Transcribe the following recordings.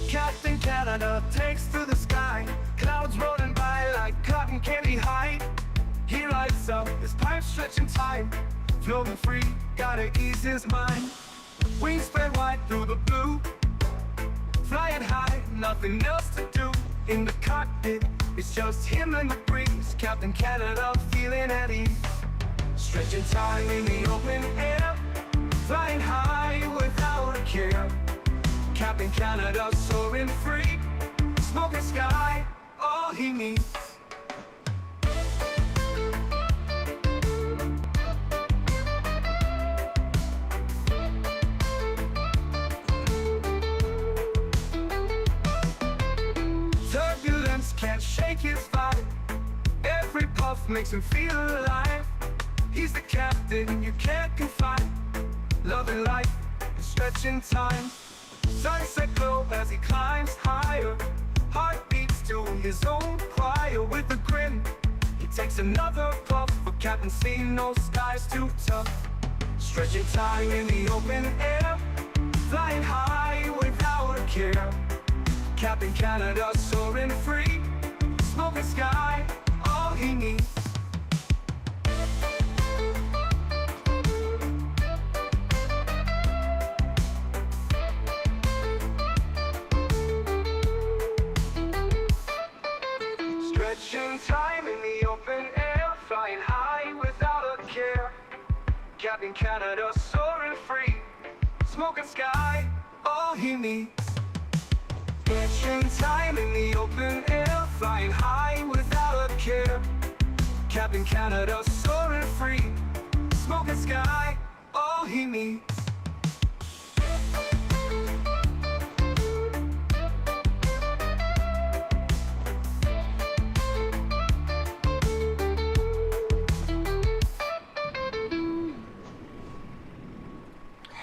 Captain Canada takes to the sky, clouds rolling by like cotton candy high. He lights up, his pipe stretching time, floating free, gotta ease his mind. Wings spread wide through the blue, flying high, nothing else to do. In the cockpit, it's just him and the breeze. Captain Canada feeling at ease, stretching time in the open air, flying high without a care. Captain Canada soaring free, smoking sky, all he needs. Turbulence can't shake his vibe, every puff makes him feel alive. He's the captain you can't confide, loving life and stretching time. Sunset glow as he climbs higher, heart beats to his own choir. With a grin, he takes another puff, for Captain C, no skies too tough. Stretching time in the open air, flying high without a care. Captain Canada soaring free, smoking sky, all he needs. Stretching time in the open air, flying high without a care. Captain Canada soaring free, smoking sky, all he needs. Stretching time in the open air, flying high without a care. Captain Canada soaring free, smoking sky, all he needs.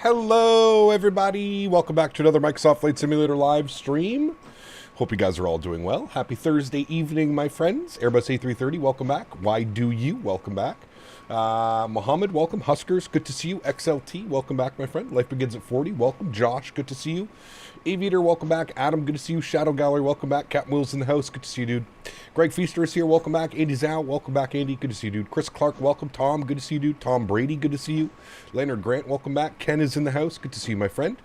Hello everybody, welcome back to another Microsoft Flight Simulator live stream. Hope you guys are all doing well. Happy Thursday evening, my friends. Airbus A330, welcome back. Why do you? Welcome back. Mohammed, welcome. Huskers, good to see you. XLT, welcome back, my friend. Life Begins at 40, welcome. Josh, good to see you. Aviator, welcome back. Adam, good to see you. Shadow Gallery, welcome back. Captain Will's in the house, good to see you, dude. Greg Feaster is here, welcome back. Andy Zhao, welcome back, Andy, good to see you, dude. Chris Clark, welcome. Tom, good to see you, dude. Tom Brady, good to see you. Leonard Grant, welcome back. Ken is in the house, good to see you, my friend.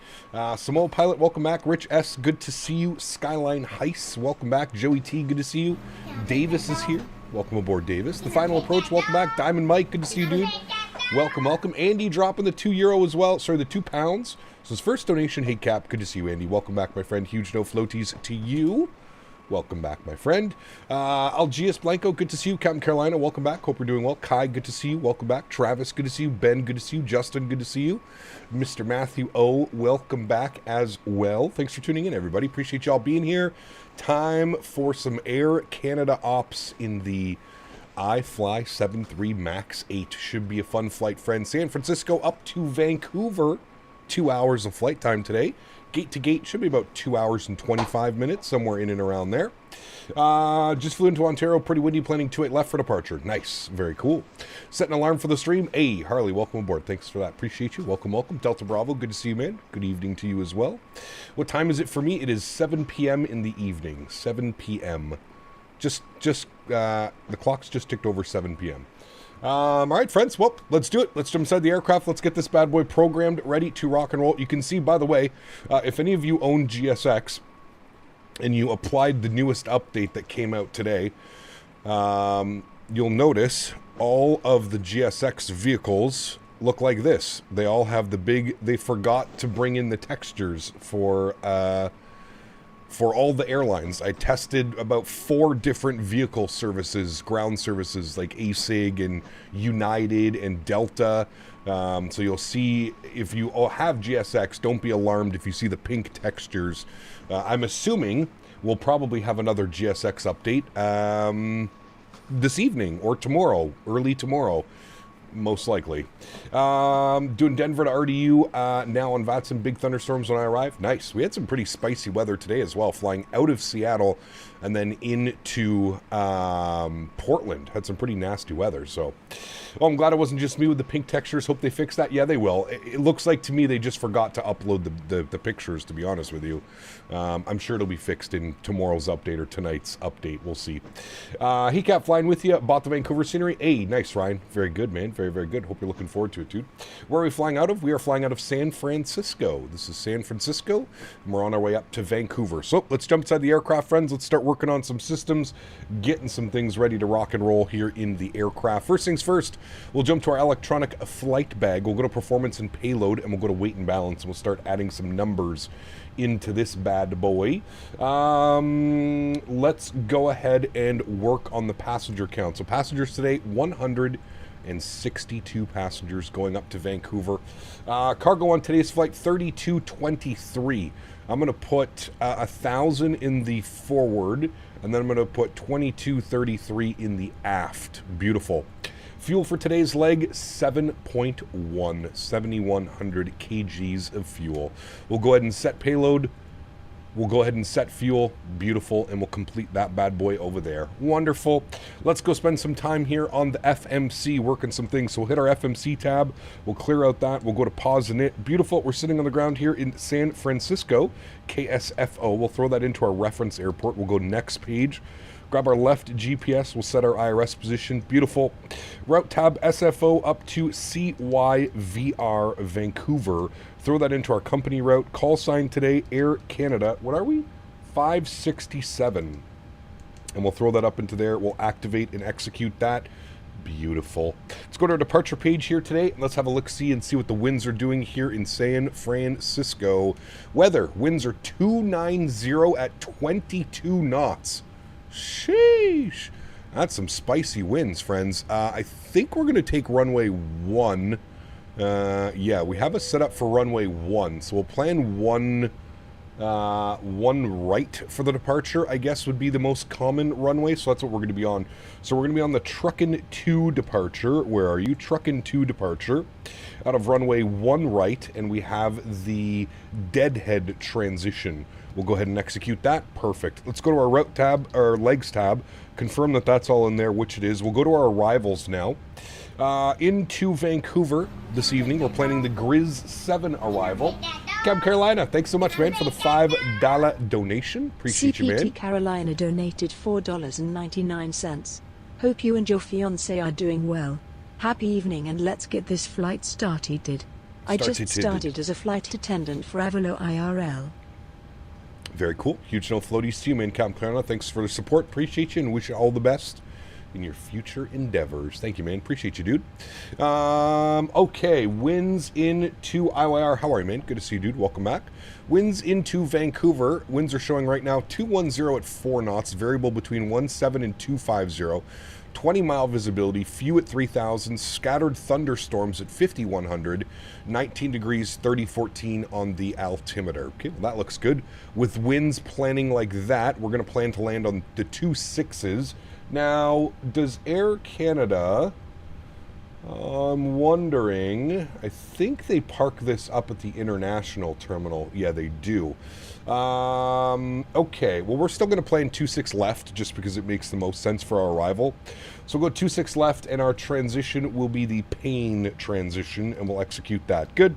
Samoa Pilot, welcome back. Rich S, good to see you. Skyline Heiss, welcome back. Joey T, good to see you. Davis is here. Welcome aboard, Davis. The Final Approach, welcome back. Diamond Mike, good to see you, dude. Welcome, welcome. Andy dropping the €2 as well. Sorry, the £2. So his first donation, hey Cap, good to see you, Andy. Welcome back, my friend. Huge no floaties to you. Welcome back, my friend. Algius Blanco, good to see you. Captain Carolina, welcome back. Hope you're doing well. Kai, good to see you. Welcome back. Travis, good to see you. Ben, good to see you. Justin, good to see you. Mr. Matthew O, welcome back as well. Thanks for tuning in, everybody. Appreciate y'all being here. Time for some Air Canada ops in the iFly 73 MAX8. Should be a fun flight, friend. San Francisco up to Vancouver. 2 hours of flight time today. Gate to gate should be about 2 hours and 25 minutes, somewhere in and around there. Just flew into Ontario, pretty windy, planning 28 left for departure. Nice, very cool. Set an alarm for the stream. Hey, Harley, welcome aboard. Thanks for that. Appreciate you. Welcome, welcome. Delta Bravo, good to see you, man. Good evening to you as well. What time is it for me? It is 7 p.m. in the evening. 7 p.m. The clock's just ticked over 7 p.m. All right, friends, well, let's do it. Let's jump inside the aircraft. Let's get this bad boy programmed, ready to rock and roll. You can see, by the way, if any of you own GSX and you applied the newest update that came out today, you'll notice all of the GSX vehicles look like this. They all have the big, they forgot to bring in the textures for all the airlines. I tested about 4 different vehicle services, ground services like ASIG and United and Delta. So you'll see, if you have GSX, don't be alarmed if you see the pink textures. I'm assuming we'll probably have another GSX update this evening or tomorrow, early tomorrow. most likely. Doing Denver to RDU now on Vaten. Big thunderstorms when I arrived. Nice. We had some pretty spicy weather today as well, flying out of Seattle and then into Portland. Had some pretty nasty weather. So, I'm glad it wasn't just me with the pink textures. Hope they fix that. Yeah, they will. It looks like to me they just forgot to upload the pictures, to be honest with you. I'm sure it'll be fixed in tomorrow's update or tonight's update. We'll see. He kept flying with you. Bought the Vancouver scenery. Hey, nice, Ryan. Very good, man. Very, very good. Hope you're looking forward to it, dude. Where are we flying out of? We are flying out of San Francisco. This is San Francisco, and we're on our way up to Vancouver. So let's jump inside the aircraft, friends. Let's start working on some systems, getting some things ready to rock and roll here in the aircraft. First things first, we'll jump to our electronic flight bag. We'll go to performance and payload, and we'll go to weight and balance, and we'll start adding some numbers into this bad boy. Let's go ahead and work on the passenger count. So passengers today, 162 passengers going up to Vancouver. Cargo on today's flight, 3223. I'm going to put 1,000 in the forward, and then I'm going to put 2233 in the aft. Beautiful. Fuel for today's leg, 7.1, 7,100 kgs of fuel. We'll go ahead and set payload. We'll go ahead and set fuel. Beautiful. And we'll complete that bad boy over there. Wonderful. Let's go spend some time here on the FMC, working some things. So we'll hit our FMC tab. We'll clear out that. We'll go to pause in it. Beautiful. We're sitting on the ground here in San Francisco, KSFO. We'll throw that into our reference airport. We'll go next page. Grab our left GPS. We'll set our IRS position. Beautiful. Route tab SFO up to CYVR Vancouver. Throw that into our company route. Call sign today, Air Canada. What are we? 567. And we'll throw that up into there. We'll activate and execute that. Beautiful. Let's go to our departure page here today. Let's have a look-see and see what the winds are doing here in San Francisco. Weather. Winds are 290 at 22 knots. Sheesh. That's some spicy winds, friends. I think we're going to take runway 1. Yeah, we have a setup for runway 1. So we'll plan one right for the departure, I guess would be the most common runway. So that's what we're going to be on. So we're going to be on the Truckin' 2 departure. Where are you? Truckin' 2 departure out of runway 1 right. And we have the deadhead transition. We'll go ahead and execute that. Perfect. Let's go to our route tab, or legs tab. Confirm that that's all in there, which it is. We'll go to our arrivals now. Into Vancouver this evening. We're planning the Grizz 7 arrival. Cab Carolina, thanks so much, man, for the $5 donation. Appreciate you, man. CPT Carolina donated $4.99. Hope you and your fiancé are doing well. Happy evening, and let's get this flight started. I just started as a flight attendant for Avalo IRL. Very cool. Huge no floaties to you, man. Cab Carolina, thanks for the support. Appreciate you and wish you all the best in your future endeavors. Thank you, man. Appreciate you, dude. Okay, winds into IYR. How are you, man? Good to see you, dude. Welcome back. Winds into Vancouver. Winds are showing right now 210 at 4 knots, variable between 17 and 250. 20-mile visibility, few at 3,000, scattered thunderstorms at 5,100, 19 degrees, 3014 on the altimeter. Okay, well, that looks good. With winds planning like that, we're going to plan to land on the 2.6s. Now, does Air Canada... I'm wondering... I think they park this up at the international terminal. Yeah, they do. Okay, well, we're still going to plan 2.6 left just because it makes the most sense for our arrival. So we'll go 2.6 left, and our transition will be the Paine transition, and we'll execute that. Good.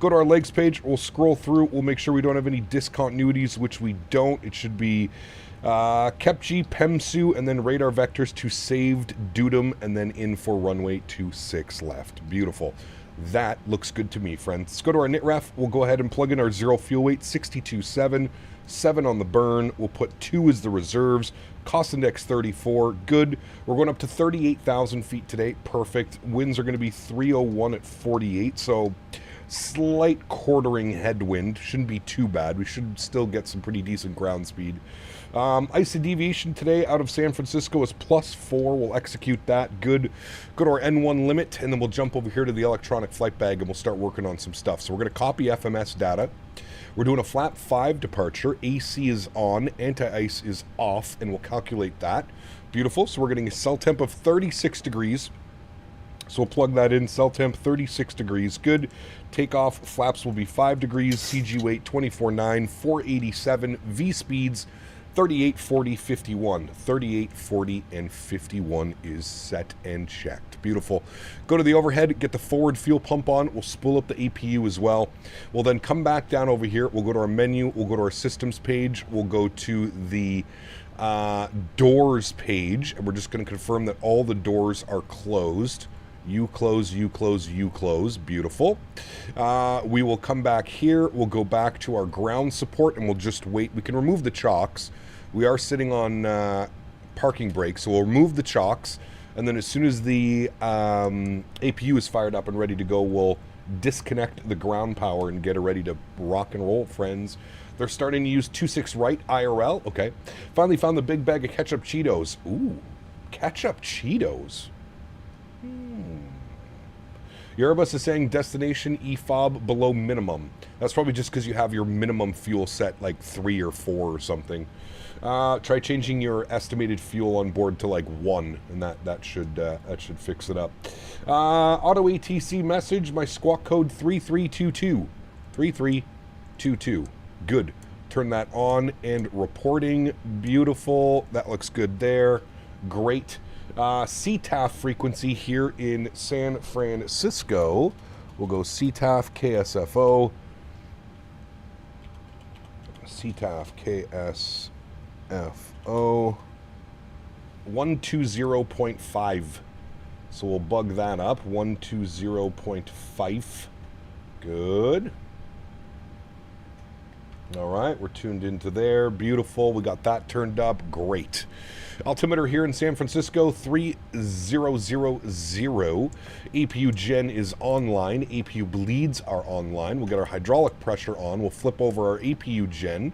Go to our legs page. We'll scroll through. We'll make sure we don't have any discontinuities, which we don't. It should be Kepji, Pemsu, and then radar vectors to saved Dudum, and then in for runway 26 left. Beautiful. That looks good to me, friends. Let's go to our NITREF. We'll go ahead and plug in our zero fuel weight, 62.7, 7 on the burn. We'll put 2 as the reserves. Cost index 34. Good. We're going up to 38,000 feet today. Perfect. Winds are going to be 301 at 48, so slight quartering headwind. Shouldn't be too bad. We should still get some pretty decent ground speed. ISA deviation today out of San Francisco is +4. We'll execute that. Good. Go to our N1 limit, and then we'll jump over here to the electronic flight bag, and we'll start working on some stuff. So we're going to copy FMS data. We're doing a flap 5 departure. AC is on, anti-ice is off, and we'll calculate that. Beautiful. So we're getting a cell temp of 36 degrees. So we'll plug that in. Cell temp 36 degrees. Good. Takeoff flaps will be 5 degrees. CG weight 24.9. 487. V speeds 38, 40, 51. 38, 40, and 51 is set and checked. Beautiful. Go to the overhead, get the forward fuel pump on. We'll spool up the APU as well. We'll then come back down over here. We'll go to our menu. We'll go to our systems page. We'll go to the doors page, and we're just going to confirm that all the doors are closed. You close, you close, you close. Beautiful. We will come back here. We'll go back to our ground support, and we'll just wait. We can remove the chocks. We are sitting on parking brakes, so we'll remove the chocks, and then as soon as the APU is fired up and ready to go, we'll disconnect the ground power and get it ready to rock and roll, friends. They're starting to use 2.6 right IRL. Okay. Finally found the big bag of ketchup Cheetos. Ooh, ketchup Cheetos. Your Airbus is saying destination EFOB below minimum. That's probably just because you have your minimum fuel set like 3 or 4 or something. Try changing your estimated fuel on board to like 1, and that should fix it up. Auto ATC message. My squawk code 3322. 3322. Good. Turn that on and reporting. Beautiful. That looks good there. Great. CTAF frequency here in San Francisco. We'll go CTAF KSFO. CTAF KSFO. 120.5. So we'll bug that up. 120.5. Good. All right, we're tuned into there. Beautiful. We got that turned up. Great. Altimeter here in San Francisco, 3000. APU gen is online. APU bleeds are online. We'll get our hydraulic pressure on. We'll flip over our APU gen.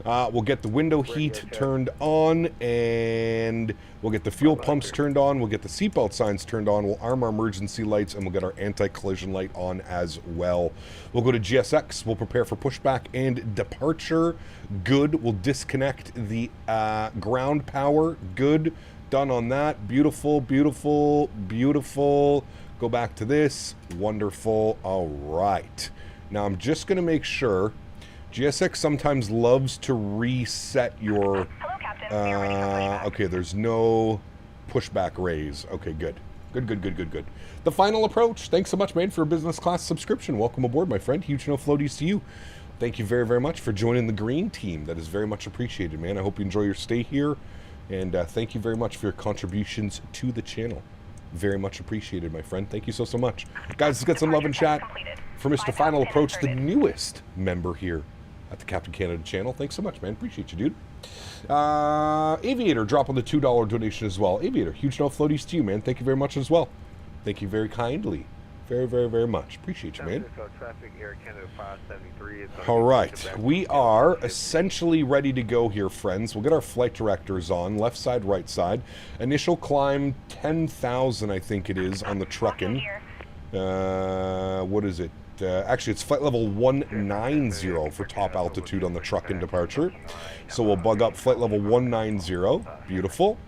We'll get the window heat turned on, and we'll get the fuel pumps turned on. We'll get the seatbelt signs turned on. We'll arm our emergency lights, and we'll get our anti-collision light on as well. We'll go to GSX. We'll prepare for pushback and departure. Good. We'll disconnect the ground power. Good. Done on that. Beautiful, beautiful, beautiful. Go back to this. Wonderful. All right. Now I'm just going to make sure. GSX sometimes loves to reset your... Hello, Captain. Okay, there's no pushback raise. Okay, good. Good. The final approach. Thanks so much, man, for a business class subscription. Welcome aboard, my friend. Huge no floaties to you. Thank you very, very much for joining the green team. That is very much appreciated, man. I hope you enjoy your stay here. And thank you very much for your contributions to the channel. Very much appreciated, my friend. Thank you so much. Guys, let's get some love and chat for Mr. Final Approach, the newest member here at the Captain Canada channel. Thanks so much, man. Appreciate you, dude. Aviator dropping the $2 donation as well. Aviator, huge no floaties to you, man. Thank you very much as well. Thank you very kindly. Very, very, very much. Appreciate you, man. All right. We are essentially ready to go here, friends. We'll get our flight directors on. Left side, right side. Initial climb 10,000, I think it is, on the truckin'. What is it? Actually, it's flight level 190 for top altitude on the truck-in departure. So we'll bug up flight level 190. Beautiful.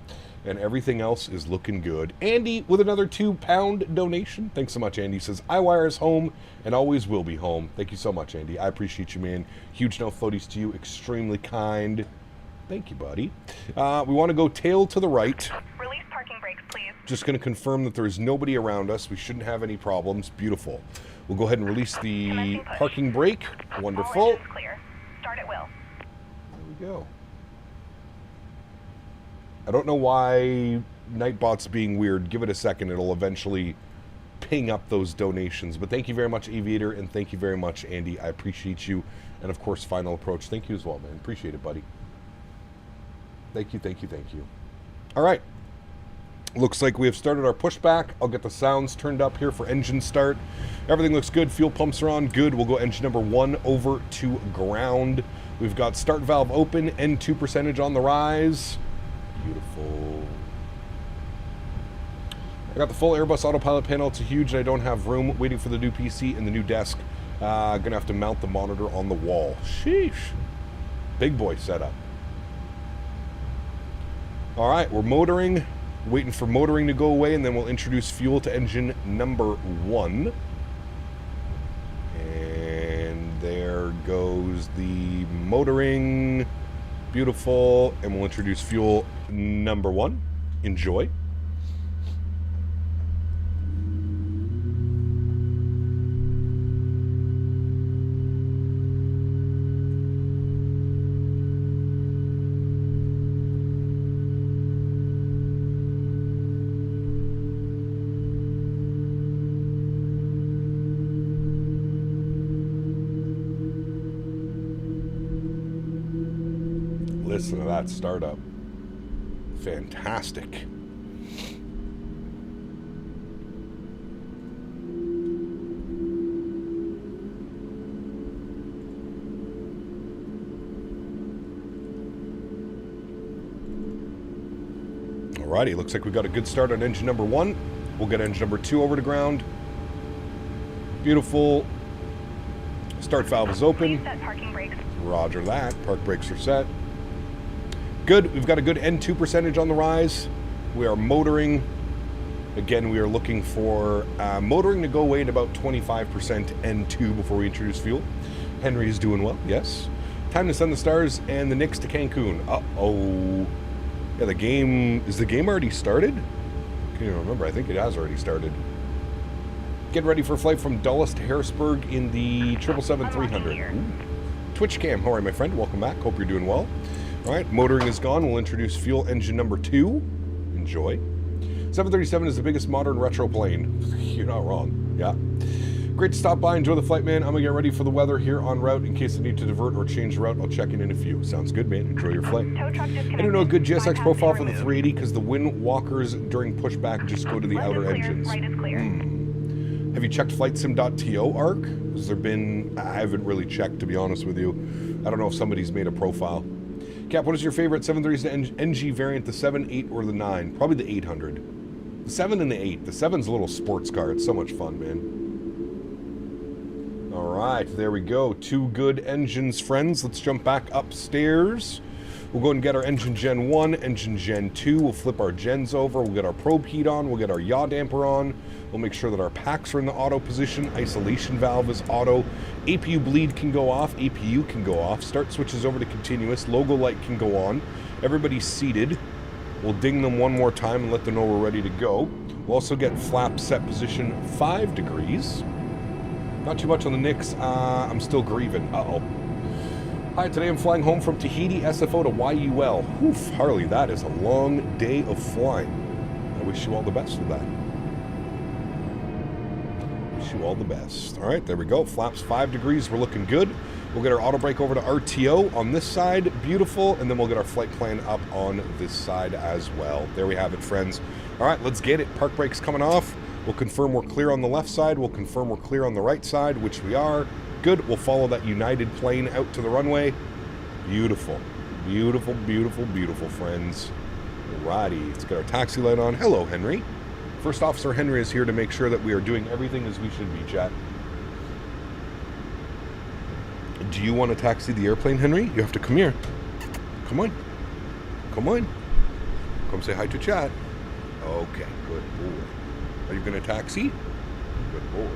And everything else is looking good. Andy with another £2 donation. Thanks so much, Andy. Says, iWire is home and always will be home. Thank you so much, Andy. I appreciate you, man. Huge no floaties to you. Extremely kind. Thank you, buddy. We want to go tail to the right. Release parking brakes, please. Just going to confirm that there is nobody around us. We shouldn't have any problems. Beautiful. We'll go ahead and release the parking brake. Wonderful. All engines clear. Start at will. There we go. I don't know why Nightbot's being weird. Give it a second. It'll eventually ping up those donations. But thank you very much, Aviator, and thank you very much, Andy. I appreciate you. And, of course, Final Approach. Thank you as well, man. Appreciate it, buddy. Thank you, thank you, thank you. All right. Looks like we have started our pushback. I'll get the sounds turned up here for engine start. Everything looks good. Fuel pumps are on. Good. We'll go engine number 1 over to ground. We've got start valve open. N2 percentage on the rise. Beautiful. I got the full Airbus autopilot panel. It's huge and I don't have room. Waiting for the new PC and the new desk. Gonna have to mount the monitor on the wall. Sheesh. Big boy setup. All right, we're motoring. Waiting for motoring to go away, and then we'll introduce fuel to engine number 1. And there goes the motoring. Beautiful. And we'll introduce fuel number 1. Enjoy. Listen to that startup. Fantastic. Alrighty, looks like we got a good start on engine number 1. We'll get engine number 2 over to ground. Beautiful. Start valve is open. Please set parking brakes. Roger that. Park brakes are set. Good. We've got a good N2 percentage on the rise. We are motoring. Again, we are looking for motoring to go away at about 25% N2 before we introduce fuel. Henry is doing well. Yes. Time to send the stars and the Knicks to Cancun. Uh-oh. Yeah, the game... Is the game already started? I can't even remember. I think it has already started. Get ready for a flight from Dulles to Harrisburg in the 777-300. Twitch cam. How are you, my friend? Welcome back. Hope you're doing well. All right, motoring is gone. We'll introduce fuel engine number 2. Enjoy. 737 is the biggest modern retro plane. You're not wrong. Yeah. Great to stop by. Enjoy the flight, man. I'm going to get ready for the weather here en route. In case I need to divert or change the route, I'll check in a few. Sounds good, man. Enjoy your flight. Tow truck disconnected. I don't know a good GSX profile for the 380 because the wind walkers during pushback just go to the outer engines. Right is clear. Have you checked flightsim.to, ARC? Has there been... I haven't really checked, to be honest with you. I don't know if somebody's made a profile. Cap, what is your favorite 737 NG variant, the 7, 8, or the 9? Probably the 800. The 7 and the 8. The 7's a little sports car. It's so much fun, man. All right, there we go. 2 good engines, friends. Let's jump back upstairs. We'll go and get our engine Gen 1, engine Gen 2. We'll flip our gens over. We'll get our probe heat on. We'll get our yaw damper on. We'll make sure that our packs are in the auto position. Isolation valve is auto. APU bleed can go off. APU can go off. Start switches over to continuous. Logo light can go on. Everybody's seated. We'll ding them one more time and let them know we're ready to go. We'll also get flap set position 5 degrees. Not too much on the Knicks. I'm still grieving. Uh-oh. Hi, today I'm flying home from Tahiti SFO to YUL. Oof, Harley, that is a long day of flying. I wish you all the best with that. Wish you all the best. All right, there we go. Flaps 5 degrees. We're looking good. We'll get our auto brake over to RTO on this side. Beautiful. And then we'll get our flight plan up on this side as well. There we have it, friends. All right, let's get it. Park brakes coming off. We'll confirm we're clear on the left side. We'll confirm we're clear on the right side, which we are. Good. We'll follow that United plane out to the runway. Beautiful. Beautiful, beautiful, beautiful, friends. Alrighty. Let's get our taxi light on. Hello, Henry. First Officer Henry is here to make sure that we are doing everything as we should be, chat. Do you want to taxi the airplane, Henry? You have to come here. Come on. Come on. Come say hi to chat. Okay, good boy. Are you going to taxi? Good boy.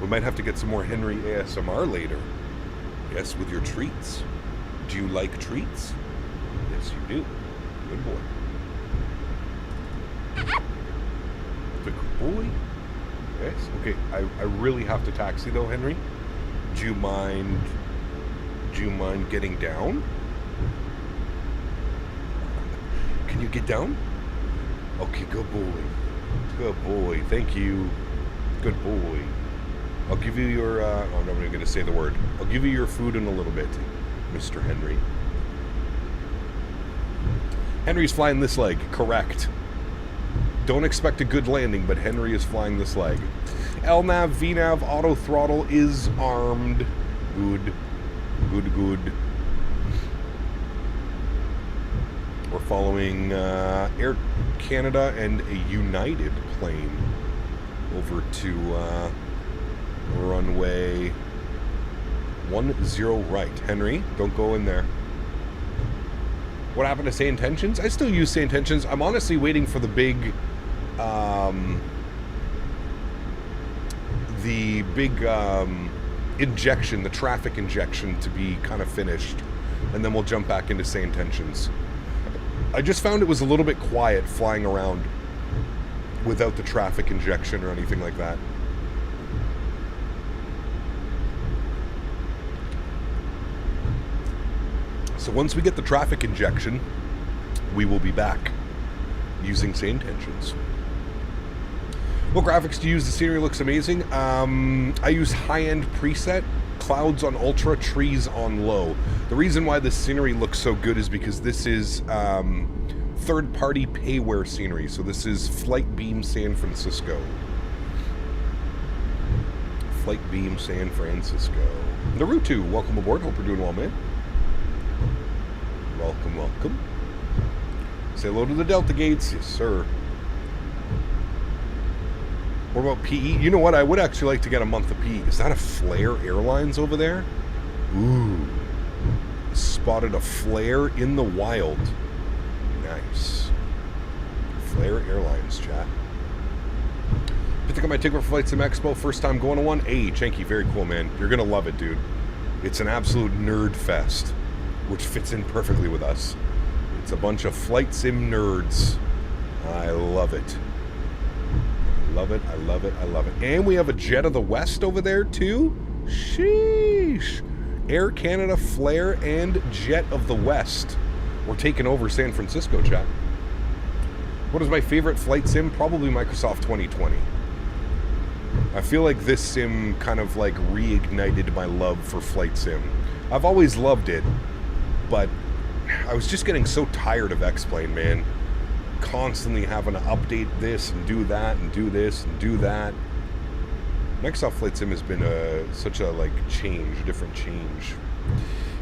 We might have to get some more Henry ASMR later. Yes, with your treats. Do you like treats? Yes, you do. Good boy. Good boy. Yes. Okay, I really have to taxi though, Henry. Do you mind getting down? Can you get down? Okay, good boy. Good boy. Thank you. Good boy. I'll give you your, I'm not even going to say the word. I'll give you your food in a little bit, Mr. Henry. Henry's flying this leg, correct. Don't expect a good landing, but Henry is flying this leg. LNAV, VNAV, auto throttle is armed. Good. Good, good. We're following Air Canada and a United plane over to runway 10 right. Henry, don't go in there. What happened to Say Intentions? I still use Say Intentions. I'm honestly waiting for the big injection, the traffic injection to be kind of finished, and then we'll jump back into Say Intentions. I just found it was a little bit quiet flying around without the traffic injection or anything like that. So once we get the traffic injection, we will be back using Say Intentions. What graphics do you use? The scenery looks amazing. I use high-end preset, clouds on ultra, trees on low. The reason why the scenery looks so good is because this is third-party payware scenery. So this is Flight Beam San Francisco. Flight Beam San Francisco. Naruto, welcome aboard. Hope you're doing well, man. Welcome, welcome. Say hello to the Delta Gates. Yes, sir. What about PE? You know what? I would actually like to get a month of PE. Is that a Flare Airlines over there? Ooh. Spotted a Flare in the wild. Nice. Flare Airlines, chat. Picked up my ticket for Flight Sim Expo. First time going to one. Hey, Chanky, very cool, man. You're going to love it, dude. It's an absolute nerd fest, which fits in perfectly with us. It's a bunch of flight sim nerds. I love it. Love it, I love it, I love it. And we have a Jet of the West over there, too. Sheesh. Air Canada, Flare, and Jet of the West. We're taking over San Francisco, chat. What is my favorite flight sim? Probably Microsoft 2020. I feel like this sim kind of like reignited my love for flight sim. I've always loved it, but I was just getting so tired of X-Plane, man. Constantly having to update this and do that and do this and do that. Microsoft Flight Sim has been such a like change, a different change.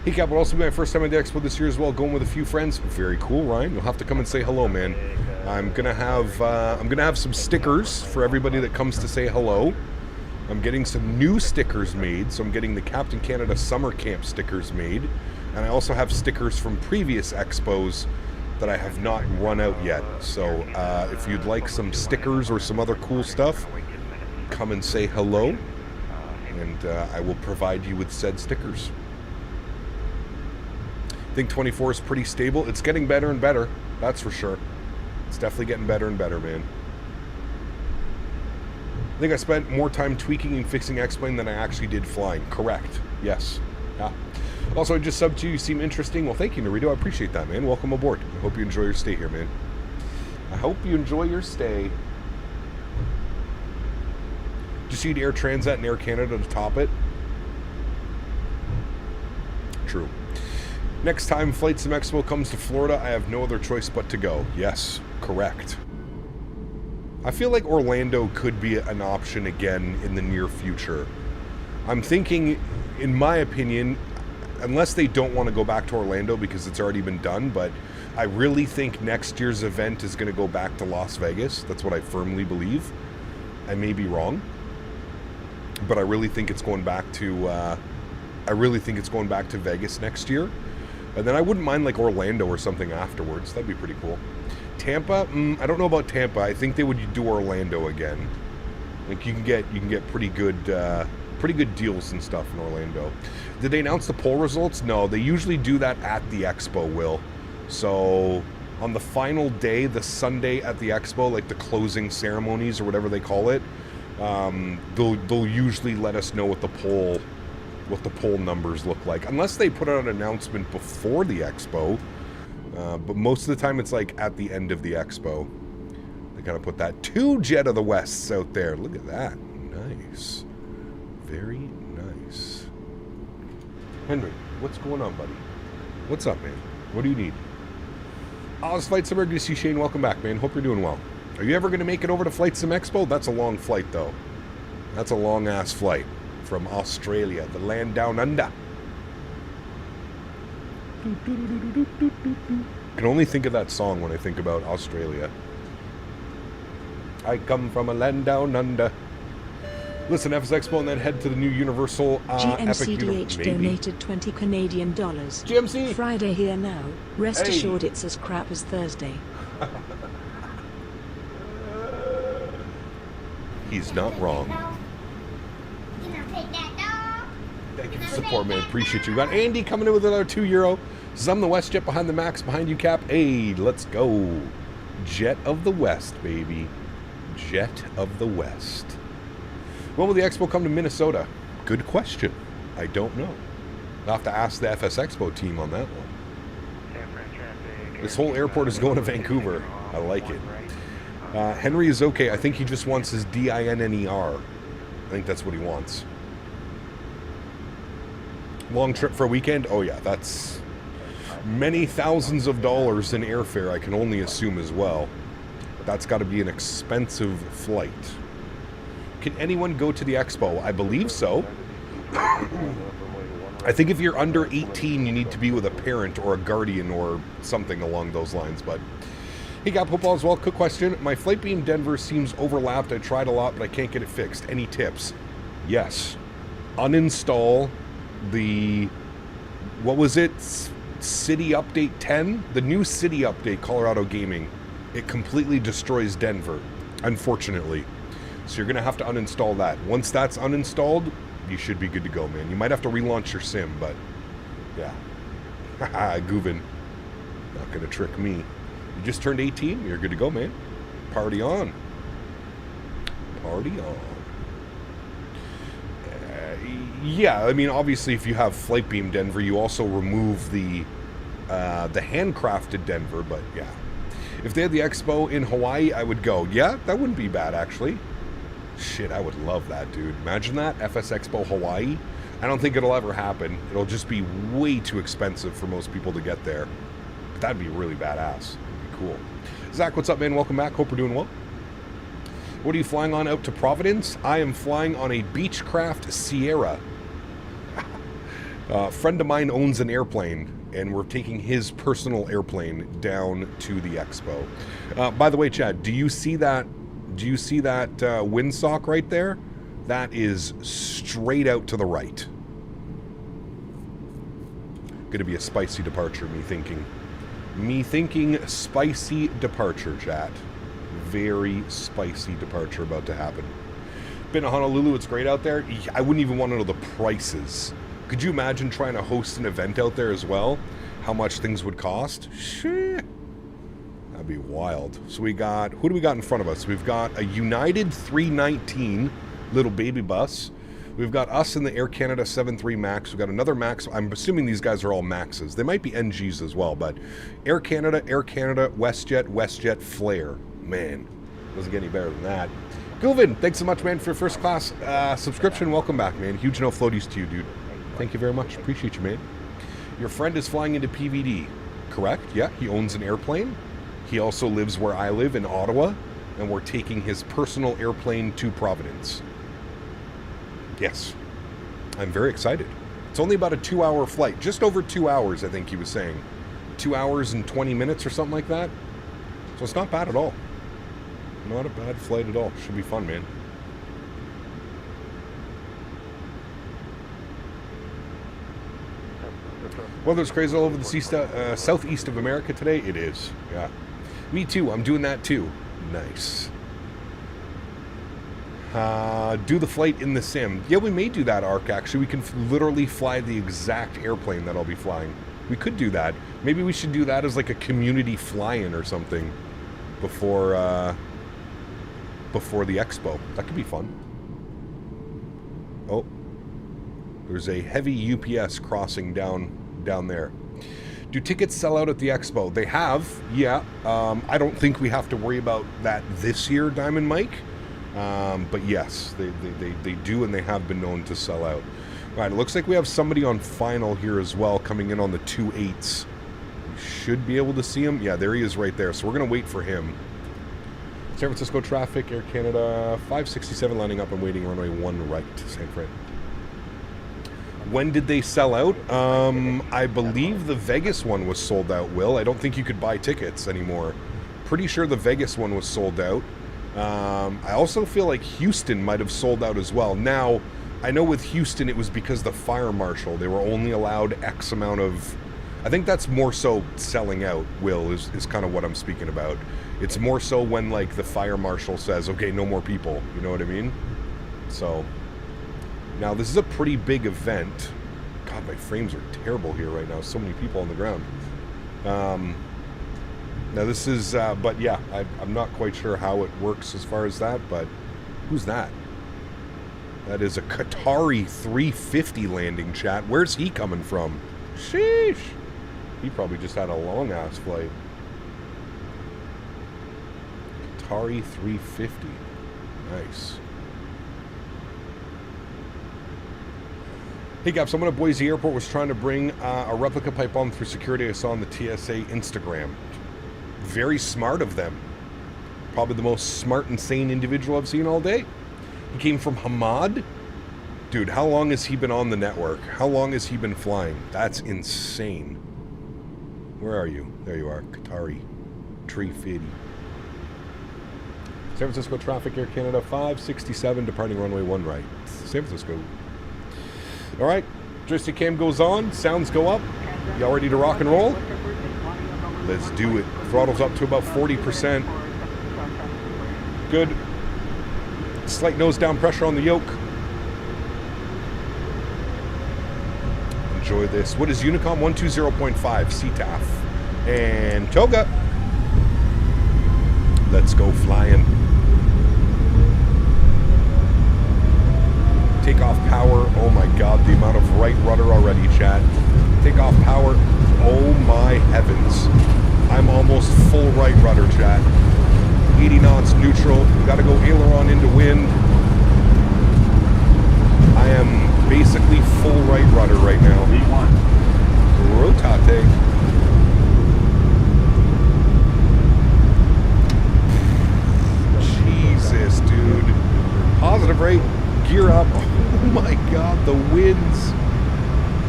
Hey Cap, will also be my first time at the expo this year as well, going with a few friends. Very cool, Ryan. You'll have to come and say hello, man. I'm gonna have some stickers for everybody that comes to say hello. I'm getting some new stickers made, so I'm getting the Captain Canada Summer Camp stickers made, and I also have stickers from previous expos that I have not run out yet. So if you'd like some stickers or some other cool stuff, come and say hello, and I will provide you with said stickers. I think 24 is pretty stable. It's getting better and better, that's for sure. It's definitely getting better and better, man. I think I spent more time tweaking and fixing X-Plane than I actually did flying. Correct. Yes. Yeah. Also, I just subbed to you. You seem interesting. Well, thank you, Naruto. I appreciate that, man. Welcome aboard. I hope you enjoy your stay here, man. I hope you enjoy your stay. Just need Air Transat and Air Canada to top it. True. Next time Flight Sim Expo comes to Florida, I have no other choice but to go. Yes, correct. I feel like Orlando could be an option again in the near future. I'm thinking, in my opinion, unless they don't want to go back to Orlando because it's already been done, but I really think next year's event is going to go back to Las Vegas. That's what I firmly believe. I may be wrong, but I really think it's going back to Vegas next year. And then I wouldn't mind like Orlando or something afterwards. That'd be pretty cool. Tampa, I don't know about Tampa. I think they would do Orlando again. Like you can get pretty good deals and stuff in Orlando. Did they announce the poll results? No, they usually do that at the expo, Will. So on the final day, the Sunday at the expo, like the closing ceremonies or whatever they call it, they'll usually let us know what the poll numbers look like, unless they put out an announcement before the expo. But most of the time, it's like at the end of the expo. They kind of put that 2 Jet of the Wests out there. Look at that, nice, very nice. Henry, what's going on, buddy? What's up, man? What do you need? Oh, it's Flight Sim. Good to see Shane. Welcome back, man. Hope you're doing well. Are you ever going to make it over to Flight Sim Expo? That's a long flight, though. That's a long-ass flight from Australia, the land down under. I can only think of that song when I think about Australia. I come from a land down under. Listen, FS Expo, and then head to the new Universal Epic GMCDH donated 20 Canadian dollars. GMC! Friday here now. Rest Hey. assured it's as crap as Thursday. He's not wrong. Thank you for the support, man. Appreciate you. We got Andy coming in with another €2. Says, I'm the WestJet behind the Max, behind you, Cap. Hey, let's go. Jet of the West, baby. Jet of the West. When will the Expo come to Minnesota? Good question. I don't know. I'll have to ask the FS Expo team on that one. This whole airport is going to Vancouver. I like it. Henry is okay. I think he just wants his DINNER. I think that's what he wants. Long trip for a weekend? Oh yeah, that's many thousands of dollars in airfare, I can only assume as well. That's got to be an expensive flight. Can anyone go to the Expo? I believe so. I think if you're under 18, you need to be with a parent or a guardian or something along those lines, but... Hey, got football as well. Quick question. My flight beam Denver seems overlapped. I tried a lot, but I can't get it fixed. Any tips? Yes. Uninstall the... What was it? City Update 10? The new City Update, Colorado Gaming. It completely destroys Denver, unfortunately. So you're going to have to uninstall that. Once that's uninstalled, you should be good to go, man. You might have to relaunch your sim, but... Yeah. Haha, Goovin. Not going to trick me. You just turned 18, you're good to go, man. Party on. Party on. Yeah, I mean, obviously, if you have Flight Beam Denver, you also remove the handcrafted Denver, but yeah. If they had the Expo in Hawaii, I would go. Yeah, that wouldn't be bad, actually. Shit, I would love that, dude. Imagine that, FS Expo Hawaii. I don't think it'll ever happen. It'll just be way too expensive for most people to get there. But that'd be really badass. Cool. Zach, what's up, man? Welcome back. Hope we're doing well. What are you flying on out to Providence? I am flying on a Beechcraft Sierra. A friend of mine owns an airplane, and we're taking his personal airplane down to the Expo. By the way, Chad, do you see that? Do you see that windsock right there? That is straight out to the right. Going to be a spicy departure, me thinking. Me thinking spicy departure, chat. Very spicy departure about to happen. Been to Honolulu, it's great out there. I wouldn't even want to know the prices. Could you imagine trying to host an event out there as well? How much things would cost? Shit. That'd be wild. So we got, who do we got in front of us? We've got a United 319 little baby bus. We've got us in the Air Canada 73 Max. We've got another Max. I'm assuming these guys are all Maxes. They might be NGs as well, but Air Canada, WestJet, Flair. Man, doesn't get any better than that. Goovin, thanks so much, man, for your first class subscription. Welcome back, man. Huge no floaties to you, dude. Thank you very much. Appreciate you, man. Your friend is flying into PVD, correct? Yeah, he owns an airplane. He also lives where I live in Ottawa, and we're taking his personal airplane to Providence. Yes. I'm very excited. It's only about a 2-hour flight. Just over 2 hours, I think he was saying. 2 hours and 20 minutes or something like that. So it's not bad at all. Not a bad flight at all. Should be fun, man. Weather's crazy all over the southeast of America today. It is, yeah. Me too. I'm doing that too. Nice. Do the flight in the sim. Yeah, we may do that, Arc, actually. We can literally fly the exact airplane that I'll be flying. We could do that. Maybe we should do that as like a community fly-in or something before the Expo. That could be fun. Oh. There's a heavy UPS crossing down there. Do tickets sell out at the Expo? They have, yeah. I don't think we have to worry about that this year, Diamond Mike. But yes, they do, and they have been known to sell out. All right, it looks like we have somebody on final here as well, coming in on the 2.8s. We should be able to see him. Yeah, there he is right there. So we're going to wait for him. San Francisco traffic, Air Canada, 567 lining up and waiting, runway 1 right, San Fran. When did they sell out? I believe the Vegas one was sold out, Will. I don't think you could buy tickets anymore. Pretty sure the Vegas one was sold out. I also feel like Houston might have sold out as well. Now, I know with Houston it was because the fire marshal, they were only allowed X amount of... I think that's more so selling out, Will, is kind of what I'm speaking about. It's more so when, like, the fire marshal says, okay, no more people. You know what I mean? So, now this is a pretty big event. God, my frames are terrible here right now. So many people on the ground. Now this is, but yeah, I'm not quite sure how it works as far as that, but who's that? That is a Qatari 350 landing, chat. Where's he coming from? Sheesh. He probably just had a long-ass flight. Qatari 350. Nice. Hey, Gap, someone at Boise Airport was trying to bring a replica pipe bomb through security. I saw on the TSA Instagram. Very smart of them. Probably the most smart and sane individual I've seen all day. He came from Hamad. Dude, how long has he been on the network? How long has he been flying? That's insane. Where are you? There you are. Qatari. Tree Fiddy. San Francisco traffic, Air Canada 567, departing runway 1 right. San Francisco. All right. Joystick cam goes on. Sounds go up. Y'all ready to rock and roll? Let's do it. Throttle's up to about 40%. Good. Slight nose down pressure on the yoke. Enjoy this. What is Unicom 120.5 CTAF? And Toga. Let's go flying. Takeoff power. Oh my god, the amount of right rudder already, chat. Takeoff power. Oh my heavens. I'm almost full right rudder, chat. 80 knots neutral. Gotta go aileron into wind. I am basically full right rudder right now. V1. Rotate. Jesus, dude. Positive rate. Gear up. Oh my god, the winds.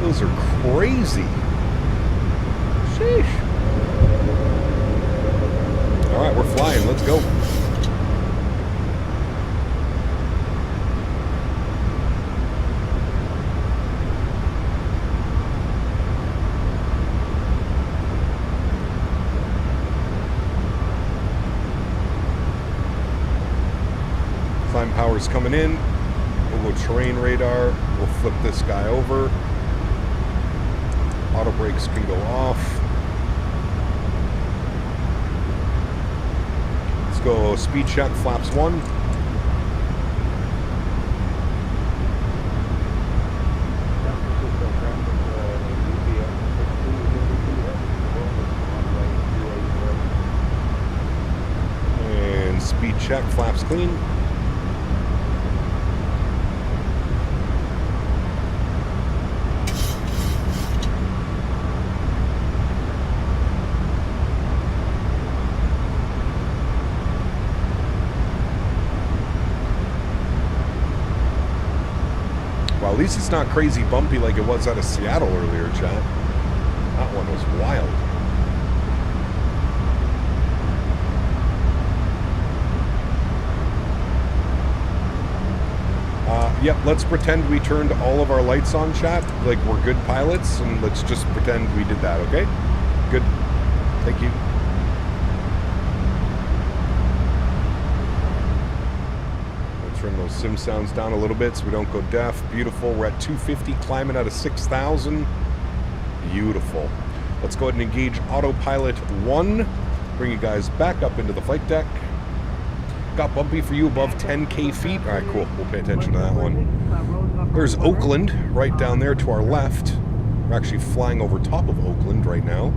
Those are crazy. Sheesh. Alright, we're flying. Let's go. Climb power's coming in. We'll go terrain radar. We'll flip this guy over. Auto brakes can go off. Let's go speed check, flaps 1. And speed check, flaps clean. At least it's not crazy bumpy like it was out of Seattle earlier, chat. That one was wild. Yep, let's pretend we turned all of our lights on, chat. Like we're good pilots, and let's just pretend we did that, okay? Good. Thank you. Turn those sim sounds down a little bit so we don't go deaf. Beautiful. We're at 250, climbing out of 6,000. Beautiful. Let's go ahead and engage autopilot 1. Bring you guys back up into the flight deck. Got bumpy for you above 10k feet. All right, cool. We'll pay attention to that one. There's Oakland right down there to our left. We're actually flying over top of Oakland right now.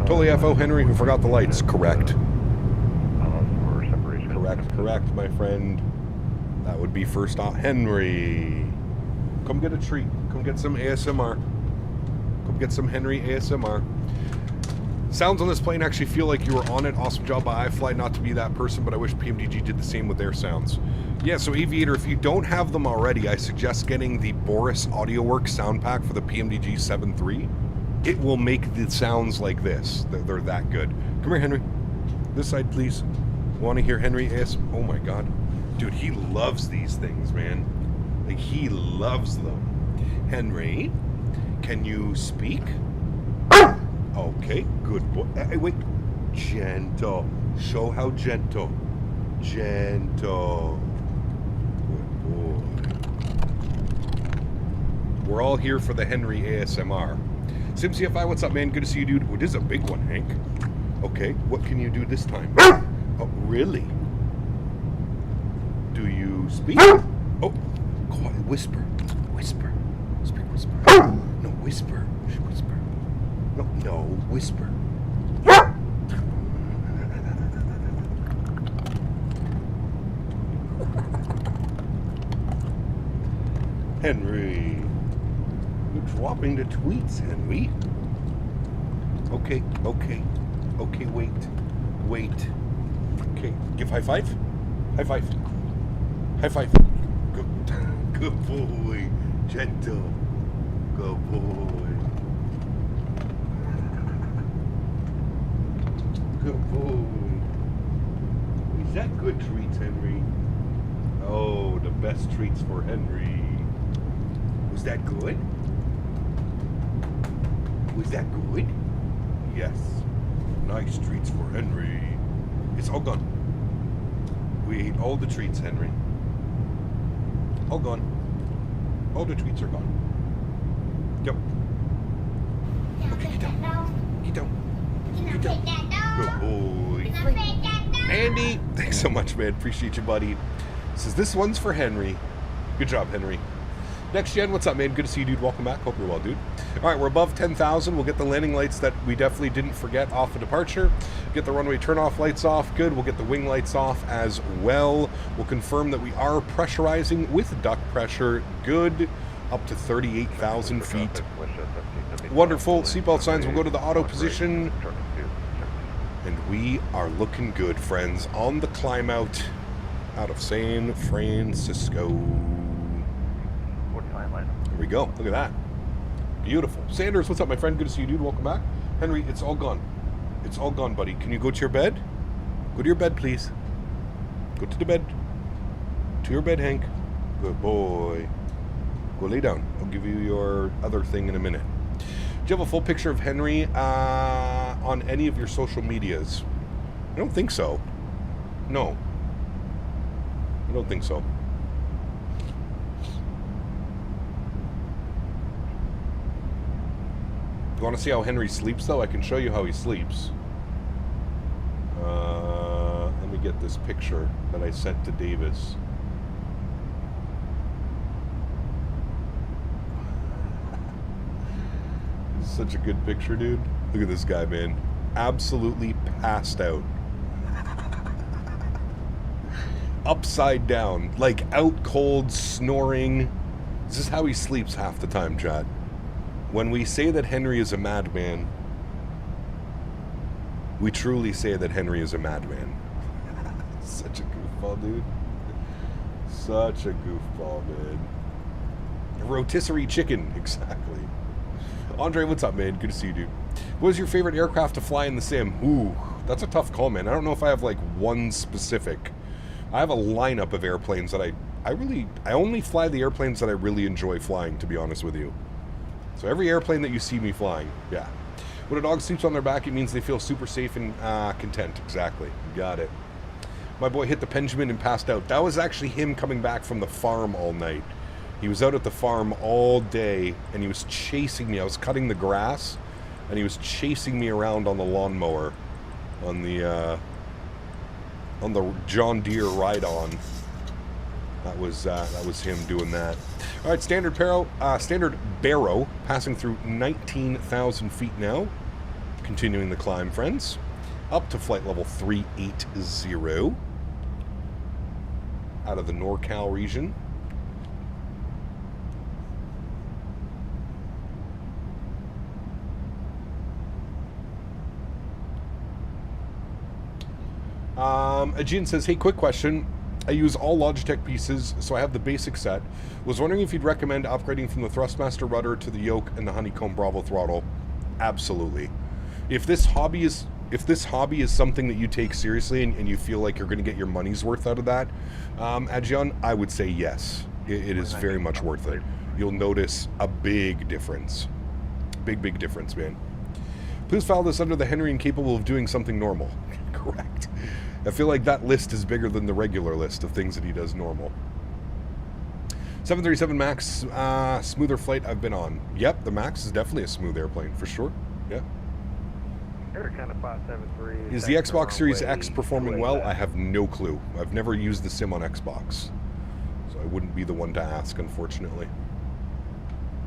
Totally FO Henry who forgot the lights. Correct. Correct, my friend. That would be first off. Henry. Come get a treat. Come get some ASMR. Come get some Henry ASMR. Sounds on this plane actually feel like you were on it. Awesome job by iFly. Not to be that person, but I wish PMDG did the same with their sounds. Yeah, so Aviator, if you don't have them already, I suggest getting the Boris AudioWorks sound pack for the PMDG 7.3. it will make the sounds like this. They're that good. Come here, Henry. This side, please. Want to hear Henry AS? Oh my God. Dude, he loves these things, man. Like, he loves them. Henry, can you speak? Okay, good boy. Hey, wait. Gentle. Show how gentle. Gentle. Good boy. We're all here for the Henry ASMR. SimCFI, what's up, man? Good to see you, dude. Oh, this is a big one, Hank. Okay, what can you do this time? Oh, really? Do you speak? Oh, quiet. Whisper. Whisper. Speak whisper. No, whisper. Whisper. No, whisper. Henry. You're dropping the tweets, Henry. Okay, wait. Okay, give high five. High five. High five. Good boy. Gentle. Good boy. Good boy. Is that good treats, Henry? Oh, the best treats for Henry. Was that good? Was that good? Yes. Nice treats for Henry. It's all gone. We ate all the treats, Henry. All gone. All the treats are gone. Yep. Okay, get down. Get down. Get down. Good boy. Andy, thanks so much, man. Appreciate you, buddy. Says this one's for Henry. Good job, Henry. Next Gen, what's up, man? Good to see you, dude. Welcome back. Hope you're well, dude. All right, we're above 10,000. We'll get the landing lights that we definitely didn't forget off of departure. Get the runway turn-off lights off. Good. We'll get the wing lights off as well. We'll confirm that we are pressurizing with duct pressure. Good. Up to 38,000 feet. Wonderful. Seatbelt signs will go to the auto position. And we are looking good, friends, on the climb out of San Francisco. Here we go. Look at that. Beautiful. Sanders, what's up, my friend? Good to see you, dude. Welcome back. Henry, it's all gone. It's all gone, buddy. Can you go to your bed? Go to your bed, please. Go to the bed. To your bed, Hank. Good boy. Go lay down. I'll give you your other thing in a minute. Do you have a full picture of Henry on any of your social medias? I don't think so. No. I don't think so. You want to see how Henry sleeps, though? I can show you how he sleeps. Let me get this picture that I sent to Davis. This is such a good picture, dude. Look at this guy, man. Absolutely passed out. Upside down. Like, out cold, snoring. This is how he sleeps half the time, chat. When we say that Henry is a madman, we truly say that Henry is a madman. Such a goofball, dude. Such a goofball, man. A rotisserie chicken, exactly. Andre, what's up, man? Good to see you, dude. What is your favorite aircraft to fly in the sim? Ooh, that's a tough call, man. I don't know if I have, like, one specific. I have a lineup of airplanes that I only fly the airplanes that I really enjoy flying, to be honest with you. So every airplane that you see me flying, yeah. When a dog sleeps on their back, it means they feel super safe and content. Exactly. You got it. My boy hit the Benjamin and passed out. That was actually him coming back from the farm all night. He was out at the farm all day, and he was chasing me. I was cutting the grass, and he was chasing me around on the lawnmower, on the John Deere ride-on. That was him doing that. All right, standard Barrow, passing through 19,000 feet now. Continuing the climb, friends. Up to flight level 380. Out of the NorCal region. Ajin says, hey, quick question. I use all Logitech pieces, so I have the basic set. Was wondering if you'd recommend upgrading from the Thrustmaster rudder to the yoke and the Honeycomb Bravo throttle. Absolutely. If this hobby is something that you take seriously and you feel like you're going to get your money's worth out of that, Ajueland, I would say yes. It is very much worth it. You'll notice a big difference. Big difference, man. Please file this under the Henry and capable of doing something normal. Correct. I feel like that list is bigger than the regular list of things that he does normal. 737 MAX, smoother flight I've been on. Yep, the MAX is definitely a smooth airplane, for sure. Yeah. Kind of 573. Is the Xbox Series X performing well? I have no clue. I've never used the sim on Xbox, so I wouldn't be the one to ask, unfortunately.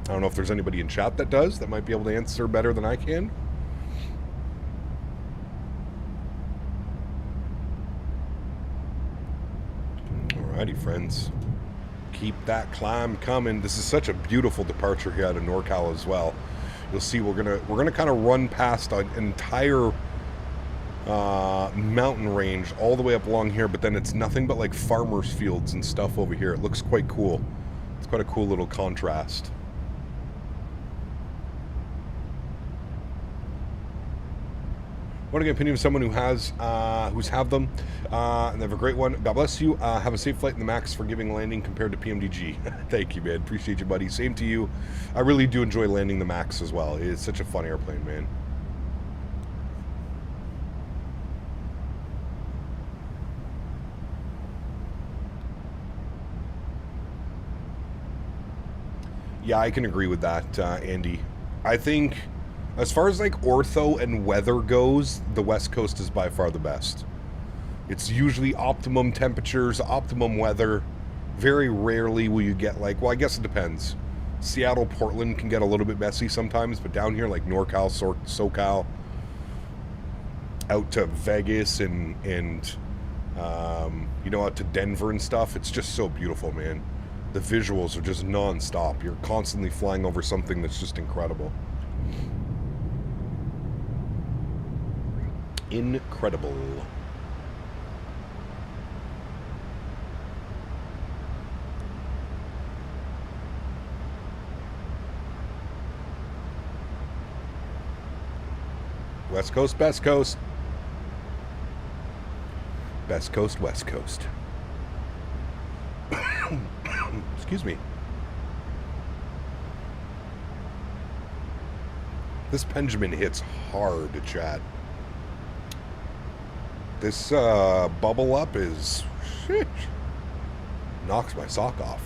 I don't know if there's anybody in chat that does, that might be able to answer better than I can. Alrighty, friends. Keep that climb coming. This is such a beautiful departure here out of NorCal as well. You'll see we're gonna kind of run past an entire mountain range all the way up along here, but then it's nothing but like farmers' fields and stuff over here. It looks quite cool. It's quite a cool little contrast. Want to get an opinion of someone who has who's have them and they have a great one. God bless you. Have a safe flight in the MAX, forgiving landing compared to PMDG. Thank you, man. Appreciate you, buddy. Same to you. I really do enjoy landing the MAX as well. It's such a fun airplane, man. Yeah, I can agree with that, Andy. I think as far as like ortho and weather goes, the West Coast is by far the best. It's usually optimum temperatures, optimum weather. Very rarely will you get like, well, I guess it depends. Seattle, Portland can get a little bit messy sometimes, but down here like NorCal, SoCal, out to Vegas and you know, out to Denver and stuff, it's just so beautiful, man. The visuals are just non-stop. You're constantly flying over something that's just incredible. Incredible. West Coast, best coast. Best coast, West Coast. Excuse me. This Benjamin hits hard, chat. This bubble up is shit. Knocks my sock off.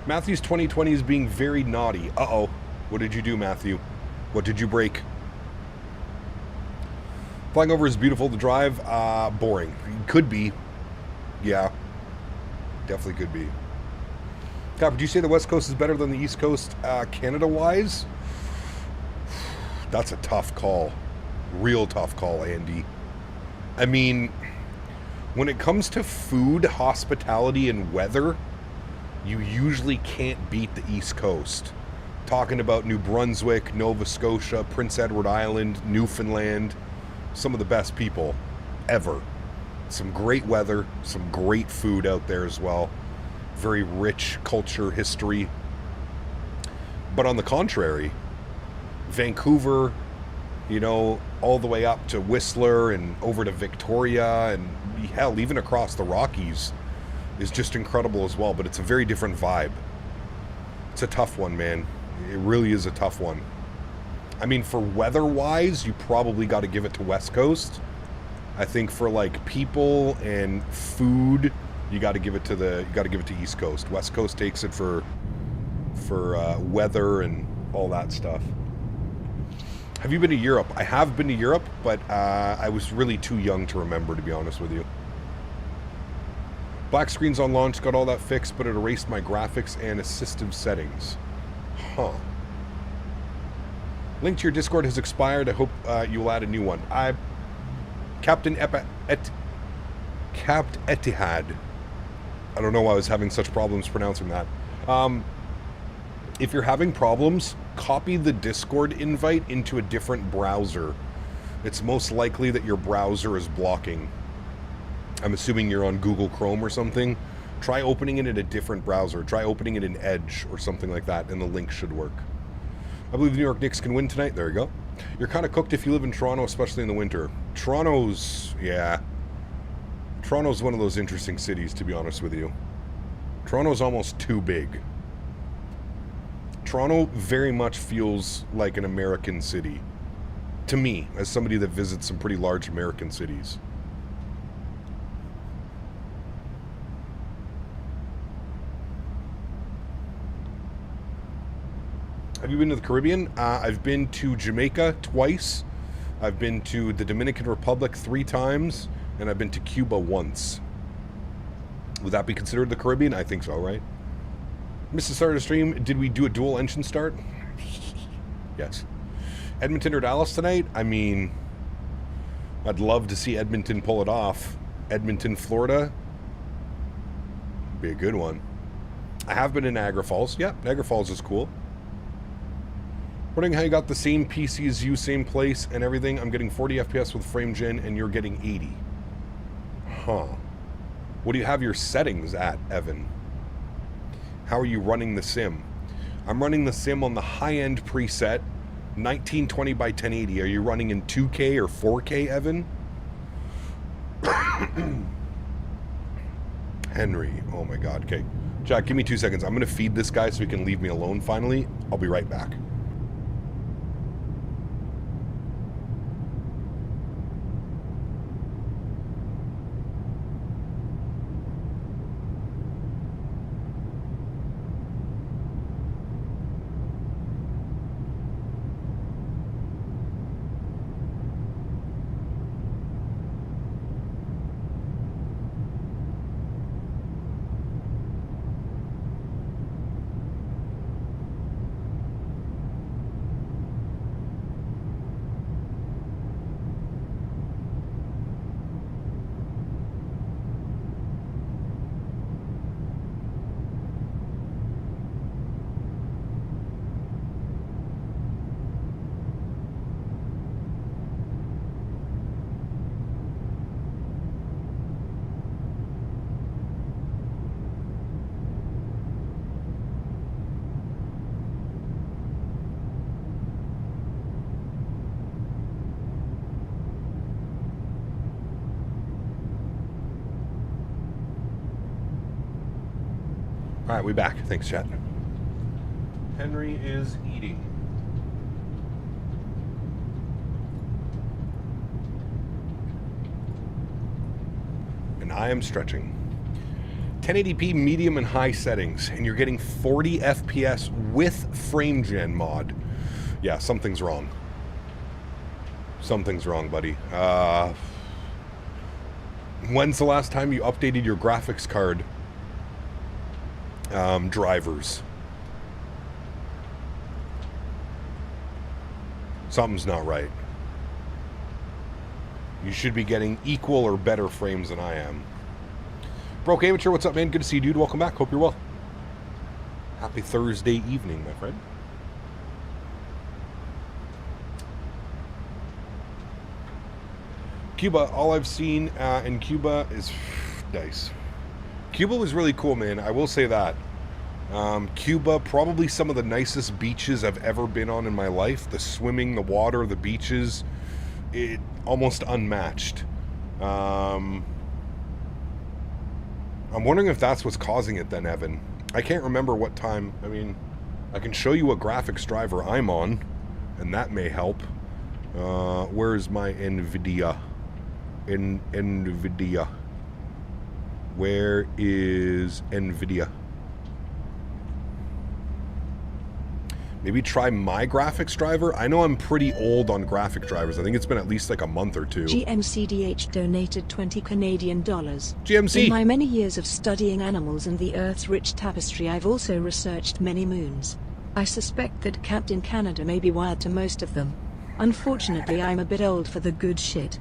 Matthew's 2020 is being very naughty. Uh-oh. What did you do, Matthew? What did you break? Flying over is beautiful to drive. Boring. Could be. Yeah. Definitely could be. God, would you say the West Coast is better than the East Coast, Canada-wise? That's a tough call. Real tough call, Andy. I mean, when it comes to food, hospitality, and weather, you usually can't beat the East Coast. Talking about New Brunswick, Nova Scotia, Prince Edward Island, Newfoundland, some of the best people ever. Some great weather, some great food out there as well. Very rich culture, history. But on the contrary, Vancouver, you know, all the way up to Whistler and over to Victoria and hell, even across the Rockies is just incredible as well. But it's a very different vibe. It's a tough one, man. It really is a tough one. I mean, for weather-wise, you probably got to give it to West Coast. I think for like people and food, you got to give it to East Coast. West Coast takes it for weather and all that stuff. Have you been to Europe? I have been to Europe, but I was really too young to remember, to be honest with you. Black screens on launch, got all that fixed, but it erased my graphics and assistive settings. Huh. Link to your Discord has expired. I hope you will add a new one. Captain Etihad. I don't know why I was having such problems pronouncing that. If you're having problems, copy the Discord invite into a different browser. It's most likely that your browser is blocking. I'm assuming you're on Google Chrome or something. Try opening it in a different browser. Try opening it in Edge or something like that, and the link should work. I believe the New York Knicks can win tonight. There you go. You're kind of cooked if you live in Toronto, especially in the winter. Toronto's one of those interesting cities, to be honest with you. Toronto's almost too big. Toronto very much feels like an American city. To me, as somebody that visits some pretty large American cities. Have you been to the Caribbean? I've been to Jamaica twice. I've been to the Dominican Republic 3 times. And I've been to Cuba once. Would that be considered the Caribbean? I think so, right? Mr. Starter Stream, did we do a dual engine start? Yes. Edmonton or Dallas tonight? I mean, I'd love to see Edmonton pull it off. Edmonton, Florida? Be a good one. I have been in Niagara Falls. Yeah, Niagara Falls is cool. Wondering how you got the same PC as you, same place and everything. I'm getting 40 FPS with frame gen and you're getting 80. Huh. What do you have your settings at, Evan? How are you running the sim? I'm running the sim on the high-end preset, 1920 by 1080. Are you running in 2K or 4K, Evan? Henry. Oh my god. Okay. Jack, give me 2 seconds. I'm going to feed this guy so he can leave me alone finally. I'll be right back. All right, we back. Thanks, chat. Henry is eating. And I am stretching. 1080p medium and high settings, and you're getting 40 FPS with frame gen mod. Yeah, something's wrong. Something's wrong, buddy. When's the last time you updated your graphics card drivers? Something's not right. You should be getting equal or better frames than I am. Broke Amateur, what's up, man? Good to see you, dude. Welcome back. Hope you're well. Happy Thursday evening, my friend. Cuba, all I've seen in Cuba is nice. Cuba was really cool, man. I will say that. Cuba, probably some of the nicest beaches I've ever been on in my life. The swimming, the water, the beaches, it almost unmatched. I'm wondering if that's what's causing it then, Evan. I can't remember what time. I mean, I can show you what graphics driver I'm on, and that may help. Where's my NVIDIA? NVIDIA. Where is NVIDIA? Maybe try my graphics driver. I know I'm pretty old on graphic drivers. I think it's been at least like a month or two. GMCDH donated 20 Canadian dollars. GMC! In my many years of studying animals and the Earth's rich tapestry, I've also researched many moons. I suspect that Captain Canada may be wired to most of them. Unfortunately, I'm a bit old for the good shit.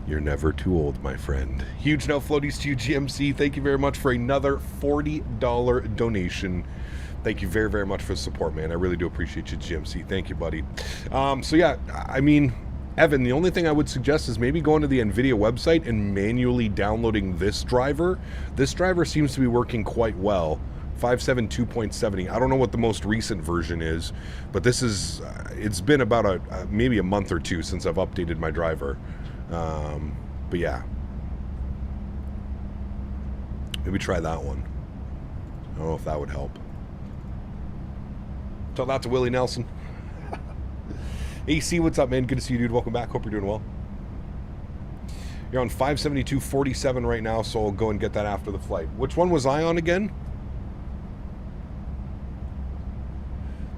You're never too old, my friend. Huge no floaties to you, GMC. Thank you very much for another $40 donation. Thank you very, very much for the support, man. I really do appreciate you, GMC. Thank you, buddy. So yeah, I mean, Evan, the only thing I would suggest is maybe going to the NVIDIA website and manually downloading this driver. This driver seems to be working quite well 572.70. I don't know what the most recent version is, but this is, it's been about maybe a month or two since I've updated my driver. But yeah. Maybe try that one. I don't know if that would help. Tell that to Willie Nelson. AC, what's up, man? Good to see you, dude. Welcome back. Hope you're doing well. You're on 572.47 right now, so I'll go and get that after the flight. Which one was I on again?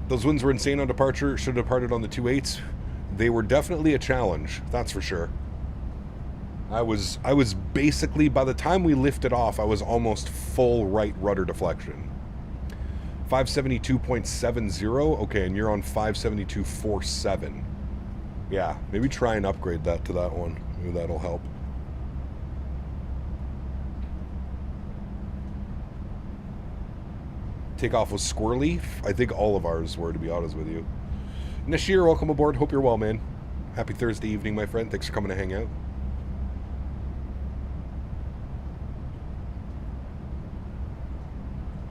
Those winds were insane on departure. Should have departed on the 2.8s. They were definitely a challenge, that's for sure. I was basically, by the time we lifted off, I was almost full right rudder deflection. 572.70. Okay, and you're on 572.47. Yeah, maybe try and upgrade that to that one. Maybe that'll help. Takeoff was squirrely. I think all of ours were, to be honest with you. Nashir, welcome aboard. Hope you're well, man. Happy Thursday evening, my friend. Thanks for coming to hang out.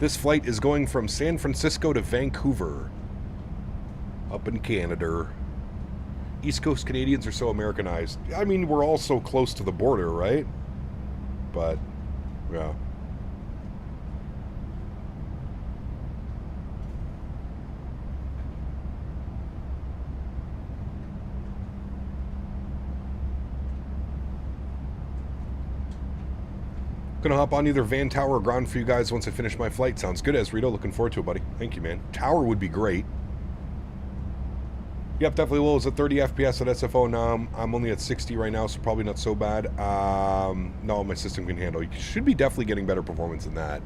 This flight is going from San Francisco to Vancouver, up in Canada. East Coast Canadians are so Americanized. I mean, we're all so close to the border, right? But, yeah. Gonna hop on either van, tower, or ground for you guys once I finish my flight. Sounds good, Esrito. Looking forward to it, buddy. Thank you, man. Tower would be great. Yep, definitely will. It's at 30 FPS at SFO. Now I'm only at 60 right now, so probably not so bad. No, my system can handle. You should be definitely getting better performance than that.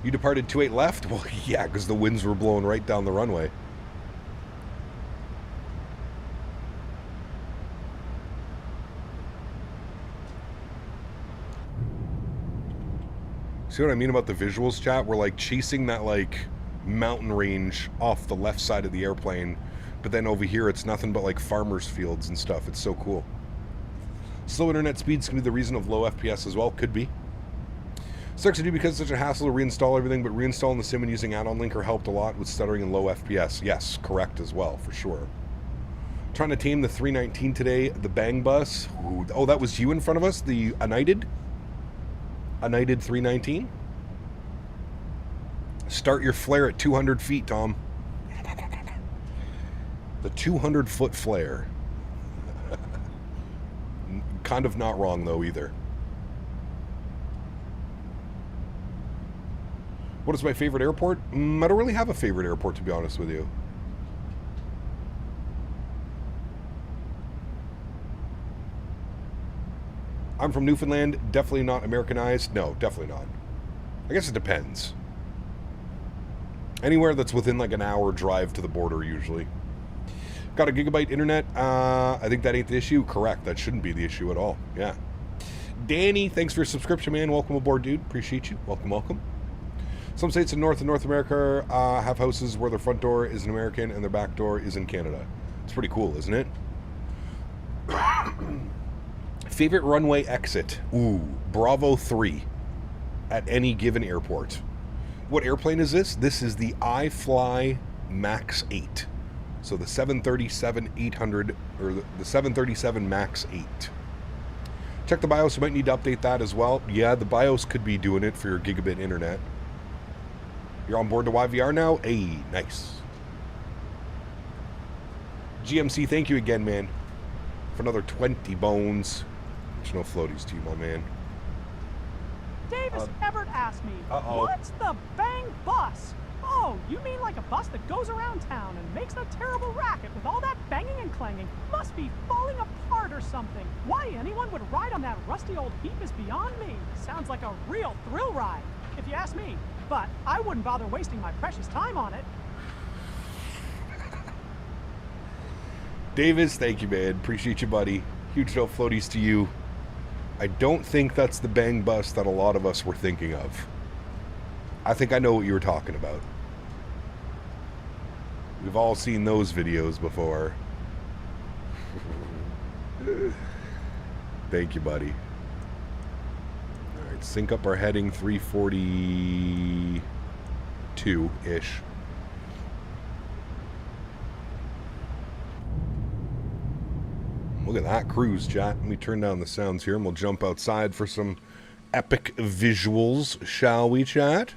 You departed 2.8 left? Well, yeah, because the winds were blowing right down the runway. See what I mean about the visuals, chat? We're like chasing that like mountain range off the left side of the airplane, but then over here it's nothing but like farmers fields and stuff. It's so cool. Slow internet speeds can be the reason of low FPS as well. Could be. Sucks to do because it's such a hassle to reinstall everything, but reinstalling the sim and using add-on linker helped a lot with stuttering and low FPS. Yes, correct as well, for sure. Trying to tame the 319 today, the bang bus. Ooh, oh, that was you in front of us? The United 319. Start your flare at 200 feet, Tom. The 200-foot flare. Kind of not wrong, though, either. What is my favorite airport? I don't really have a favorite airport, to be honest with you. I'm from Newfoundland. Definitely not Americanized. No, definitely not. I guess it depends. Anywhere that's within like an hour drive to the border, usually. Got a gigabyte internet. I think that ain't the issue. Correct. That shouldn't be the issue at all. Yeah. Danny, thanks for your subscription, man. Welcome aboard, dude. Appreciate you. Welcome, welcome. Some states in North America have houses where their front door is an American and their back door is in Canada. It's pretty cool, isn't it? Favorite runway exit? Ooh, Bravo 3 at any given airport. What airplane is this? This is the iFly MAX8. So the 737-800, or the 737 MAX8. Check the BIOS. You might need to update that as well. Yeah, the BIOS could be doing it for your gigabit internet. You're on board the YVR now? Hey, nice. GMC, thank you again, man, for another 20 bones. No floaties to you, my man. Davis Everett asked me, what's the bang bus? Oh, you mean like a bus that goes around town and makes a terrible racket with all that banging and clanging? Must be falling apart or something. Why anyone would ride on that rusty old heap is beyond me. Sounds like a real thrill ride, if you ask me. But I wouldn't bother wasting my precious time on it. Davis, thank you, man. Appreciate you, buddy. Huge no floaties to you. I don't think that's the bang bus that a lot of us were thinking of. I think I know what you were talking about. We've all seen those videos before. Thank you, buddy. Alright, sync up our heading 340. 2-ish. Look at that cruise, chat. Let me turn down the sounds here, and we'll jump outside for some epic visuals, shall we, chat?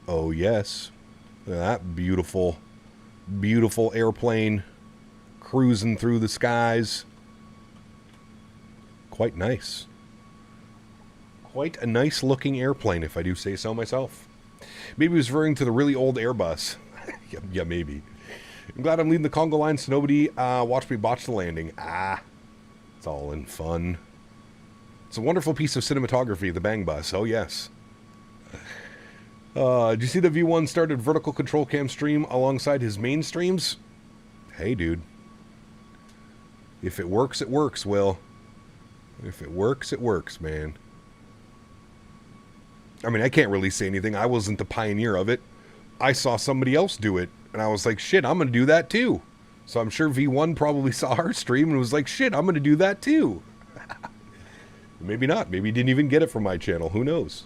Oh, yes. Look at that beautiful, beautiful airplane cruising through the skies. Quite nice. Quite a nice-looking airplane, if I do say so myself. Maybe he was referring to the really old Airbus. Yeah, maybe. I'm glad I'm leading the Congo line so nobody watched me botch the landing. It's all in fun. It's a wonderful piece of cinematography, the Bang Bus. Oh, yes. Did you see the V1 started vertical control cam stream alongside his main streams? Hey, dude. If it works, Will. If it works, man. I mean, I can't really say anything. I wasn't the pioneer of it. I saw somebody else do it, and I was like, shit, I'm going to do that too. So I'm sure V1 probably saw our stream and was like, shit, I'm going to do that too. Maybe not. Maybe he didn't even get it from my channel. Who knows?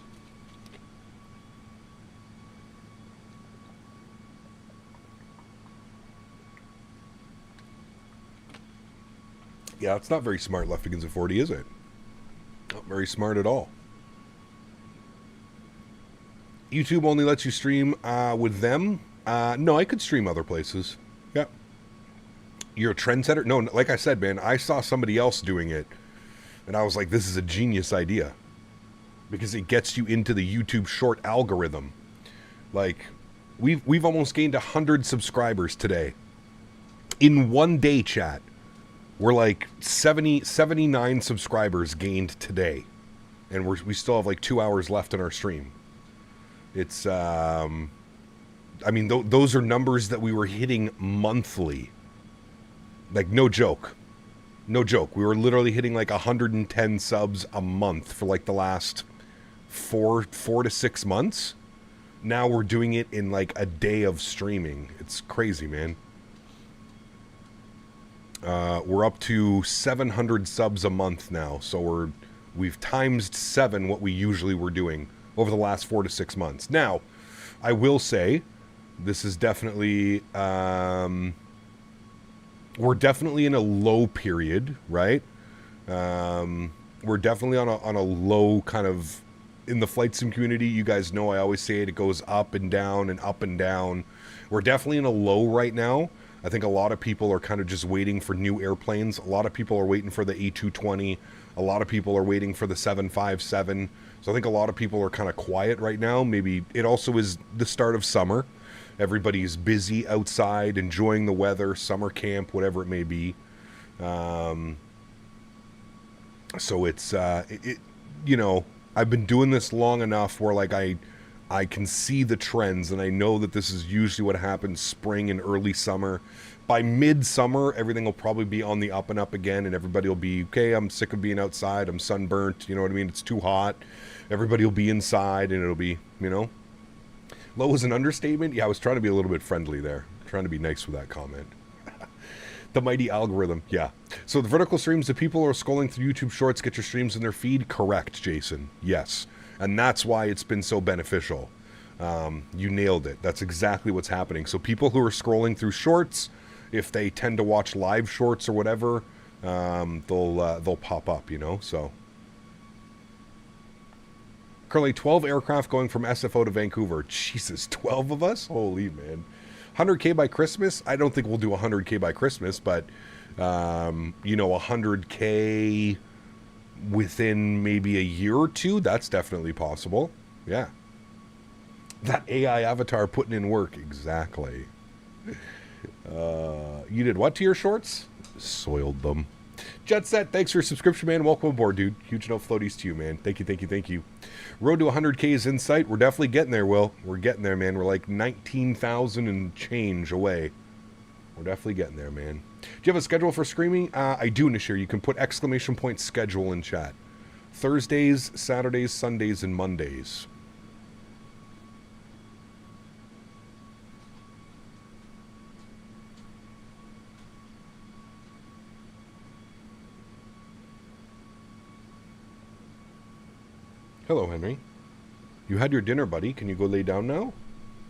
Yeah, it's not very smart, Left Begins at 40, is it? Not very smart at all. YouTube only lets you stream with them. No, I could stream other places. Yeah. You're a trendsetter? No, like I said, man, I saw somebody else doing it, and I was like, this is a genius idea. Because it gets you into the YouTube short algorithm. Like, we've almost gained 100 subscribers today. In one day, chat. We're like 79 subscribers gained today. And we still have like 2 hours left in our stream. It's, I mean, those are numbers that we were hitting monthly. Like, no joke. No joke. We were literally hitting like 110 subs a month for like the last four to 6 months. Now we're doing it in like a day of streaming. It's crazy, man. We're up to 700 subs a month now. So we've times 7 what we usually were doing over the last 4 to 6 months. Now, I will say, this is definitely, we're definitely in a low period, right? We're definitely on a low kind of, in the flight sim community, you guys know I always say it goes up and down and up and down. We're definitely in a low right now. I think a lot of people are kind of just waiting for new airplanes. A lot of people are waiting for the A220. A lot of people are waiting for the 757. So I think a lot of people are kind of quiet right now. Maybe it also is the start of summer. Everybody's busy outside, enjoying the weather, summer camp, whatever it may be. So it's, you know, I've been doing this long enough where like I can see the trends, and I know that this is usually what happens spring and early summer. By midsummer, everything will probably be on the up and up again, and everybody will be, okay, I'm sick of being outside, I'm sunburnt, you know what I mean? It's too hot. Everybody will be inside, and it'll be, you know. Low is an understatement. Yeah, I was trying to be a little bit friendly there. Trying to be nice with that comment. The mighty algorithm, yeah. So the vertical streams, the people who are scrolling through YouTube Shorts get your streams in their feed? Correct, Jason. Yes. And that's why it's been so beneficial. You nailed it. That's exactly what's happening. So people who are scrolling through Shorts, if they tend to watch live Shorts or whatever, they'll pop up, you know, so. Currently 12 aircraft going from SFO to Vancouver. Jesus, 12 of us? Holy man. 100K by Christmas? I don't think we'll do 100K by Christmas, but, you know, 100K within maybe a year or two, that's definitely possible. Yeah. That AI avatar putting in work. Exactly. You did what to your shorts? Soiled them. Jet Set, thanks for your subscription, man. Welcome aboard, dude. Huge no floaties to you, man. Thank you, thank you, thank you. Road to 100K is in sight. We're definitely getting there, Will. We're getting there, man. We're like 19,000 and change away. We're definitely getting there, man. Do you have a schedule for streaming? I do, Nishir. You can put ! schedule in chat. Thursdays, Saturdays, Sundays, and Mondays. Hello, Henry. You had your dinner, buddy. Can you go lay down now?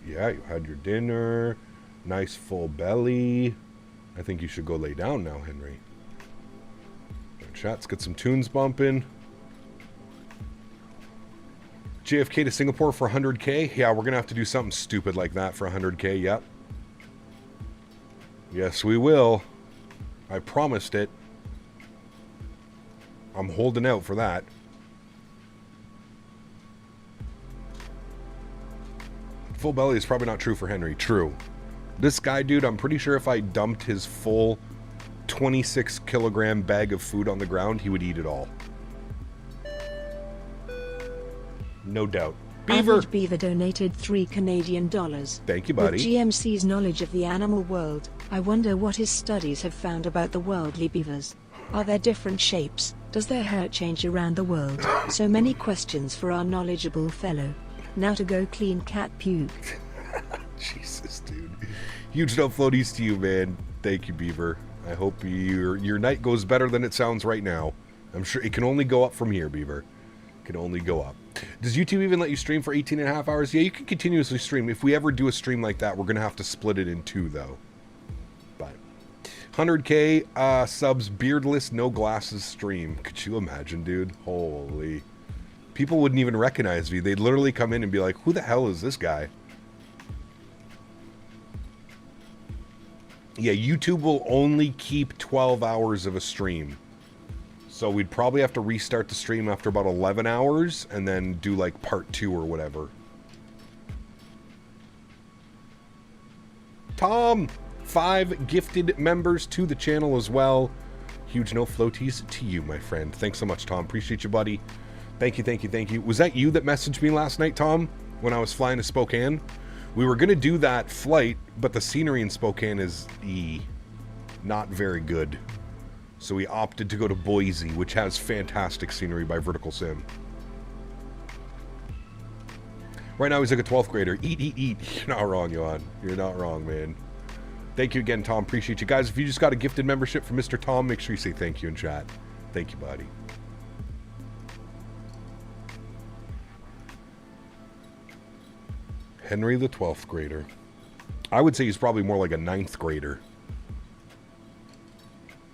Yeah, you had your dinner. Nice full belly. I think you should go lay down now, Henry. Chat, let's get some tunes bumping. JFK to Singapore for 100K? Yeah, we're going to have to do something stupid like that for 100K, yep. Yes, we will. I promised it. I'm holding out for that. Full belly is probably not true for Henry. True. This guy, dude, I'm pretty sure if I dumped his full 26 kilogram bag of food on the ground, he would eat it all. No doubt. Beaver! Average Beaver donated $3 Canadian. Thank you, buddy. With GMC's knowledge of the animal world, I wonder what his studies have found about the worldly beavers. Are there different shapes? Does their hair change around the world? So many questions for our knowledgeable fellow. Now to go clean cat puke. Jesus, dude. Huge no floaties to you, man. Thank you, Beaver. I hope your night goes better than it sounds right now. I'm sure it can only go up from here, Beaver. It can only go up. Does YouTube even let you stream for 18 and a half hours? Yeah, you can continuously stream. If we ever do a stream like that, we're going to have to split it in two, though. But 100K subs, beardless, no glasses stream. Could you imagine, dude? Holy. People wouldn't even recognize me. They'd literally come in and be like, who the hell is this guy? Yeah, YouTube will only keep 12 hours of a stream. So we'd probably have to restart the stream after about 11 hours and then do like part 2 or whatever. Tom, 5 gifted members to the channel as well. Huge no floaties to you, my friend. Thanks so much, Tom. Appreciate you, buddy. Thank you, thank you, thank you. Was that you that messaged me last night, Tom, when I was flying to Spokane? We were going to do that flight, but the scenery in Spokane is not very good. So we opted to go to Boise, which has fantastic scenery by Vertical Sim. Right now he's like a 12th grader. Eat, eat, eat. You're not wrong, Johan. You're not wrong, man. Thank you again, Tom. Appreciate you. Guys, if you just got a gifted membership from Mr. Tom, make sure you say thank you in chat. Thank you, buddy. Henry the 12th grader. I would say he's probably more like a 9th grader.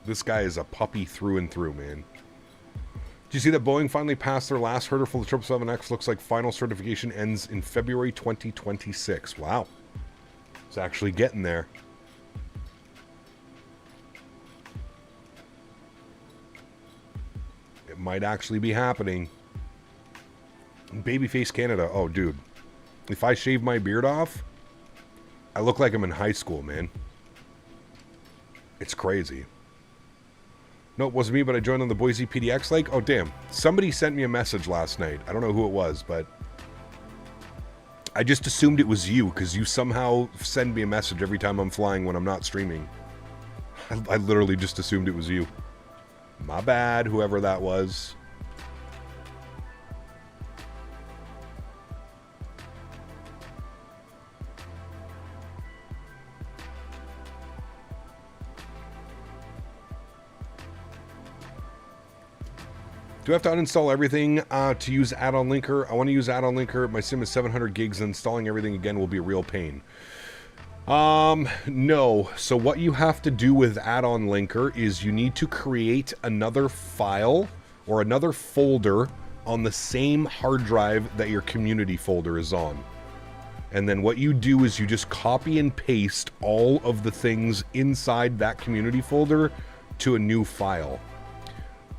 This guy is a puppy through and through, man. Do you see that Boeing finally passed their last hurdle for the 777X? Looks like final certification ends in February 2026. Wow. It's actually getting there. It might actually be happening. Babyface Canada. Oh, dude. If I shave my beard off, I look like I'm in high school, man. It's crazy. No, it wasn't me, but I joined on the Boise PDX Lake. Oh, damn. Somebody sent me a message last night. I don't know who it was, but I just assumed it was you because you somehow send me a message every time I'm flying when I'm not streaming. I literally just assumed it was you. My bad, whoever that was. Do I have to uninstall everything to use add-on linker? I want to use add-on linker. My sim is 700 gigs. Installing everything again will be a real pain. No. So what you have to do with add-on linker is you need to create another file or another folder on the same hard drive that your community folder is on. And then what you do is you just copy and paste all of the things inside that community folder to a new file.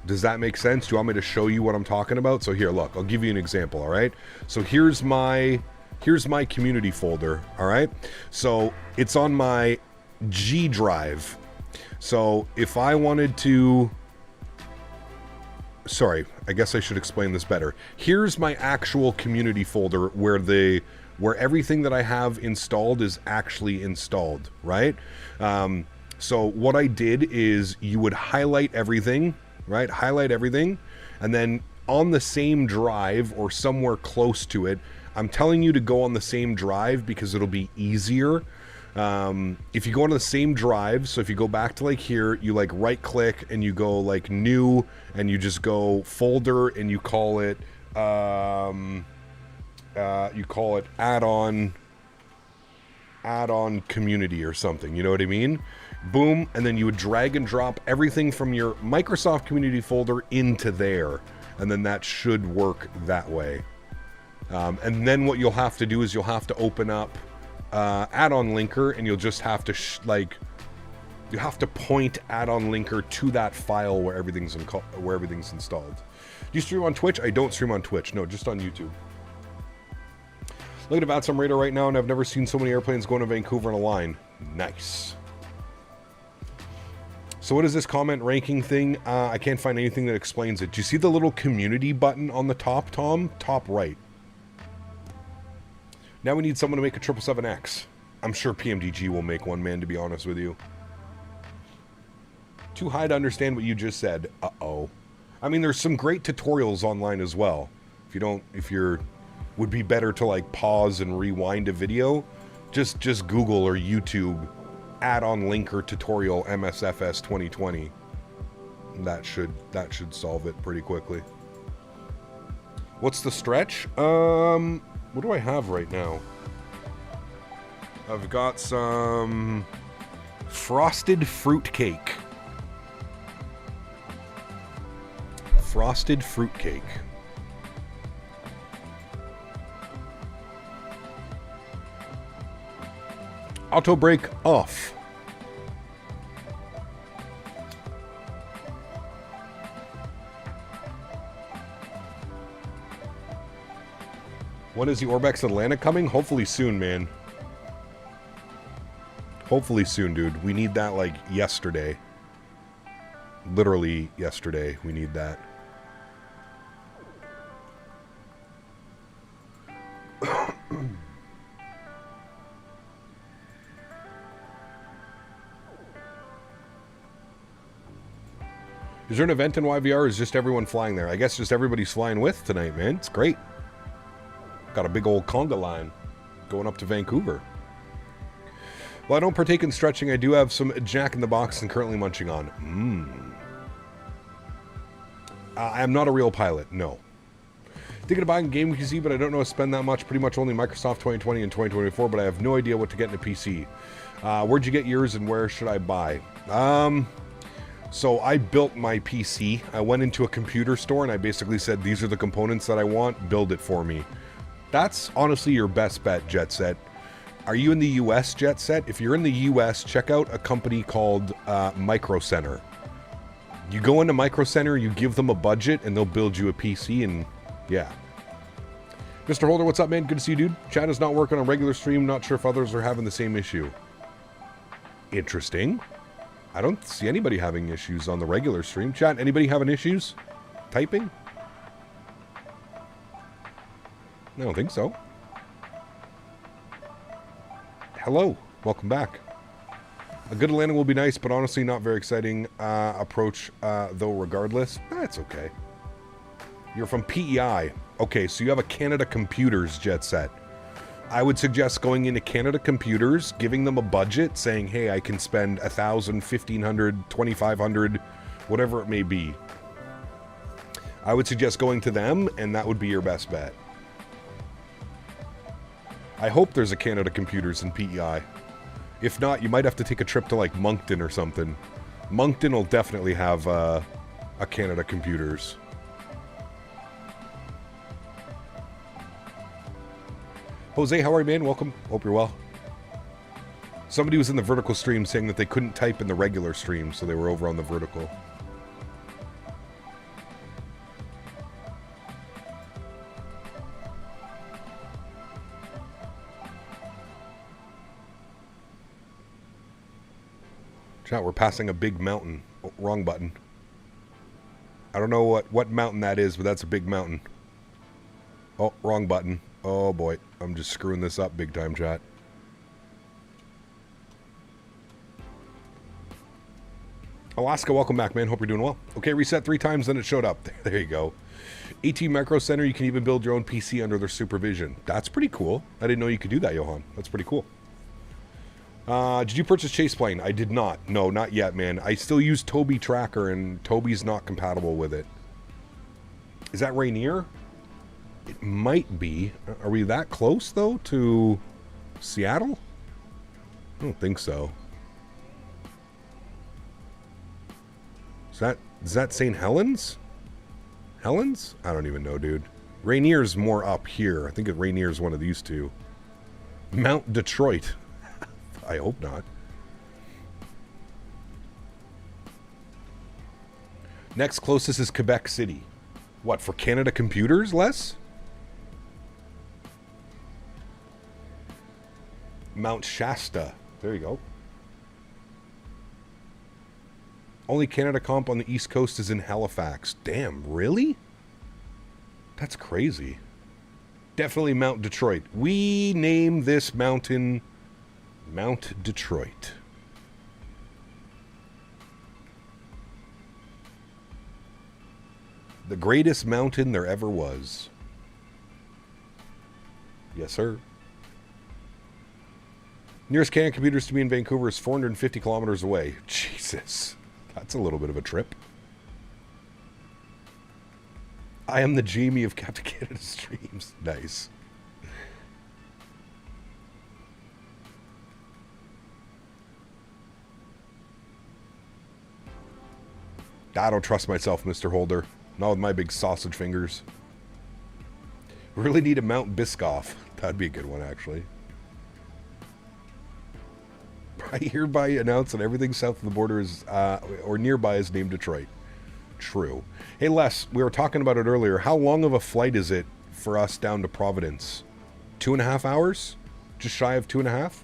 Does that make sense? Do you want me to show you what I'm talking about? So here, look, I'll give you an example, all right? So here's my community folder, all right? So it's on my G drive. So if I wanted to... Sorry, I guess I should explain this better. Here's my actual community folder where everything that I have installed is actually installed, right? So what I did is you would highlight everything, right? Highlight everything, and then on the same drive or somewhere close to it, I'm telling you to go on the same drive because it'll be easier. If you go on the same drive, so if you go back to like here, you like right click and you go like new and you just go folder and you call it add-on add-on community or something, you know what I mean? Boom, and then you would drag and drop everything from your Microsoft community folder into there, and then that should work that way. And then what you'll have to do is you'll have to open up add-on linker, and you'll just have to you have to point add-on linker to that file where everything's installed. Do you stream on Twitch? I don't stream on Twitch. No, just on YouTube. Looking at some radar right now, and I've never seen so many airplanes going to Vancouver in a line. Nice. So what is this comment ranking thing? I can't find anything that explains it. Do you see the little community button on the top, Tom? Top right. Now we need someone to make a 777X. I'm sure PMDG will make one, man, to be honest with you. Too high to understand what you just said. Uh-oh. I mean, there's some great tutorials online as well. Would be better to like pause and rewind a video. Just Google or YouTube add-on linker tutorial MSFS 2020. That should solve it pretty quickly. What's the stretch? What do I have right now? I've got some frosted fruitcake. Frosted fruitcake. Auto brake off. When is the Orbex Atlanta coming? Hopefully soon, man. Hopefully soon, dude. We need that like yesterday. Literally yesterday, we need that. Is there an event in YVR or is just everyone flying there? I guess just everybody's flying with tonight, man. It's great. Got a big old conga line going up to Vancouver. Well, I don't partake in stretching. I do have some Jack in the Box and currently munching on. I am not a real pilot, no. Thinking of buying a game PC, but I don't know how to spend that much. Pretty much only Microsoft 2020 and 2024, but I have no idea what to get in a PC. Where'd you get yours and where should I buy? So I built my PC. I went into a computer store and I basically said, these are the components that I want, build it for me. That's honestly your best bet, Jet Set. Are you in the US, Jet Set? If you're in the US, check out a company called Micro Center. You go into Micro Center, you give them a budget, and they'll build you a PC, and yeah. Mr. Holder, what's up, man? Good to see you, dude. Chat is not working on regular stream. Not sure if others are having the same issue. Interesting. I don't see anybody having issues on the regular stream. Chat, anybody having issues typing? I don't think so. Hello. Welcome back. A good landing will be nice, but honestly not very exciting approach, though regardless. That's okay. You're from PEI. Okay, so you have a Canada Computers Jet Set. I would suggest going into Canada Computers, giving them a budget, saying, hey, I can spend $1,000, $1,500, $2,500, whatever it may be. I would suggest going to them, and that would be your best bet. I hope there's a Canada Computers in PEI. If not, you might have to take a trip to like Moncton or something. Moncton will definitely have a Canada Computers. Jose, how are you, man? Welcome. Hope you're well. Somebody was in the vertical stream saying that they couldn't type in the regular stream, so they were over on the vertical. Chat, we're passing a big mountain. Oh, wrong button. I don't know what mountain that is, but that's a big mountain. Oh, wrong button. Oh boy, I'm just screwing this up big time, chat. Alaska, welcome back, man. Hope you're doing well. Okay, reset 3 times, then it showed up. There you go. AT Micro Center, you can even build your own PC under their supervision. That's pretty cool. I didn't know you could do that, Johan. That's pretty cool. Did you purchase Chase Plane? I did not. No, not yet, man. I still use Toby Tracker, and Toby's not compatible with it. Is that Rainier? It might be. Are we that close, though, to Seattle? I don't think so. Is that St. Helens? Helens? I don't even know, dude. Rainier's more up here. I think Rainier's one of these two. Mount Detroit. I hope not. Next closest is Quebec City. What, for Canada Computers, Les? Mount Shasta. There you go. Only Canada comp on the East Coast is in Halifax. Damn, really? That's crazy. Definitely Mount Detroit. We name this mountain Mount Detroit. The greatest mountain there ever was. Yes, sir. Nearest Canada Computers to me in Vancouver is 450 kilometers away. Jesus. That's a little bit of a trip. I am the Jamie of Captain Canada streams. Nice. I don't trust myself, Mr. Holder. Not with my big sausage fingers. Really need a Mount Biscoff. That'd be a good one, actually. I hereby announce that everything south of the border is, or nearby is named Detroit. True. Hey, Les, we were talking about it earlier. How long of a flight is it for us down to Providence? 2.5 hours? Just shy of 2.5?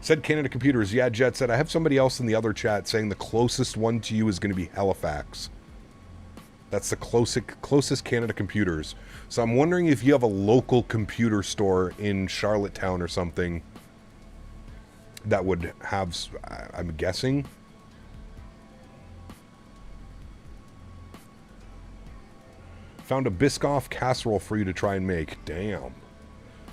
Said Canada Computers. Yeah, Jet said, I have somebody else in the other chat saying the closest one to you is going to be Halifax. That's the closest Canada Computers. So I'm wondering if you have a local computer store in Charlottetown or something that would have, I'm guessing. Found a Biscoff casserole for you to try and make. Damn.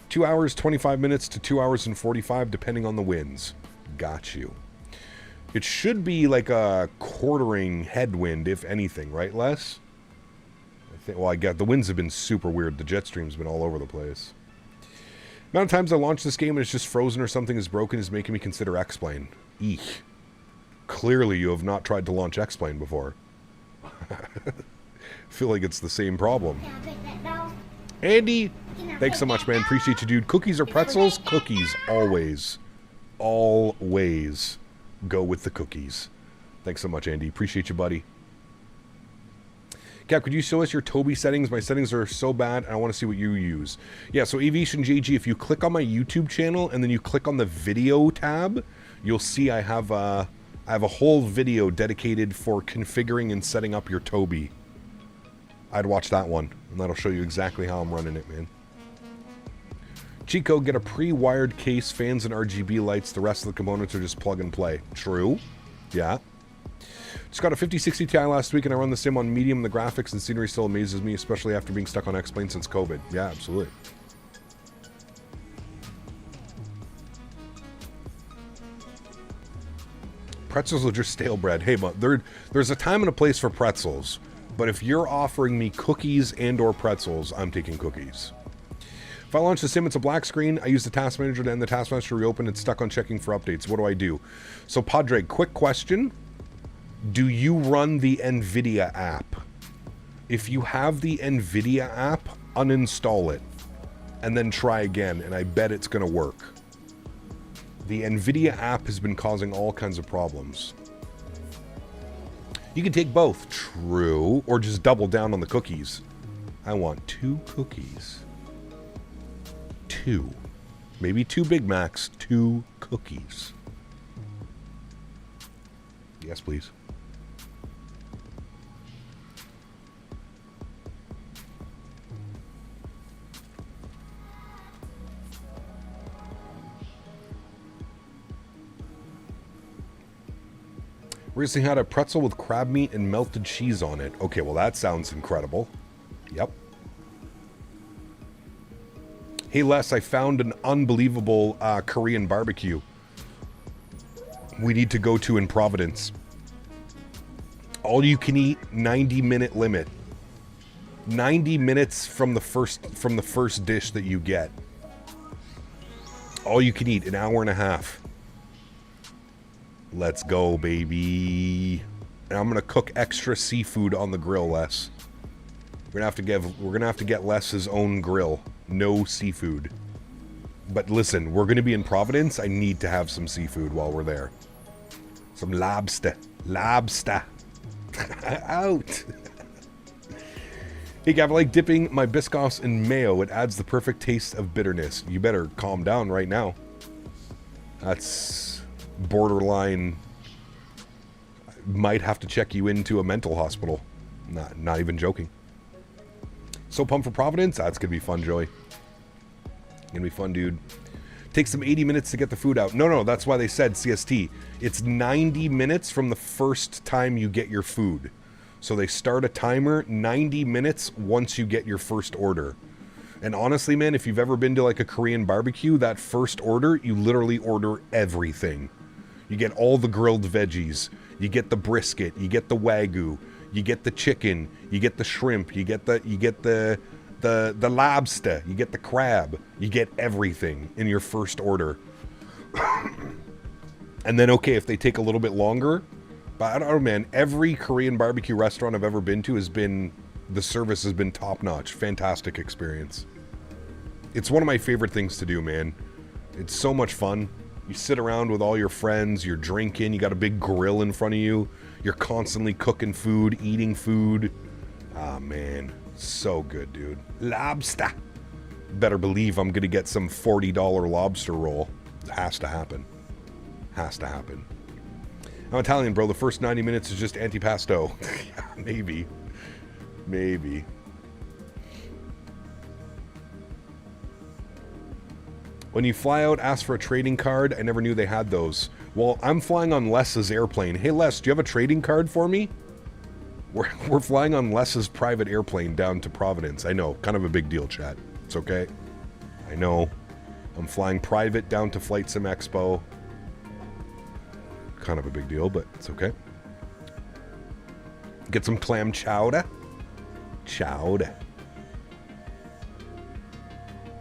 2 hours, 25 minutes to 2 hours and 45, depending on the winds. Got you. It should be like a quartering headwind, if anything, right, Les? Well, I get the winds have been super weird. The jet stream's been all over the place. The amount of times I launch this game and it's just frozen or something is broken is making me consider X-Plane. Eek. Clearly you have not tried to launch X-Plane before. Feel like it's the same problem. Andy, thanks so much, man. Appreciate you, dude. Cookies or pretzels? Cookies, always. Always go with the cookies. Thanks so much, Andy. Appreciate you, buddy. Cap, could you show us your Toby settings? My settings are so bad, and I want to see what you use. Yeah, so Aviation JG, if you click on my YouTube channel and then you click on the video tab, you'll see I have a whole video dedicated for configuring and setting up your Toby. I'd watch that one, and that'll show you exactly how I'm running it, man. Chico, get a pre-wired case, fans and RGB lights. The rest of the components are just plug and play. True. Yeah. Just got a 5060 Ti last week, and I run the sim on medium. The graphics and scenery still amazes me, especially after being stuck on X-Plane since COVID. Yeah, absolutely. Pretzels are just stale bread. Hey, but there's a time and a place for pretzels. But if you're offering me cookies and or pretzels, I'm taking cookies. If I launch the sim, it's a black screen. I use the task manager to end the task manager to reopen. It's stuck on checking for updates. What do I do? So, Padre, quick question. Do you run the NVIDIA app? If you have the NVIDIA app, uninstall it. And then try again, and I bet it's going to work. The NVIDIA app has been causing all kinds of problems. You can take both. True. Or just double down on the cookies. I want 2 cookies. 2. Maybe 2 Big Macs. 2 cookies. Yes, please. Recently had a pretzel with crab meat and melted cheese on it. Okay, well that sounds incredible. Yep. Hey Les, I found an unbelievable Korean barbecue we need to go to in Providence. All you can eat, 90-minute limit. 90 minutes from the first dish that you get. All you can eat, an hour and a half. Let's go, baby. And I'm gonna cook extra seafood on the grill, Les. We're gonna have to get Les's own grill. No seafood. But listen, we're gonna be in Providence. I need to have some seafood while we're there. Some lobster. Lobster. Out. Hey, Gav, I like dipping my biscoffs in mayo. It adds the perfect taste of bitterness. You better calm down right now. That's borderline. Might have to check you into a mental hospital. Not even joking. So pumped for Providence. That's gonna be fun, Joey. Gonna be fun, dude. Takes them 80 minutes to get the food out. No, that's why they said CST. It's 90 minutes from the first time you get your food. So they start a timer 90 minutes once you get your first order. And honestly, man, if you've ever been to like a Korean barbecue, that first order, you literally order everything. You get all the grilled veggies. You get the brisket. You get the Wagyu. You get the chicken. You get the shrimp. You get the lobster. You get the crab. You get everything in your first order. And then, okay, if they take a little bit longer, but I don't know, man, every Korean barbecue restaurant I've ever been to the service has been top-notch. Fantastic experience. It's one of my favorite things to do, man. It's so much fun. You sit around with all your friends, you're drinking, you got a big grill in front of you, you're constantly cooking food, eating food. Ah, man, so good, dude. Lobster. Better believe I'm gonna get some $40 lobster roll. It has to happen. Has to happen. I'm Italian, bro. The first 90 minutes is just antipasto. Maybe. Maybe. When you fly out, ask for a trading card. I never knew they had those. Well, I'm flying on Les's airplane. Hey, Les, do you have a trading card for me? We're flying on Les's private airplane down to Providence. I know, kind of a big deal, chat. It's okay. I know. I'm flying private down to Flight Sim Expo. Kind of a big deal, but it's okay. Get some clam chowder. Chowder.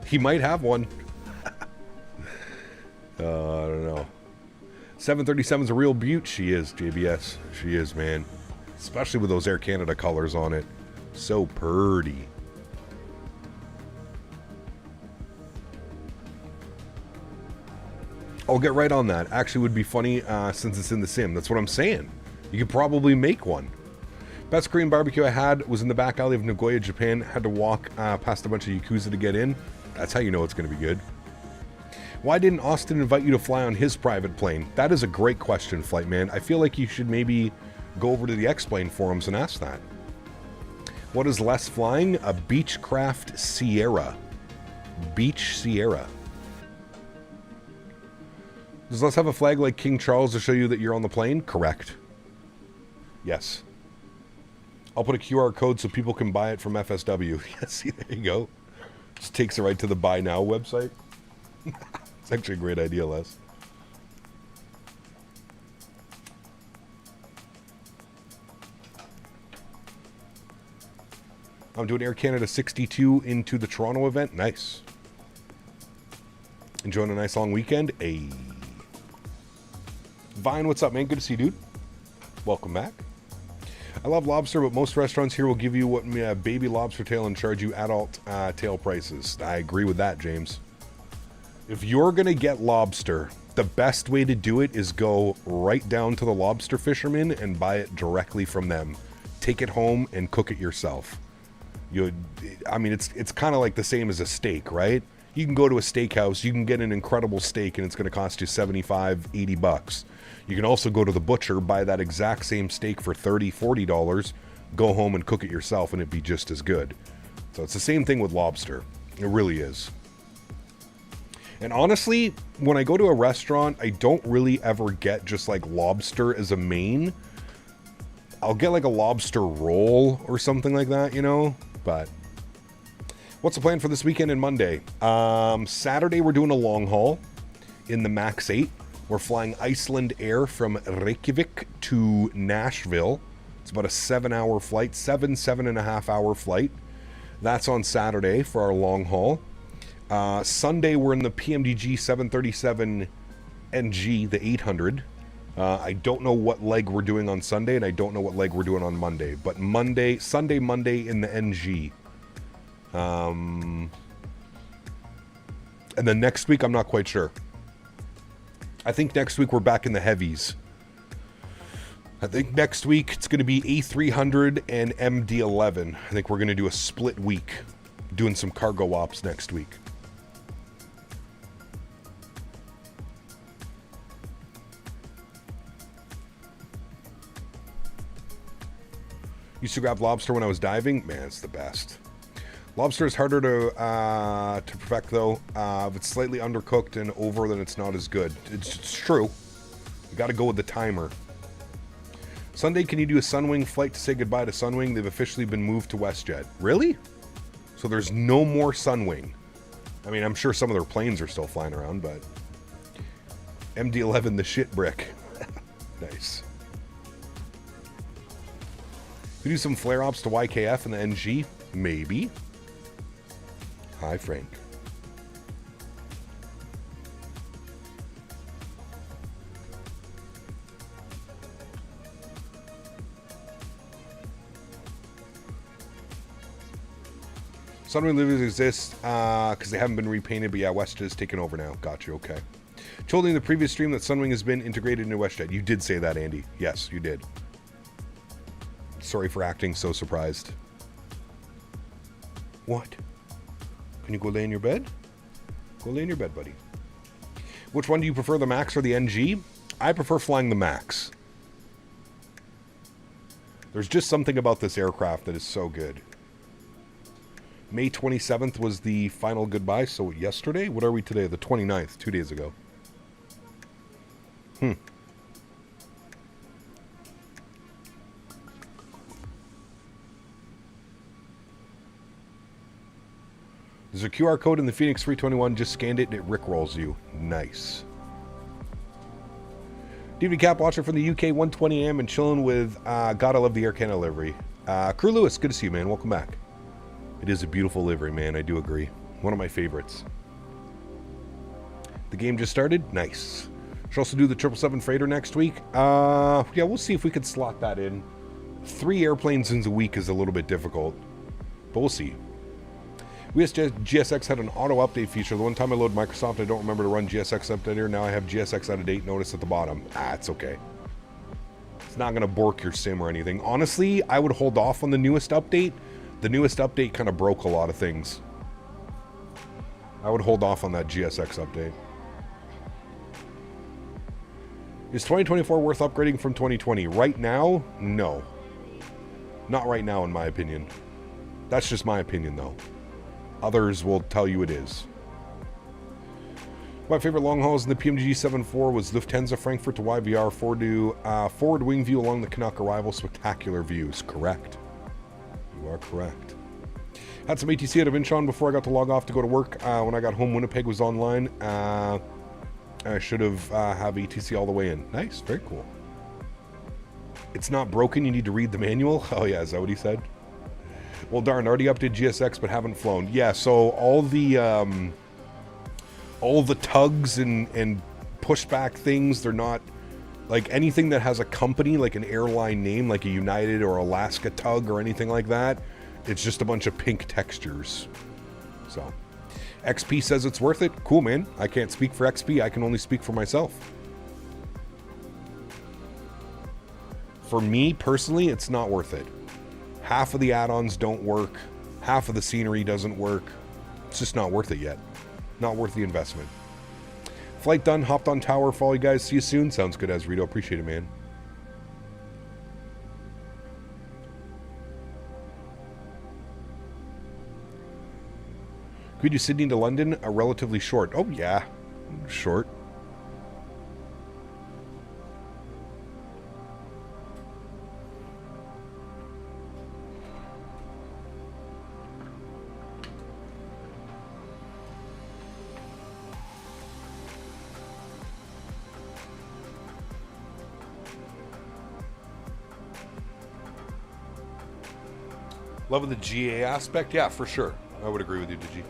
He might have one. I don't know. 737's a real beaut. She is, JBS. She is, man. Especially with those Air Canada colors on it. So purty. I'll get right on that. Actually, would be funny since it's in the sim. That's what I'm saying. You could probably make one. Best Korean barbecue I had was in the back alley of Nagoya, Japan. Had to walk past a bunch of Yakuza to get in. That's how you know it's going to be good. Why didn't Austin invite you to fly on his private plane? That is a great question, Flight Man. I feel like you should maybe go over to the X-Plane forums and ask that. What is Les flying? A Beechcraft Sierra. Beach Sierra. Does Les have a flag like King Charles to show you that you're on the plane? Correct. Yes. I'll put a QR code so people can buy it from FSW. Yeah, see, there you go. Just takes it right to the Buy Now website. It's actually a great idea, Les. I'm doing Air Canada 62 into the Toronto event. Nice. Enjoying a nice long weekend. Ayy. Vine, what's up, man? Good to see you, dude. Welcome back. I love lobster, but most restaurants here will give you what baby lobster tail and charge you adult tail prices. I agree with that, James. If you're going to get lobster, the best way to do it is go right down to the lobster fishermen and buy it directly from them. Take it home and cook it yourself. I mean, it's kind of like the same as a steak, right? You can go to a steakhouse, you can get an incredible steak, and it's going to cost you $75, $80. You can also go to the butcher, buy that exact same steak for $30, $40, go home and cook it yourself, and it'd be just as good. So it's the same thing with lobster. It really is. And honestly, when I go to a restaurant, I don't really ever get just like lobster as a main. I'll get like a lobster roll or something like that, you know? But what's the plan for this weekend and Monday? Saturday, we're doing a long haul in the MAX8. We're flying Iceland Air from Reykjavik to Nashville. It's about a 7-hour flight, 7.5 hour flight. That's on Saturday for our long haul. Sunday, we're in the PMDG 737 NG, the 800, I don't know what leg we're doing on Sunday, and I don't know what leg we're doing on Monday. But Sunday, Monday in the NG. And then next week, I'm not quite sure. I think next week we're back in the heavies. I think next week it's going to be A300 and MD11. I think we're going to do a split week, doing some cargo ops next week. Used to grab lobster when I was diving. Man, it's the best. Lobster is harder to perfect though. If it's slightly undercooked and over, then it's not as good. It's true. You got to go with the timer. Sunday, can you do a Sunwing flight to say goodbye to Sunwing? They've officially been moved to WestJet. Really? So there's no more Sunwing. I mean, I'm sure some of their planes are still flying around, but MD-11, the shit brick. Nice. We do some flare ops to YKF and the NG? Maybe. Hi, Frank. Sunwing Livers exist because they haven't been repainted, but yeah, WestJet is taken over now. Got you, okay. Told you in the previous stream that Sunwing has been integrated into WestJet. You did say that, Andy. Yes, you did. Sorry for acting so surprised. What? Can you go lay in your bed? Go lay in your bed, buddy. Which one do you prefer, the MAX or the NG? I prefer flying the MAX. There's just something about this aircraft that is so good. May 27th was the final goodbye, so yesterday? What are we today? The 29th, 2 days ago. There's a QR code in the Phoenix 321. Just scanned it and it rickrolls you. Nice. DVD Cap watcher from the UK, 120 AM and chilling with God, I love the Air Canada livery. Crew Lewis, good to see you, man. Welcome back. It is a beautiful livery, man. I do agree. One of my favorites. The game just started. Nice. Should also do the 777 freighter next week. Yeah, we'll see if we can slot that in. 3 airplanes in a week is a little bit difficult, but we'll see. GSX had an auto update feature. The one time I load Microsoft, I don't remember to run GSX updater. Now I have GSX out of date notice at the bottom. It's okay. It's not going to bork your sim or anything. Honestly, I would hold off on the newest update. The newest update kind of broke a lot of things. I would hold off on that GSX update. Is 2024 worth upgrading from 2020? Right now, no. Not right now, in my opinion. That's just my opinion, though. Others will tell you it is. My favorite long hauls in the PMG 74 was Lufthansa Frankfurt to YVR forward wing view along the Canuck arrival. Spectacular views. Correct. You are correct. Had some ATC out of Incheon before I got to log off to go to work. When I got home, Winnipeg was online. I should have ATC all the way in. Nice. Very cool. It's not broken. You need to read the manual. Oh, yeah. Is that what he said? Well, darn, already updated GSX, but haven't flown. Yeah, so all the tugs and pushback things, they're not like anything that has a company, like an airline name, like a United or Alaska tug or anything like that. It's just a bunch of pink textures. So, XP says it's worth it. Cool, man. I can't speak for XP. I can only speak for myself. For me, personally, it's not worth it. Half of the add-ons don't work. Half of the scenery doesn't work. It's just not worth it yet. Not worth the investment. Flight done. Hopped on tower. Follow you guys. See you soon. Sounds good, Ezrito. Appreciate it, man. Could we do Sydney to London? A relatively short. Oh, yeah. Short. Loving the GA aspect? Yeah, for sure. I would agree with you, Digi.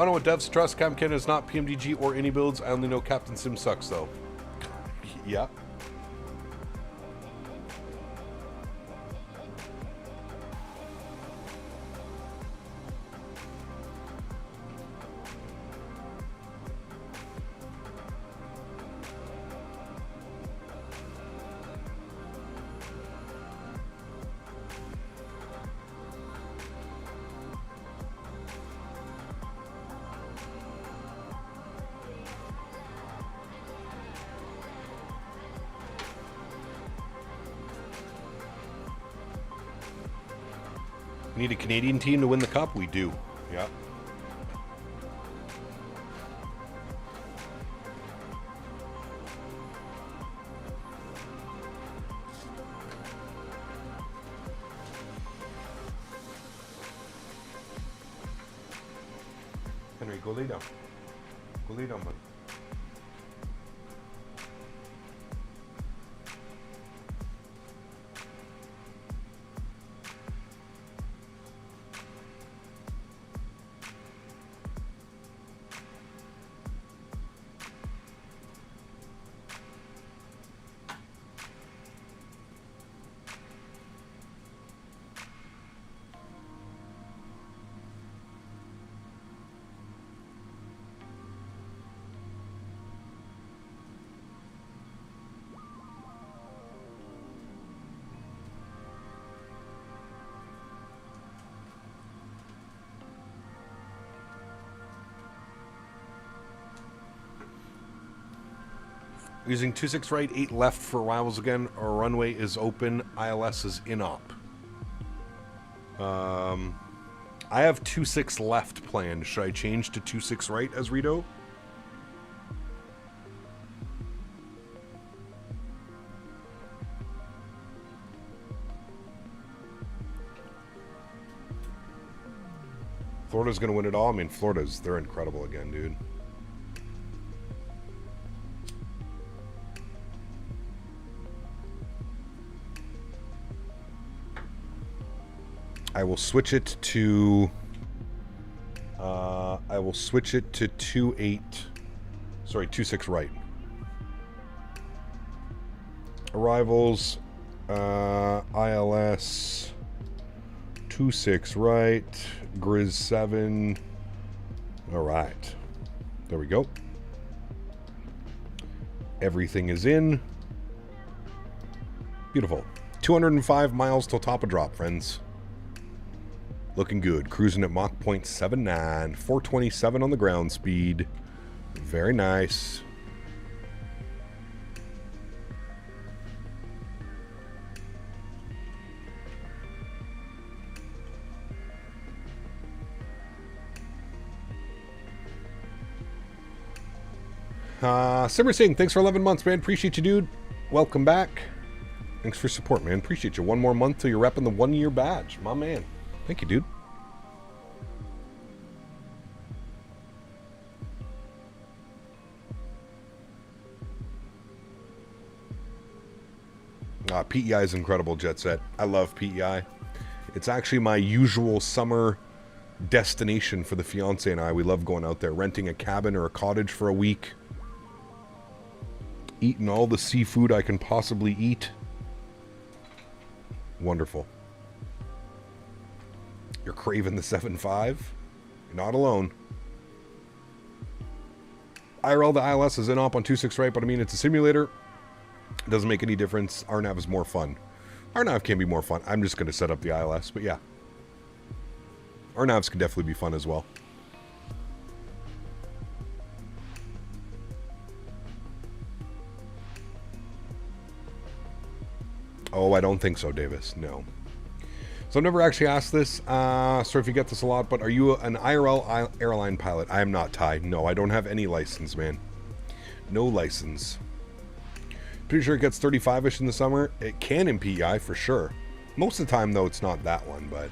I don't know what devs trust. Cam Canada is not PMDG or any builds. I only know Captain Sim sucks, though. Yeah. Need a Canadian team to win the cup? We do. Yeah. Henry, go lay down. Go lay down, bud. Using 26 right, 8 left for arrivals again. Our runway is open. ILS is in op. I have 26 left planned. Should I change to 26 right as Rito? Florida's going to win it all. I mean, they're incredible again, dude. I will switch it to 26 right. Arrivals, ILS 26 right, Grizz 7. All right, there we go. Everything is in. Beautiful. 205 miles till top of drop, friends. Looking good. Cruising at Mach 0.79. 427 on the ground speed. Very nice. Simmer Singh, thanks for 11 months, man. Appreciate you, dude. Welcome back. Thanks for support, man. Appreciate you. One more month till you're repping the 1-year badge. My man. Thank you, dude. PEI is incredible, Jet Set. I love PEI. It's actually my usual summer destination for the fiance and I. We love going out there, renting a cabin or a cottage for a week, eating all the seafood I can possibly eat. Wonderful. You're craving the 7.5? You're not alone. IRL, the ILS is in op on 26 right, but I mean, it's a simulator. It doesn't make any difference. RNAV is more fun. RNAV can be more fun. I'm just going to set up the ILS, but yeah. RNAVs can definitely be fun as well. Oh, I don't think so, Davis. No. So I've never actually asked this. Sorry if you get this a lot, but are you an IRL airline pilot? I am not, Ty. No, I don't have any license, man. No license. Pretty sure it gets 35-ish in the summer. It can in PEI for sure. Most of the time, though, it's not that one, but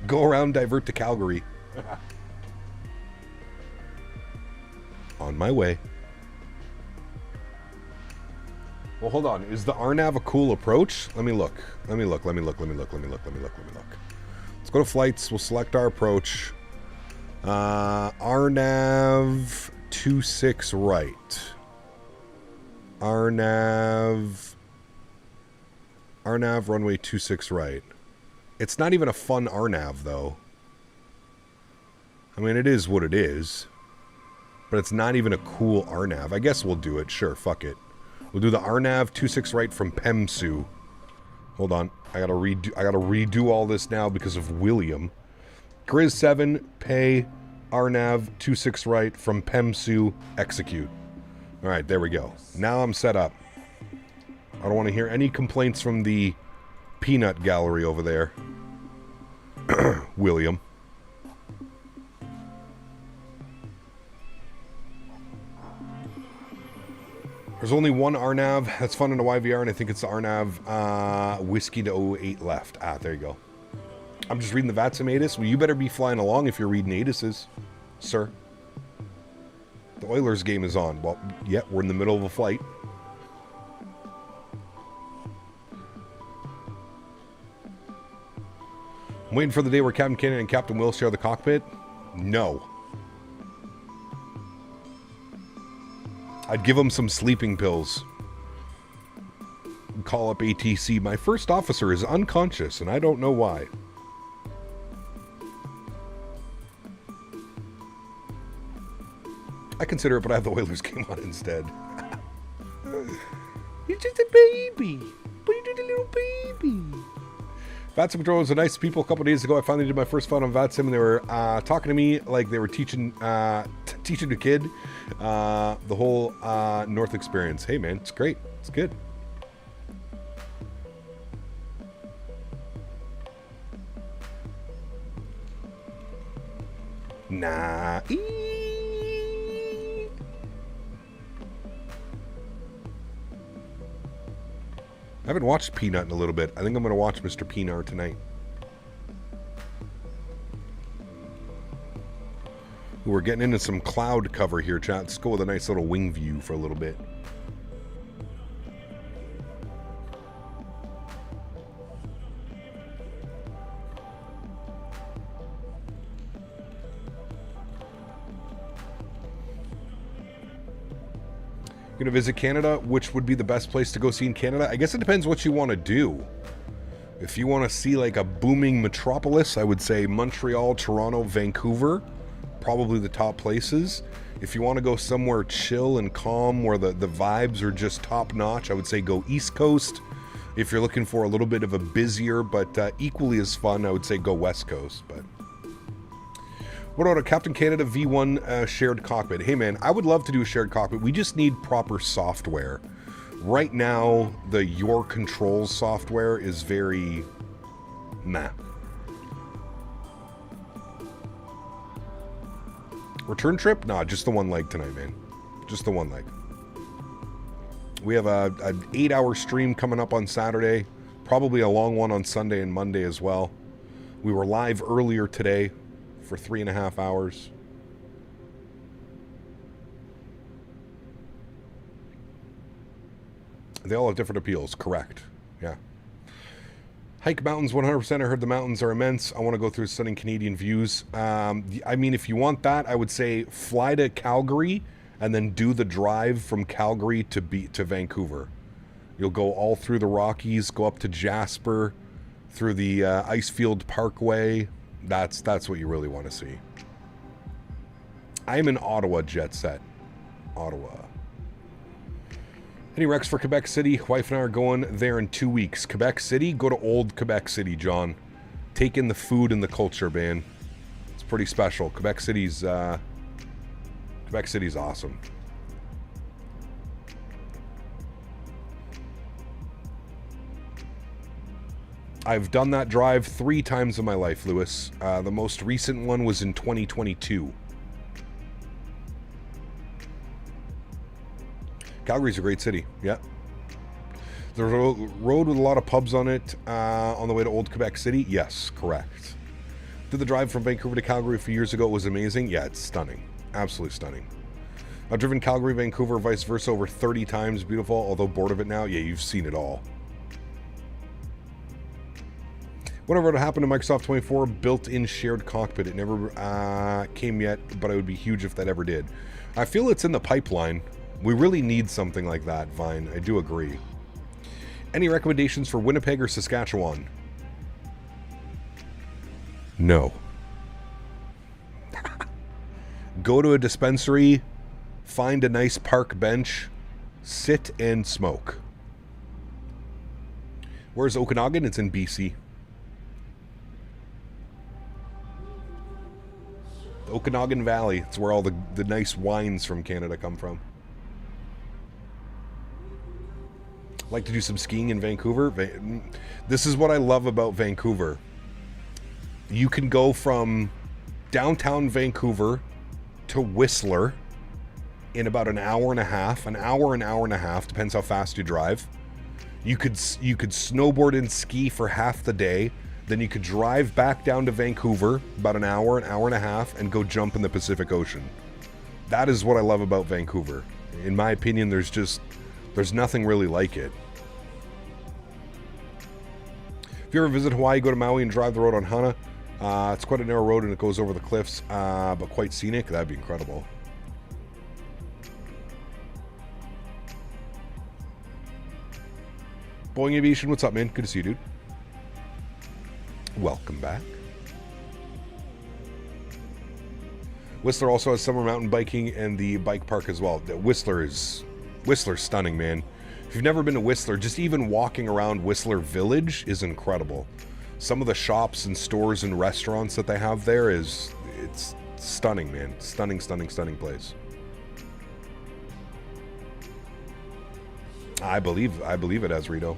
go around, divert to Calgary. On my way. Well, hold on. Is the RNAV a cool approach? Let me look. Let me look. Let's go to flights. We'll select our approach. RNAV 26 right. RNAV runway 26 right. It's not even a fun RNAV though. I mean, it is what it is. But it's not even a cool RNAV. I guess we'll do it. Sure, fuck it. We'll do the RNAV 26 right from PEMSU. Hold on. I gotta redo all this now because of William. Grizz 7, pay RNAV 26 right from PEMSU, execute. Alright, there we go. Now I'm set up. I don't want to hear any complaints from the peanut gallery over there. William. There's only one RNAV that's fun in the YVR, and I think it's the RNAV Whiskey to 08 left. Ah, there you go. I'm just reading the VATSIM ATIS. Well, you better be flying along if you're reading ATISes, sir. The Oilers game is on. Well, yeah, we're in the middle of a flight. I'm waiting for the day where Captain Cannon and Captain Will share the cockpit. No. I'd give them some sleeping pills. Call up ATC. My first officer is unconscious, and I don't know why. I consider it, but I have the Oilers game on instead. You're just a baby. But you're just a little baby. VATSIM Patrol was a nice people. A couple days ago, I finally did my first fun on VATSIM, and they were talking to me like they were teaching teaching a kid the whole North experience. Hey, man, it's great. It's good. Nah. I haven't watched Peanut in a little bit. I think I'm going to watch Mr. Peanut tonight. We're getting into some cloud cover here, chat. Let's go with a nice little wing view for a little bit. Going to visit Canada, which would be the best place to go see in Canada? I guess it depends what you want to do. If you want to see like a booming metropolis, I would say Montreal, Toronto, Vancouver, probably the top places. If you want to go somewhere chill and calm where the vibes are just top notch, I would say go East Coast. If you're looking for a little bit of a busier but equally as fun, I would say go West Coast. But what about a Captain Canada V1 shared cockpit? Hey man, I would love to do a shared cockpit. We just need proper software. Right now, the Your Controls software is very meh. Return trip? Nah, just the one leg tonight, man. Just the one leg. We have an 8-hour stream coming up on Saturday. Probably a long one on Sunday and Monday as well. We were live earlier today for 3.5 hours. They all have different appeals, correct. Yeah. Hike mountains 100%. I heard the mountains are immense. I want to go through stunning Canadian views. I mean, if you want that, I would say fly to Calgary and then do the drive from Calgary to Vancouver. You'll go all through the Rockies, go up to Jasper, through the Icefield Parkway. That's what you really want to see. I'm in Ottawa, jet set. Ottawa. Any recs for Quebec City? Wife and I are going there in 2 weeks. Quebec City? Go to old Quebec City, John. Take in the food and the culture, man. It's pretty special. Quebec City's awesome. I've done that drive 3 times in my life, Lewis. The most recent one was in 2022. Calgary's a great city, yeah. There's a road with a lot of pubs on it on the way to Old Quebec City. Yes, correct. Did the drive from Vancouver to Calgary a few years ago. It was amazing. Yeah, it's stunning. Absolutely stunning. I've driven Calgary, Vancouver, vice versa over 30 times. Beautiful, although bored of it now. Yeah, you've seen it all. Whatever happened to Microsoft 24 built-in shared cockpit? It never came yet, but it would be huge if that ever did. I feel it's in the pipeline. We really need something like that, Vine. I do agree. Any recommendations for Winnipeg or Saskatchewan? No. Go to a dispensary, find a nice park bench, sit and smoke. Where's Okanagan? It's in BC. The Okanagan Valley. It's where all the nice wines from Canada come from. Like to do some skiing in Vancouver. This is what I love about Vancouver. You can go from downtown Vancouver to Whistler in about an hour and a half, an hour and a half, depends how fast you drive. You could snowboard and ski for half the day. Then you could drive back down to Vancouver, about an hour and a half, and go jump in the Pacific Ocean. That is what I love about Vancouver. In my opinion, there's nothing really like it. If you ever visit Hawaii, go to Maui and drive the road on Hana. It's quite a narrow road and it goes over the cliffs, but quite scenic. That'd be incredible. Boeing Aviation, what's up, man? Good to see you, dude. Welcome back. Whistler also has summer mountain biking and the bike park as well. Whistler's stunning, man. If you've never been to Whistler, just even walking around Whistler Village is incredible. Some of the shops and stores and restaurants that they have there it's stunning, man. Stunning, stunning, stunning place. I believe it has, Rito.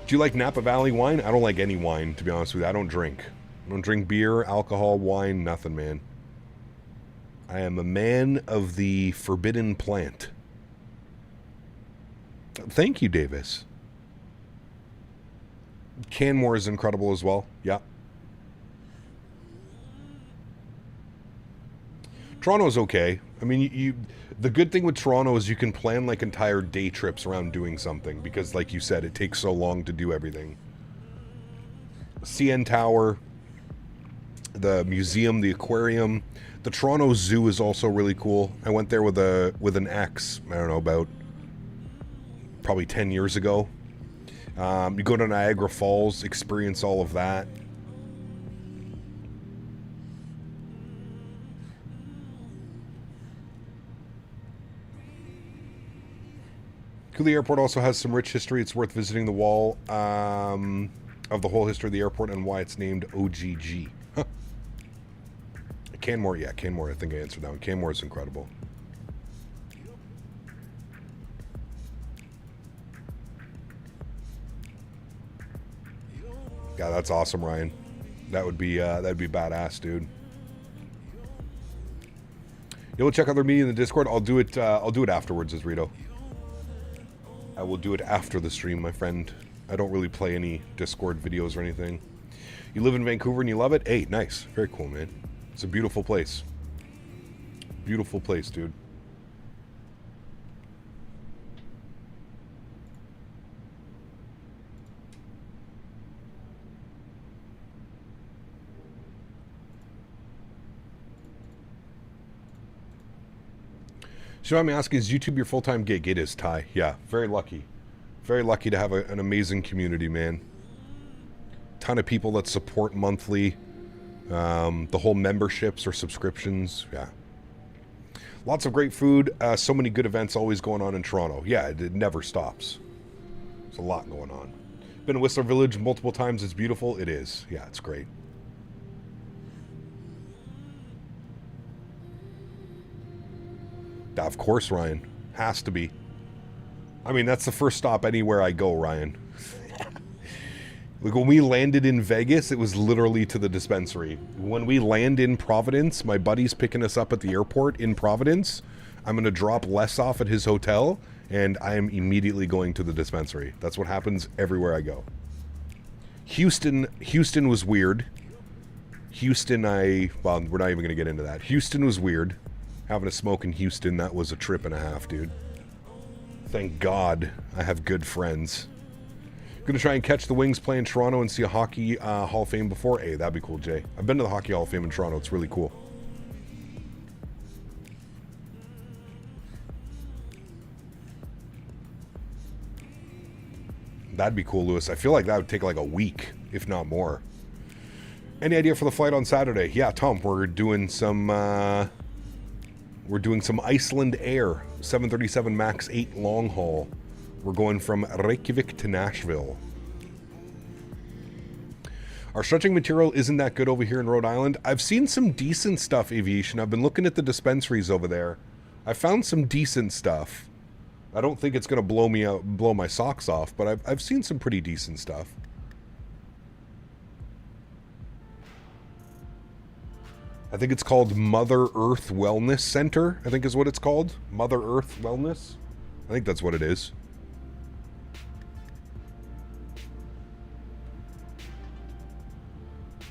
Do you like Napa Valley wine? I don't like any wine, to be honest with you. I don't drink. I don't drink beer, alcohol, wine, nothing, man. I am a man of the forbidden plant. Thank you, Davis. Canmore is incredible as well. Yeah. Toronto's okay. I mean, the good thing with Toronto is you can plan like entire day trips around doing something because, like you said, it takes so long to do everything. CN Tower, the museum, the aquarium, the Toronto Zoo is also really cool. I went there with an ex, I don't know, about probably 10 years ago. You go to Niagara Falls, experience all of that. Cooley Airport also has some rich history. It's worth visiting the wall of the whole history of the airport and why it's named OGG. Huh. Canmore, yeah, Canmore. I think I answered that one. Canmore is incredible. Yeah, that's awesome, Ryan. That'd be badass, dude. You'll check out their media in the Discord. I'll do it afterwards, as Rito. I will do it after the stream, my friend. I don't really play any Discord videos or anything. You live in Vancouver and you love it? Hey, nice. Very cool, man. It's a beautiful place. Beautiful place, dude. So I'm asking, is YouTube your full-time gig? It is, Ty. Yeah, very lucky. Very lucky to have an amazing community, man. Ton of people that support monthly. The whole memberships or subscriptions. Yeah. Lots of great food. So many good events always going on in Toronto. Yeah, it never stops. There's a lot going on. Been to Whistler Village multiple times. It's beautiful. It is. Yeah, it's great. Of course, Ryan. Has to be. I mean, that's the first stop anywhere I go, Ryan. Like when we landed in Vegas, it was literally to the dispensary. When we land in Providence, my buddy's picking us up at the airport in Providence. I'm going to drop Les off at his hotel, and I am immediately going to the dispensary. That's what happens everywhere I go. Houston was weird. Well, we're not even going to get into that. Houston was weird. Having a smoke in Houston, that was a trip and a half, dude. Thank God I have good friends. Gonna try and catch the Wings play in Toronto and see a Hockey Hall of Fame before. Hey, that'd be cool, Jay. I've been to the Hockey Hall of Fame in Toronto. It's really cool. That'd be cool, Lewis. I feel like that would take like a week, if not more. Any idea for the flight on Saturday? Yeah, Tom, we're doing some Iceland Air 737 MAX 8 long haul. We're going from Reykjavik to Nashville. Our stretching material isn't that good over here in Rhode Island. I've seen some decent stuff, Aviation. I've been looking at the dispensaries over there. I found some decent stuff. I don't think it's going to blow my socks off, but I've seen some pretty decent stuff. I think it's called Mother Earth Wellness Center, I think is what it's called. Mother Earth Wellness. I think that's what it is.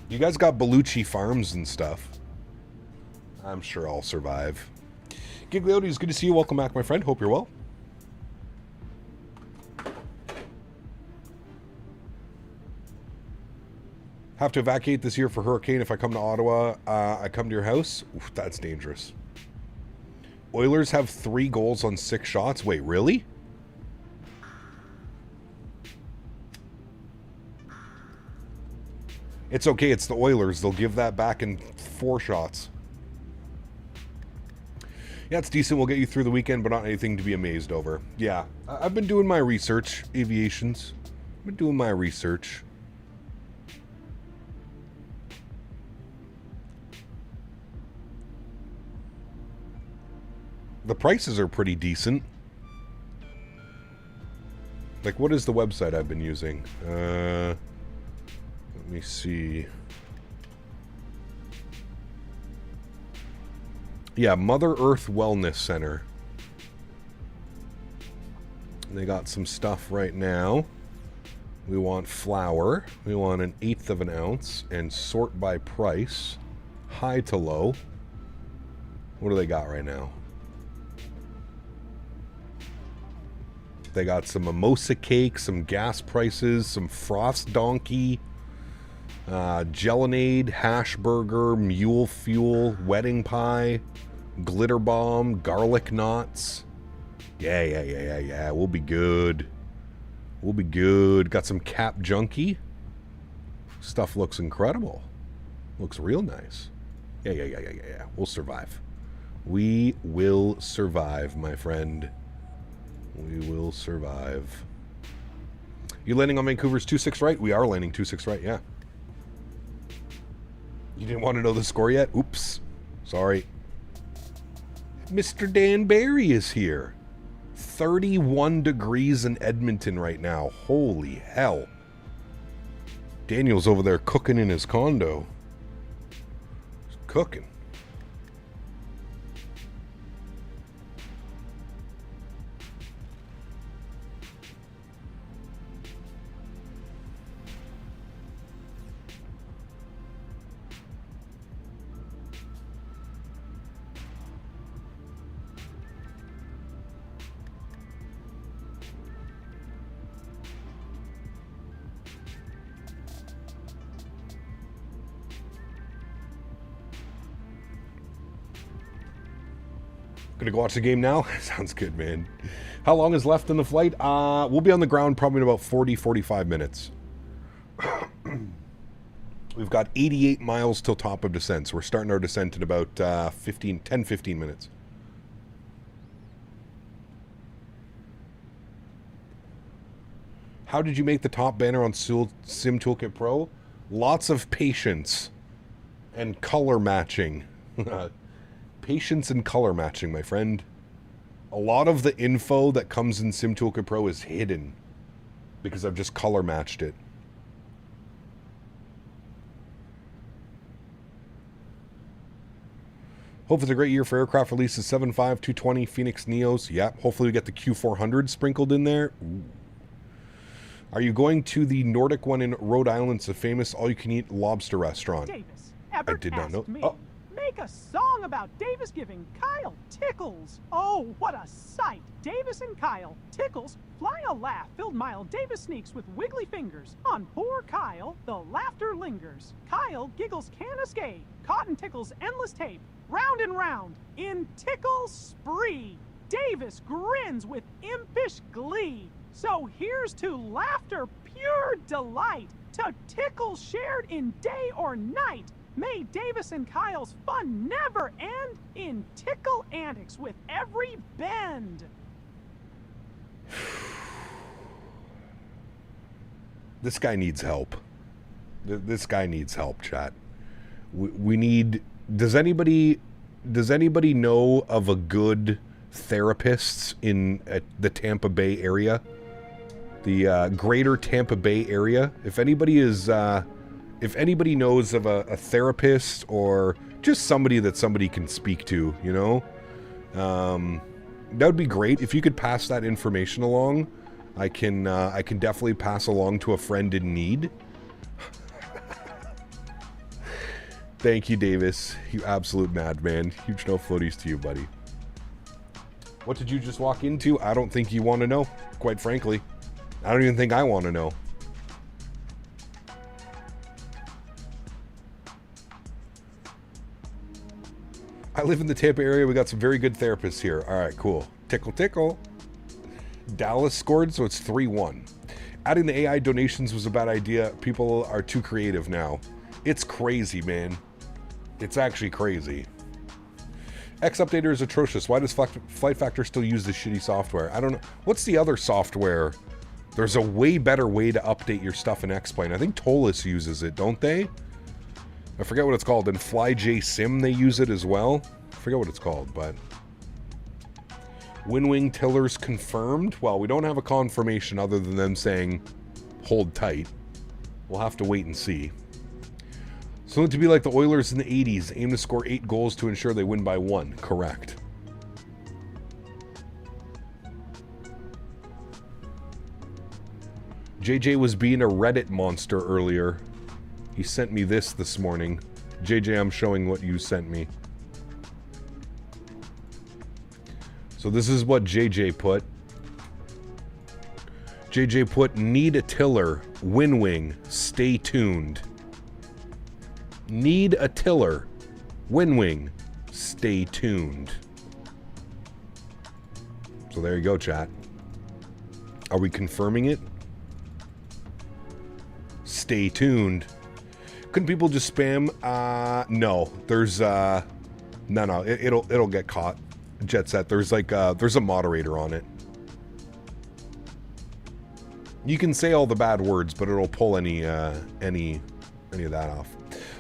You guys got Bellucci farms and stuff. I'm sure I'll survive. Gigliotti, it's good to see you. Welcome back, my friend. Hope you're well. Have to evacuate this year for hurricane. If I come to Ottawa, I come to your house. Oof, that's dangerous. Oilers have 3 goals on 6 shots. Wait, really? It's okay. It's the Oilers. They'll give that back in 4 shots. Yeah, it's decent. We'll get you through the weekend, but not anything to be amazed over. Yeah, I've been doing my research, Aviations. I've been doing my research. The prices are pretty decent. Like, what is the website I've been using? Let me see. Yeah, Mother Earth Wellness Center. They got some stuff right now. We want flour. We want 1/8 of an ounce and sort by price. High to low. What do they got right now? They got some mimosa cake, some gas prices, some frost donkey, gelinade, hash burger, mule fuel, wedding pie, glitter bomb, garlic knots. Yeah. We'll be good. We'll be good. Got some cap junkie. Stuff looks incredible. Looks real nice. Yeah. We'll survive. We will survive, my friend. We will survive. You landing on Vancouver's 2-6 right? We are landing 2-6 right, yeah. You didn't want to know the score yet? Oops. Sorry. Mr. Dan Barry is here. 31 degrees in Edmonton right now. Holy hell. Daniel's over there cooking in his condo. He's cooking. Gonna go watch the game now? Sounds good, man. How long is left in the flight? We'll be on the ground probably in about 40-45 minutes. We've got 88 miles till top of descent, so we're starting our descent in about 10-15 minutes. How did you make the top banner on Sim Toolkit Pro? Lots of patience and color matching. Patience and color matching, my friend. A lot of the info that comes in Sim Toolkit Pro is hidden because I've just color matched it. Hope it's a great year for aircraft releases. 75, 220, Phoenix Neos. Yep. Hopefully we get the Q400 sprinkled in there. Ooh. Are you going to the Nordic one in Rhode Island? It's a famous all-you-can-eat lobster restaurant. Davis, I did not know. me. Oh. Make a song about Davis giving Kyle tickles. Oh, what a sight. Davis and Kyle, tickles Fly a laugh-filled mile Davis sneaks with wiggly fingers. On poor Kyle, the laughter lingers. Kyle giggles can't escape. Cotton tickles endless tape. Round and round, in tickle spree. Davis grins with impish glee. So here's to laughter, pure delight. To tickle shared in day or night. May Davis and Kyle's fun never end in tickle antics with every bend. This guy needs help. This guy needs help, chat. We need... Does anybody know of a good therapist in the Tampa Bay area? The greater Tampa Bay area? If anybody knows of a therapist or just somebody that somebody can speak to, you know? That would be great. If you could pass that information along, I can definitely pass along to a friend in need. Thank you, Davis. You absolute madman. Huge no floaties to you, buddy. What did you just walk into? I don't think you want to know, quite frankly. I don't even think I want to know. I live in the Tampa area. We got some very good therapists here. All right, cool. Tickle, tickle. Dallas scored, so it's 3-1. Adding the AI donations was a bad idea. People are too creative now. It's crazy, man. It's actually crazy. X Updater is atrocious. Why does Flight Factor still use this shitty software? I don't know. What's the other software? There's a way better way to update your stuff in X-Plane. I think Tolus uses it, don't they? I forget what it's called. In FlyJSim, they use it as well. I forget what it's called, but... Wing tillers confirmed? Well, we don't have a confirmation other than them saying, hold tight. We'll have to wait and see. So to be like the Oilers in the 80s, aim to score 8 goals to ensure they win by 1. Correct. JJ was being a Reddit monster earlier. He sent me this morning. JJ, I'm showing what you sent me. So this is what JJ put. JJ put, need a tiller, wing, stay tuned. Need a tiller, wing, stay tuned. So there you go, chat. Are we confirming it? Stay tuned. Couldn't people just spam? No. There's no. It'll get caught. Jet Set. There's like there's a moderator on it. You can say all the bad words, but it'll pull any of that off.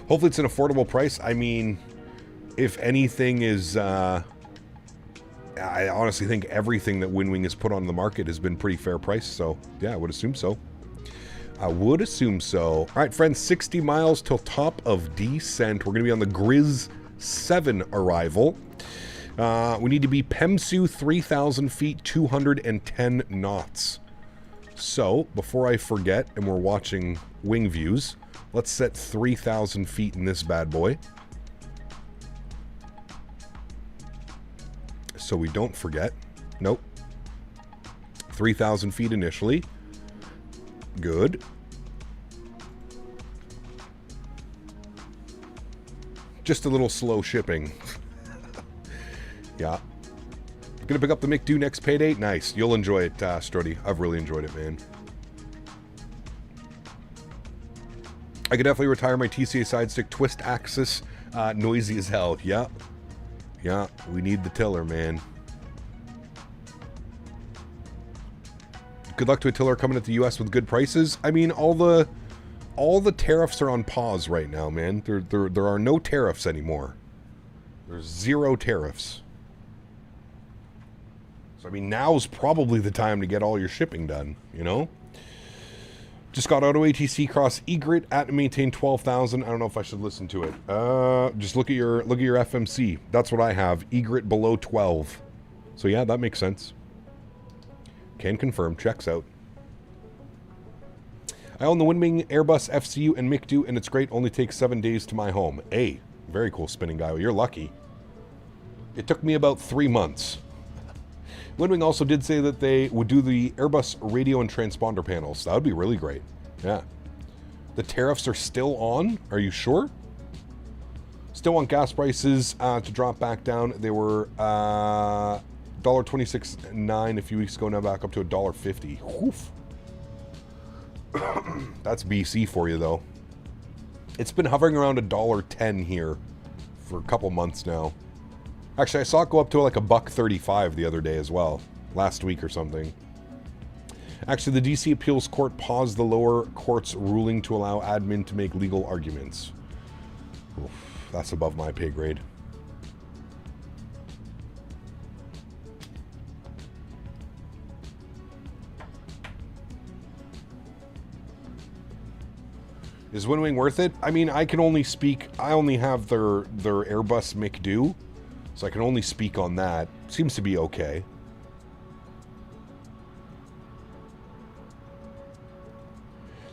Hopefully it's an affordable price. I mean, if anything is, I honestly think everything that Wing has put on the market has been pretty fair price. So yeah, I would assume so. I would assume so. All right, friends, 60 miles till top of descent. We're going to be on the Grizz 7 arrival. We need to be PEMSU 3,000 feet, 210 knots. So, before I forget, and we're watching wing views, let's set 3,000 feet in this bad boy. So we don't forget. Nope. 3,000 feet initially. Good. Just a little slow shipping. Yeah. Gonna pick up the McDo next payday? Nice. You'll enjoy it, Strody. I've really enjoyed it, man. I could definitely retire my TCA side stick twist axis. Noisy as hell. Yeah. Yeah, we need the tiller, man. Good luck to a tiller coming at the US with good prices. I mean, all the tariffs are on pause right now, man. There are no tariffs anymore. There's 0 tariffs. So I mean, now's probably the time to get all your shipping done, you know? Just got auto ATC cross egret at and maintain 12,000. I don't know if I should listen to it. Just look at your FMC. That's what I have. Egret below 12. So yeah, that makes sense. Can confirm. Checks out. I own the Winming, Airbus, FCU, and McDo, and it's great. Only takes 7 days to my home. Hey, very cool spinning guy. Well, you're lucky. It took me about 3 months. Windwing also did say that they would do the Airbus radio and transponder panels. That would be really great. Yeah. The tariffs are still on? Are you sure? Still want gas prices to drop back down. They were $1.26.9 a few weeks ago, now back up to $1.50. Oof. That's BC for you, though. It's been hovering around $1.10 here for a couple months now. Actually, I saw it go up to like $1.35 the other day as well, last week or something. Actually, the DC Appeals Court paused the lower court's ruling to allow admin to make legal arguments. Oof, that's above my pay grade. Is Windwing worth it? I mean, I can only speak... I only have their Airbus McDo, so I can only speak on that. Seems to be okay.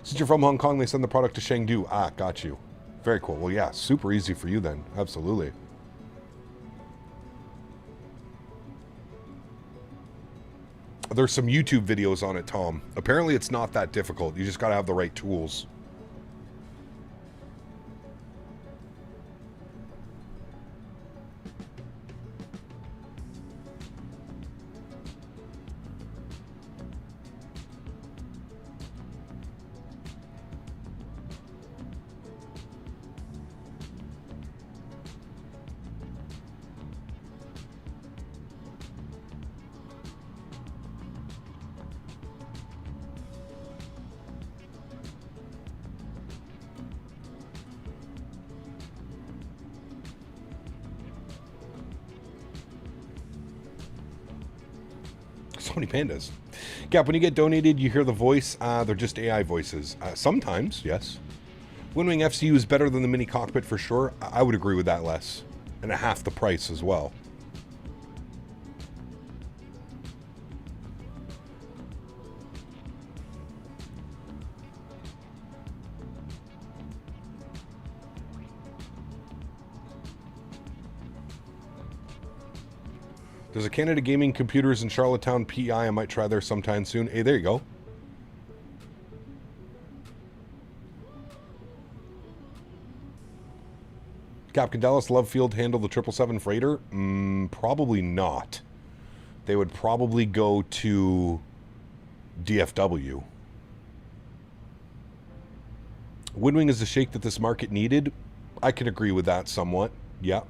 Since you're from Hong Kong, they send the product to Chengdu. Ah, got you. Very cool. Well, yeah, super easy for you then. Absolutely. There's some YouTube videos on it, Tom. Apparently it's not that difficult. You just gotta have the right tools. So many pandas. Gap, when you get donated, you hear the voice. They're just AI voices. Sometimes, yes. Windwing FCU is better than the mini cockpit for sure. I would agree with that less. And at half the price as well. There's a Canada Gaming Computers in Charlottetown, PI. I might try there sometime soon. Hey, there you go. Cap, can Dallas Love Field handle the 777 freighter? Probably not. They would probably go to DFW. Windwing is the shake that this market needed. I can agree with that somewhat. Yeah.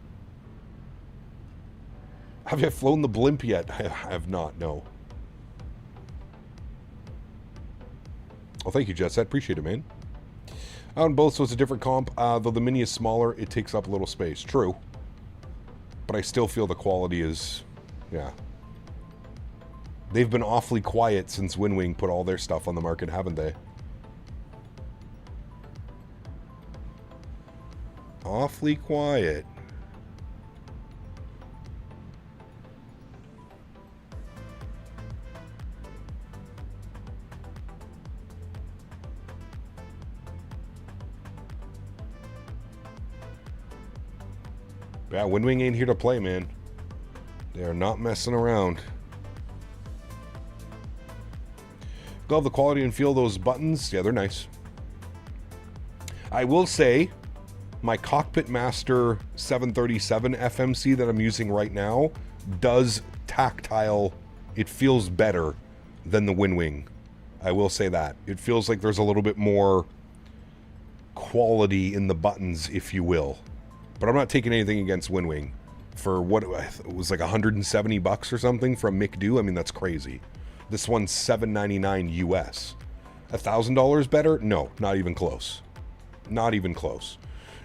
Have you flown the blimp yet? I have not, no. Well, thank you, Jet Set. Appreciate it, man. On both, so it's a different comp. Though the Mini is smaller, it takes up a little space. True. But I still feel the quality is... yeah. They've been awfully quiet since Windwing put all their stuff on the market, haven't they? Awfully quiet. Yeah, Windwing ain't here to play, man. They are not messing around. Love the quality and feel those buttons. Yeah, they're nice. I will say, my Cockpit Master 737 FMC that I'm using right now does tactile. It feels better than the Windwing. I will say that. It feels like there's a little bit more quality in the buttons, if you will. But I'm not taking anything against Windwing for what it was like $170 or something from McDo. I mean, that's crazy. This one's $799 US. $1,000 better? No, not even close. Not even close.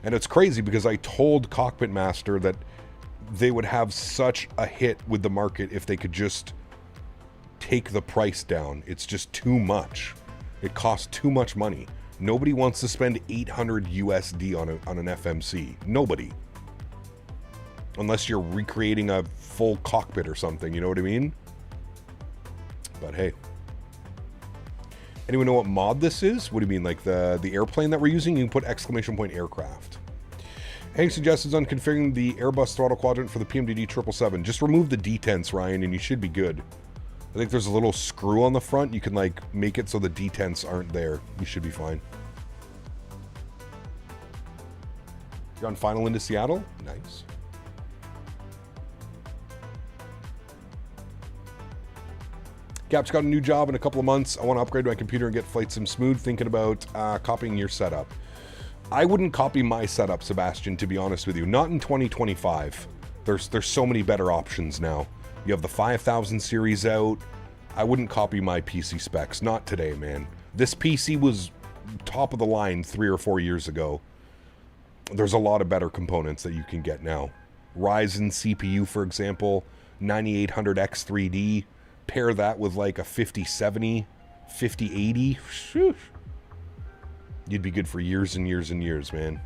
And it's crazy because I told Cockpit Master that they would have such a hit with the market if they could just take the price down. It's just too much. It costs too much money. Nobody wants to spend 800 USD on an FMC. Nobody. Unless you're recreating a full cockpit or something, you know what I mean? But hey. Anyone know what mod this is? What do you mean, like the airplane that we're using? You can put exclamation point aircraft. Any suggestions on configuring the Airbus throttle quadrant for the PMDD 777? Just remove the detents, Ryan, and you should be good. I think there's a little screw on the front. You can, like, make it so the detents aren't there. You should be fine. You're on final into Seattle? Nice. Gap's got a new job in a couple of months. I want to upgrade my computer and get Flight Sim smooth. Thinking about copying your setup. I wouldn't copy my setup, Sebastian, to be honest with you. Not in 2025. There's so many better options now. You have the 5000 series out. I wouldn't copy my PC specs. Not today, man. This PC was top of the line 3 or 4 years ago. There's a lot of better components that you can get now. Ryzen CPU, for example, 9800X 3D. Pair that with like a 5070, 5080. Whew. You'd be good for years and years and years, man.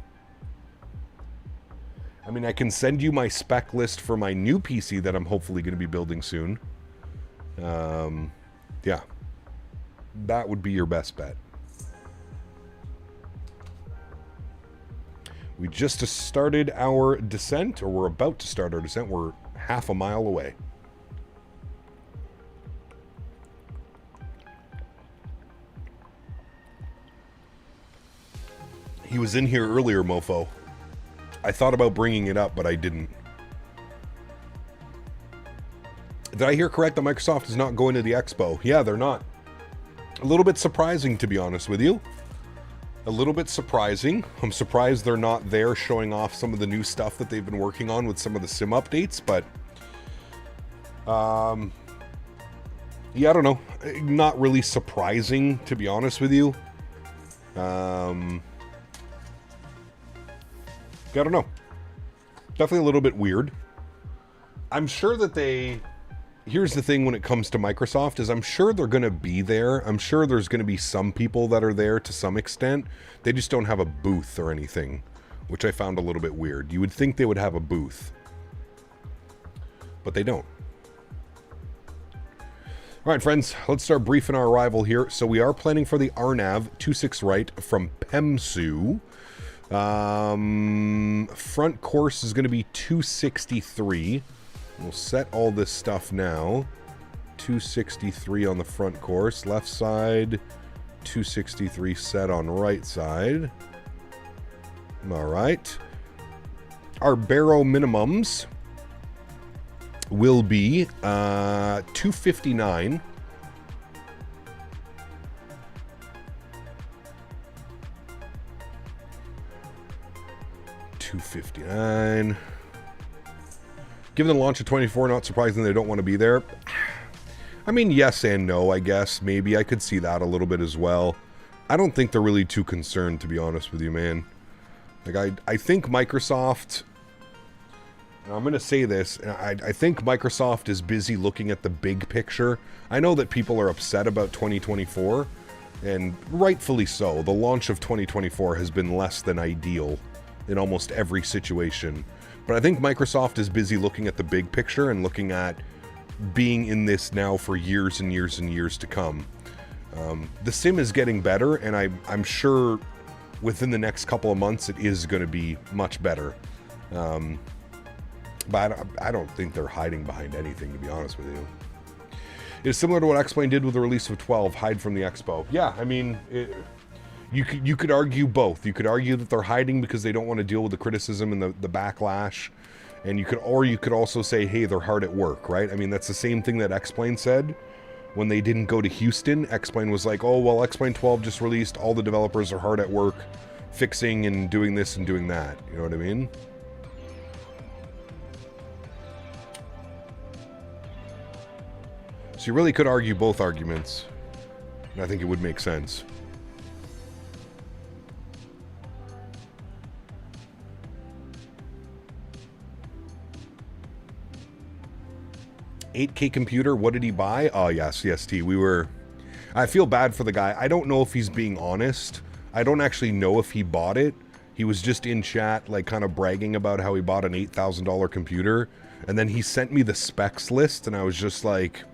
I mean, I can send you my spec list for my new PC that I'm hopefully going to be building soon. Yeah. That would be your best bet. We just started our descent, or we're about to start our descent. We're half a mile away. He was in here earlier, mofo. I thought about bringing it up, but I didn't. Did I hear correct that Microsoft is not going to the expo? Yeah, they're not. A little bit surprising, to be honest with you. A little bit surprising. I'm surprised they're not there showing off some of the new stuff that they've been working on with some of the sim updates, but... yeah, I don't know. Not really surprising, to be honest with you. I don't know. Definitely a little bit weird. I'm sure that they... Here's the thing when it comes to Microsoft is I'm sure they're going to be there. I'm sure there's going to be some people that are there to some extent. They just don't have a booth or anything, which I found a little bit weird. You would think they would have a booth, but they don't. All right, friends, let's start briefing our arrival here. So we are planning for the RNAV 26 right from PEMSU. Front course is going to be 263. We'll set all this stuff now. 263 on the front course. Left side, 263 set on right side. All right. Our baro minimums will be 259. $259. Given the launch of 24, not surprising they don't want to be there. I mean, yes and no, I guess. Maybe I could see that a little bit as well. I don't think they're really too concerned, to be honest with you, man. Like, I think Microsoft... And I'm going to say this. I think Microsoft is busy looking at the big picture. I know that people are upset about 2024, and rightfully so. The launch of 2024 has been less than ideal in almost every situation. But I think Microsoft is busy looking at the big picture and looking at being in this now for years and years and years to come. The sim is getting better, and I'm sure within the next couple of months it is going to be much better. But I don't think they're hiding behind anything, to be honest with you. It's similar to what X-Plane did with the release of 12, hide from the expo. Yeah, I mean... You could argue both. You could argue that they're hiding because they don't want to deal with the criticism and the backlash, and you could also say, hey, they're hard at work, right? I mean, that's the same thing that X-Plane said when they didn't go to Houston. X-Plane was like, oh, well, X-Plane 12 just released. All the developers are hard at work fixing and doing this and doing that. You know what I mean? So you really could argue both arguments, and I think it would make sense. 8K computer, what did he buy? Oh, yes, CST. I feel bad for the guy. I don't know if he's being honest. I don't actually know if he bought it. He was just in chat, like, kind of bragging about how he bought an $8,000 computer. And then he sent me the specs list, and I was just like,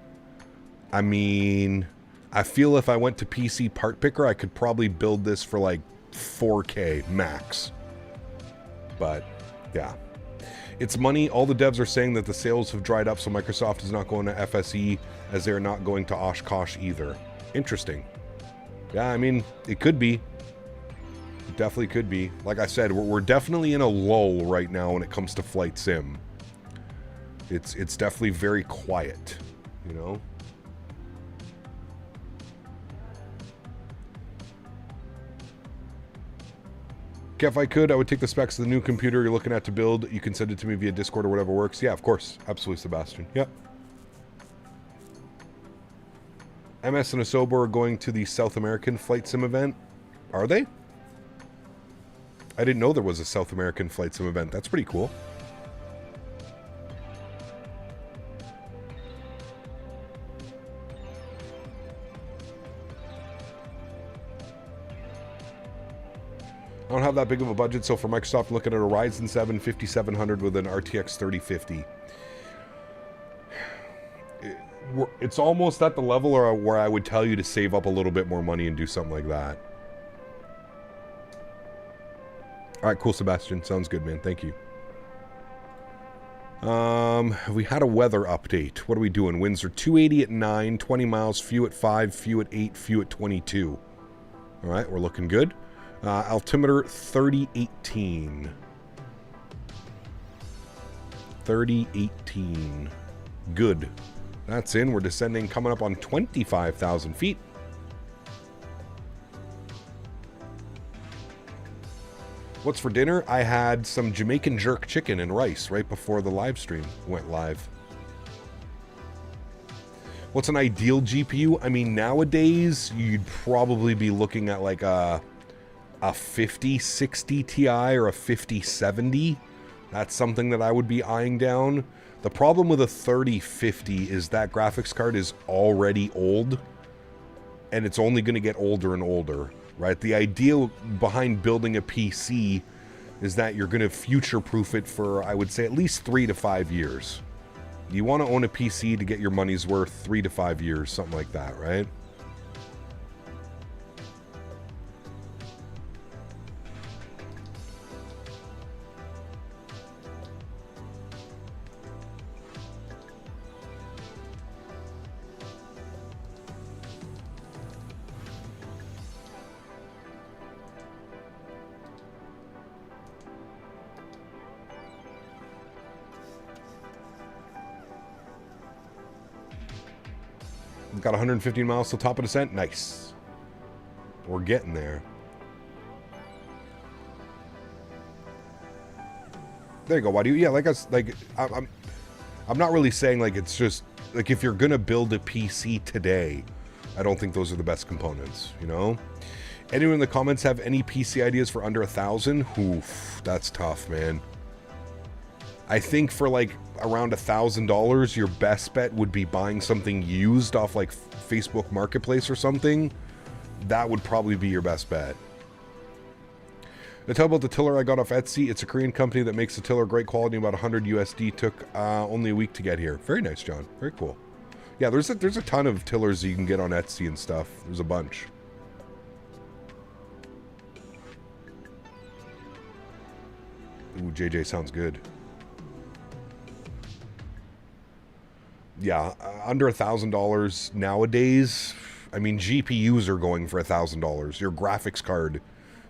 I mean, I feel if I went to PC Part Picker, I could probably build this for, like, 4K max. But Yeah. It's money. All the devs are saying that the sales have dried up, so Microsoft is not going to FSE as they're not going to Oshkosh either. Interesting. Yeah, I mean, it could be. It definitely could be. Like I said, we're definitely in a lull right now when it comes to flight sim. It's definitely very quiet, you know? If I could, I would take the specs of the new computer you're looking at to build. You can send it to me via Discord or whatever works. Yeah, of course. Absolutely, Sebastian. Yep. MS and Asobo are going to the South American Flight Sim event. Are they? I didn't know there was a South American Flight Sim event. That's pretty cool. I don't have that big of a budget, so for Microsoft, I'm looking at a Ryzen 7 5700 with an RTX 3050. It's almost at the level where I would tell you to save up a little bit more money and do something like that. All right, cool, Sebastian. Sounds good, man. Thank you. We had a weather update. What are we doing? Winds are 280 at 9, 20 miles, few at 5, few at 8, few at 22. All right, we're looking good. Altimeter 3018. 3018. Good. That's in. We're descending, coming up on 25,000 feet. What's for dinner? I had some Jamaican jerk chicken and rice right before the live stream went live. What's an ideal GPU? I mean, nowadays, you'd probably be looking at like a 5060 Ti or a 5070. That's something that I would be eyeing down. The problem with a 3050 is that graphics card is already old, and it's only going to get older and older, right? The idea behind building a PC is that you're going to future-proof it for, I would say, at least 3 to 5 years. You want to own a PC to get your money's worth 3 to 5 years, something like that, right? Got 115 miles till top of descent. Nice. We're getting there. There you go. Why do you? Yeah, I'm not really saying like it's just like if you're gonna build a PC today, I don't think those are the best components. You know. Anyone in the comments have any PC ideas for under 1,000? Oof, that's tough, man. I think for like around $1,000, your best bet would be buying something used off like Facebook Marketplace or something. That would probably be your best bet. Now tell about the tiller I got off Etsy. It's a Korean company that makes the tiller, great quality, about 100 USD. Took only a week to get here. Very nice, John. Very cool. Yeah, there's a ton of tillers you can get on Etsy and stuff. There's a bunch. Ooh, JJ sounds good. Yeah, under $1,000 nowadays. I mean, GPUs are going for $1,000. Your graphics card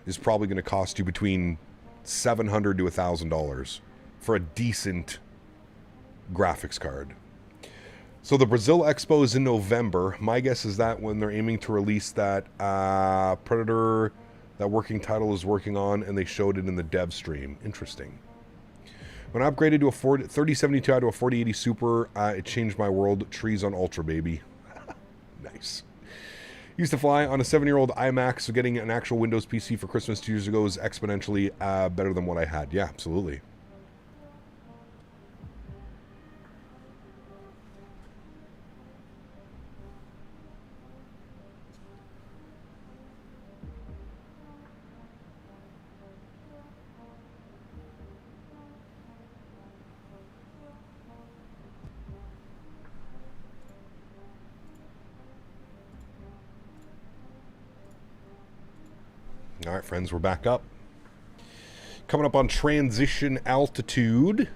is probably going to cost you between $700 to $1,000 for a decent graphics card. So the Brazil Expo is in November. My guess is that when they're aiming to release that Predator, that working title is working on, and they showed it in the dev stream. Interesting. When I upgraded to a 3070 Ti to a 4080 Super, it changed my world. Trees on Ultra, baby. Nice. Used to fly on a 7-year-old iMac, so getting an actual Windows PC for Christmas 2 years ago is exponentially better than what I had. Yeah, absolutely. All right, friends, we're back up. Coming up on transition altitude.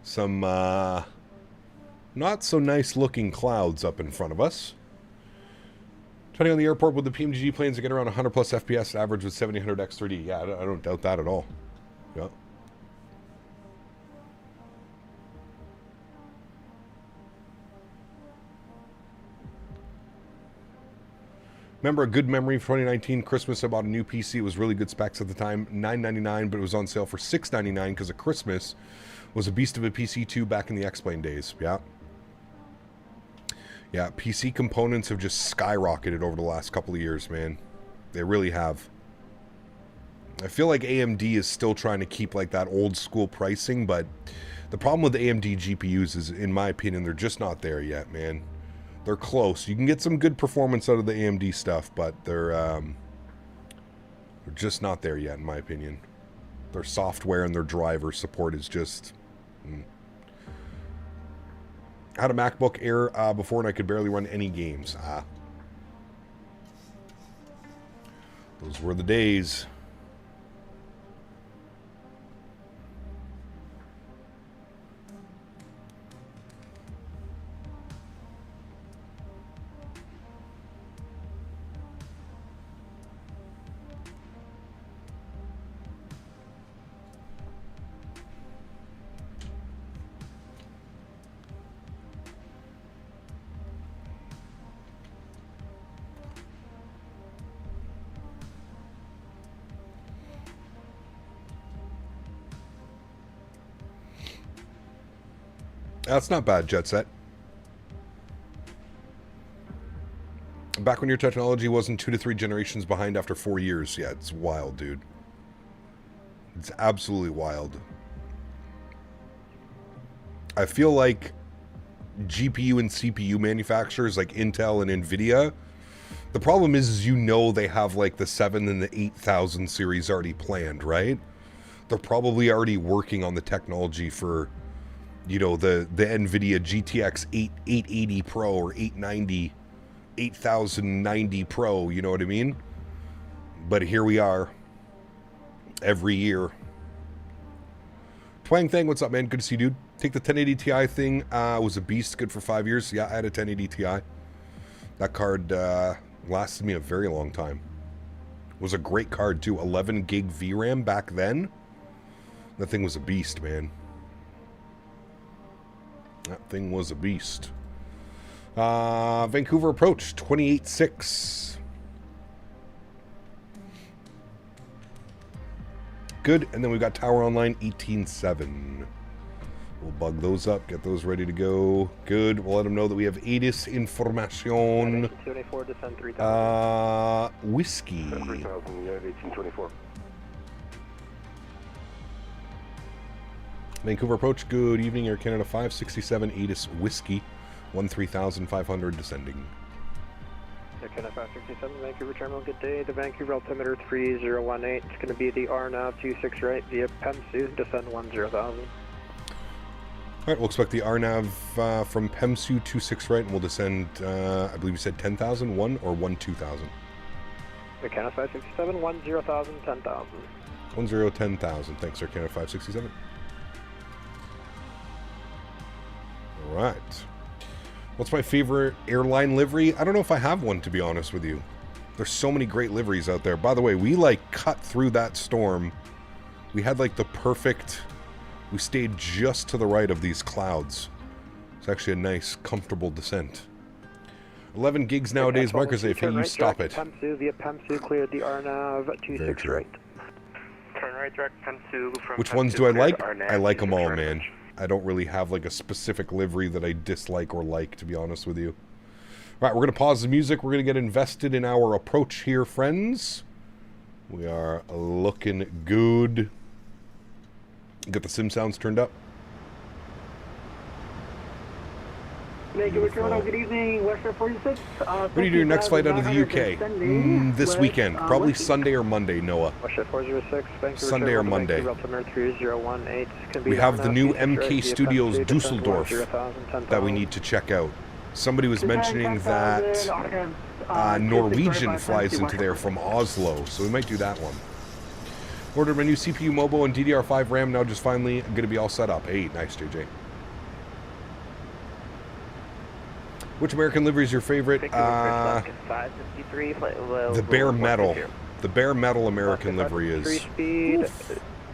Some not so nice looking clouds up in front of us. Depending on the airport, with the PMGG planes to get around 100 plus FPS, average with 700 X3D. Yeah, I don't doubt that at all. Yeah. Remember a good memory for 2019 Christmas? I bought a new PC. It was really good specs at the time, $999, but it was on sale for $699 because of Christmas. Was a beast of a PC too back in the X-Plane days. Yeah. Yeah, PC components have just skyrocketed over the last couple of years, man. They really have. I feel like AMD is still trying to keep like that old school pricing, but the problem with AMD GPUs is, in my opinion, they're just not there yet, man. They're close. You can get some good performance out of the AMD stuff, but they're just not there yet, in my opinion. Their software and their driver support is just... I had a MacBook Air before and I could barely run any games. Those were the days. That's not bad, Jet Set. Back when your technology wasn't 2 to 3 generations behind after 4 years. Yeah, it's wild, dude. It's absolutely wild. I feel like GPU and CPU manufacturers like Intel and Nvidia, the problem is you know they have like the 7 and the 8000 series already planned, right? They're probably already working on the technology for... you know, the NVIDIA GTX 880 Pro or 890, 8090 Pro, you know what I mean? But here we are, every year. Twang Thang, what's up, man? Good to see you, dude. Take the 1080 Ti thing, was a beast, good for 5 years. Yeah, I had a 1080 Ti. That card lasted me a very long time. It was a great card, too. 11 gig VRAM back then. That thing was a beast, man. That thing was a beast. Vancouver approach, 28.6. Good, and then we've got Tower Online, 18.7. We'll bug those up, get those ready to go. Good, we'll let them know that we have ADIS information. 1824, descend 3000. Whiskey. 3000, you have 1824. Vancouver approach, good evening, Air Canada 567 ADIS Whiskey, 13,500 descending. Air Canada 567, Vancouver terminal, good day. The Vancouver altimeter 3018, it's going to be the RNAV 26 right via PEMSU, descend 10,000. Alright, we'll expect the RNAV from PEMSU 26 right, and we'll descend, I believe you said 10,000, 1 or 12,000? Air Canada 567, 10,000, 10,000. 10,000, thanks Air Canada 567. Alright. What's my favorite airline livery? I don't know if I have one, to be honest with you. There's so many great liveries out there. By the way, we like cut through that storm. We had like the perfect... We stayed just to the right of these clouds. It's actually a nice, comfortable descent. 11 gigs nowadays, Microsafe. Hey, you stop it. PEMSU via PEMSU, cleared the RNAV 26 right. Turn right direct PEMSU from Which ones do I like? I like them all, man. I don't really have like a specific livery that I dislike or like, to be honest with you. All right, we're going to pause the music. We're going to get invested in our approach here, friends. We are looking good. Get the sim sounds turned up. Vancouver Terminal, good evening, Western 46. When do you do your next flight out of the UK? This weekend. Probably Sunday or Monday, Noah. Sunday or Monday. We have the new MK Studios Dusseldorf that we need to check out. Somebody was mentioning that Norwegian flies into there from Oslo, so we might do that one. Ordered my new CPU mobile and DDR5 RAM. Now just finally going to be all set up. Hey, nice, JJ. Which American livery is your favorite? The bare metal. The bare metal American livery is. Speed.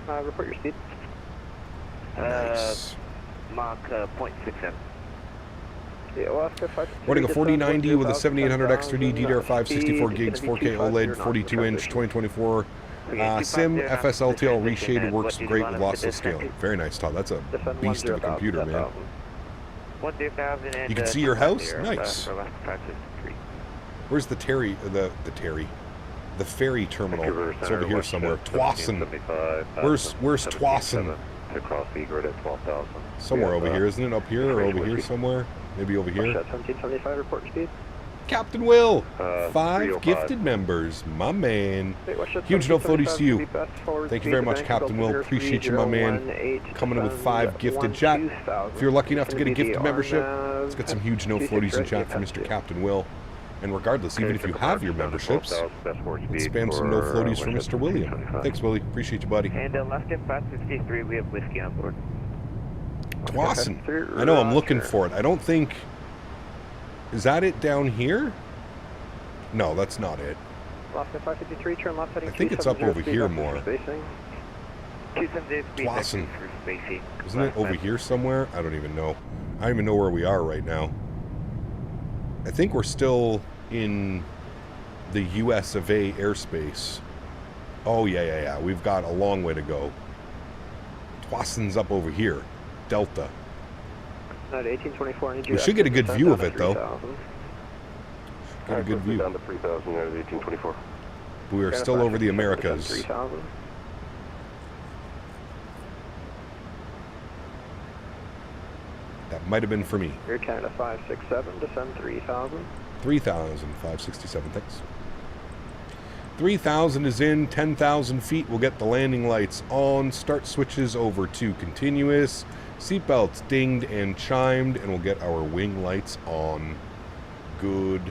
Report your speed. Nice. Mach 0.67. Running a 4090 with a 7800 X3D, DDR5, 64 gigs, 4K OLED, 42-inch, 2024 Sim, FSLTL reshaded, works great with lossless scaling. Very nice, Todd. That's a beast of a computer, man. You can see your house? Nice. Where's the the ferry terminal? It's over here somewhere. Twassen. Where's Twassen? Somewhere over here, isn't it? Up here or over here somewhere? Maybe over here. 1775, report speed. Captain Will, 5 gifted members, my man. Huge no floaties to you. Thank you very much, Captain Will. Appreciate you, my man. Coming in with 5 gifted chat. If you're lucky enough to get a gifted membership, let's get some huge no floaties in chat for Mr. Captain Will. And regardless, even if you have your memberships, let's spam some no floaties for Mr. William. Thanks, Willie. Appreciate you, buddy. And left at 553, we have whiskey on board. Twassen. I know, I'm looking for it. I don't think... Is that it down here? No, that's not it. I think it's up over here more. Twassen. Isn't it over here somewhere? I don't even know. I don't even know where we are right now. I think we're still in the US of A airspace. Oh, yeah. We've got a long way to go. Twassen's up over here. Delta. We should get a good view of it, though. Got a good view. Down to 3,000, United 1824. We are still over the Americas. That might have been for me. Air Canada 567, descend 3,000. 3,000, 567, thanks. 3,000 is in, 10,000 feet. We'll get the landing lights on. Start switches over to continuous. Seatbelts dinged and chimed, and we'll get our wing lights on. Good.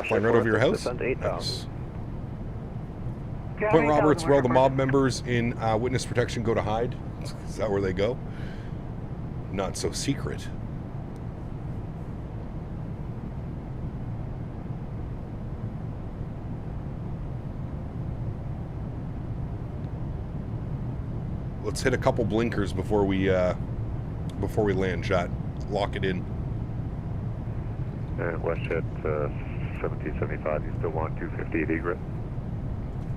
Flying right over your house. Nice. Point Roberts, where all the mob members in witness protection go to hide. Is that where they go? Not so secret. Let's hit a couple blinkers before we land, chat. Lock it in. Westjet 1775, you still want 250 at egret?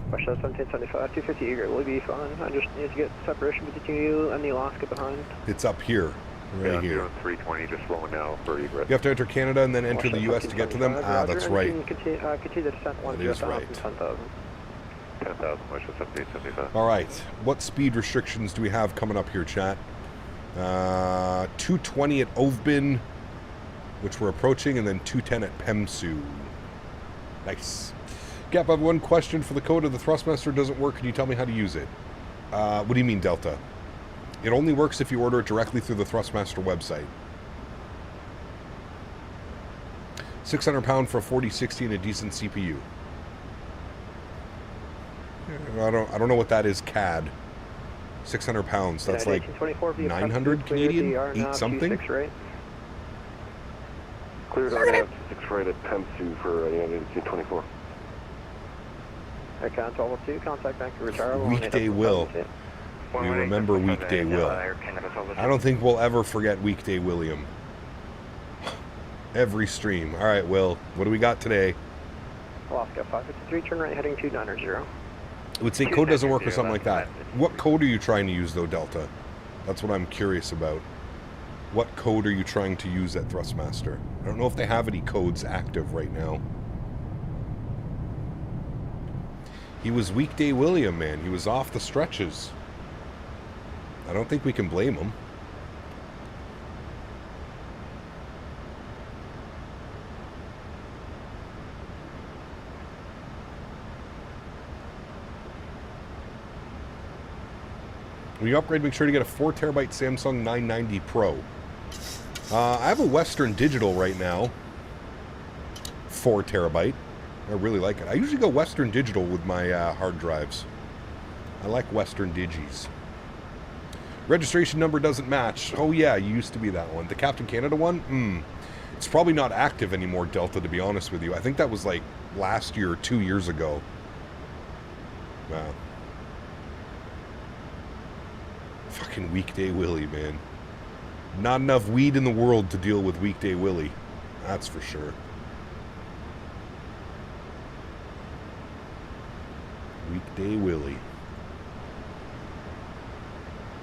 Westjet 1775, 250 egret will be fine. I just need to get separation between you and the Alaska behind. It's up here, right here. I'm doing 320, just slowing now for egret. You have to enter Canada and then enter the U.S. to get to them? Ah, that's right. Continue the descent 1 that is right. 10,000, Westjet 1775. All right. What speed restrictions do we have coming up here, chat? 220 at Ovbin, which we're approaching, and then 210 at Pemsu. Nice. Gap, I have one question for the code of the Thrustmaster doesn't work. Can you tell me how to use it? What do you mean, Delta? It only works if you order it directly through the Thrustmaster website. £600 for a 4060 and a decent CPU. I don't know what that is, CAD. £600. That's like 900 Canadian? 8 something? Cleared on 6 right at Pemsu for United 1824. I can't all of you. Contact Vancouver Tower. Weekday Will. We remember Weekday Will. I don't think we'll ever forget Weekday William. Every stream. All right, Will. What do we got today? Alaska 553, turn right heading 290. It would say code doesn't work or something like that. What code are you trying to use, though, Delta? That's what I'm curious about. What code are you trying to use at Thrustmaster? I don't know if they have any codes active right now. He was Weekday William, man. He was off the stretches. I don't think we can blame him. When you upgrade, make sure to get a 4TB Samsung 990 Pro. I have a Western Digital right now. 4TB. I really like it. I usually go Western Digital with my hard drives. I like Western Digis. Registration number doesn't match. Oh yeah, you used to be that one. The Captain Canada one? It's probably not active anymore, Delta, to be honest with you. I think that was like last year or 2 years ago. Wow. Fucking Weekday Willie, man. Not enough weed in the world to deal with Weekday Willie. That's for sure. Weekday Willie.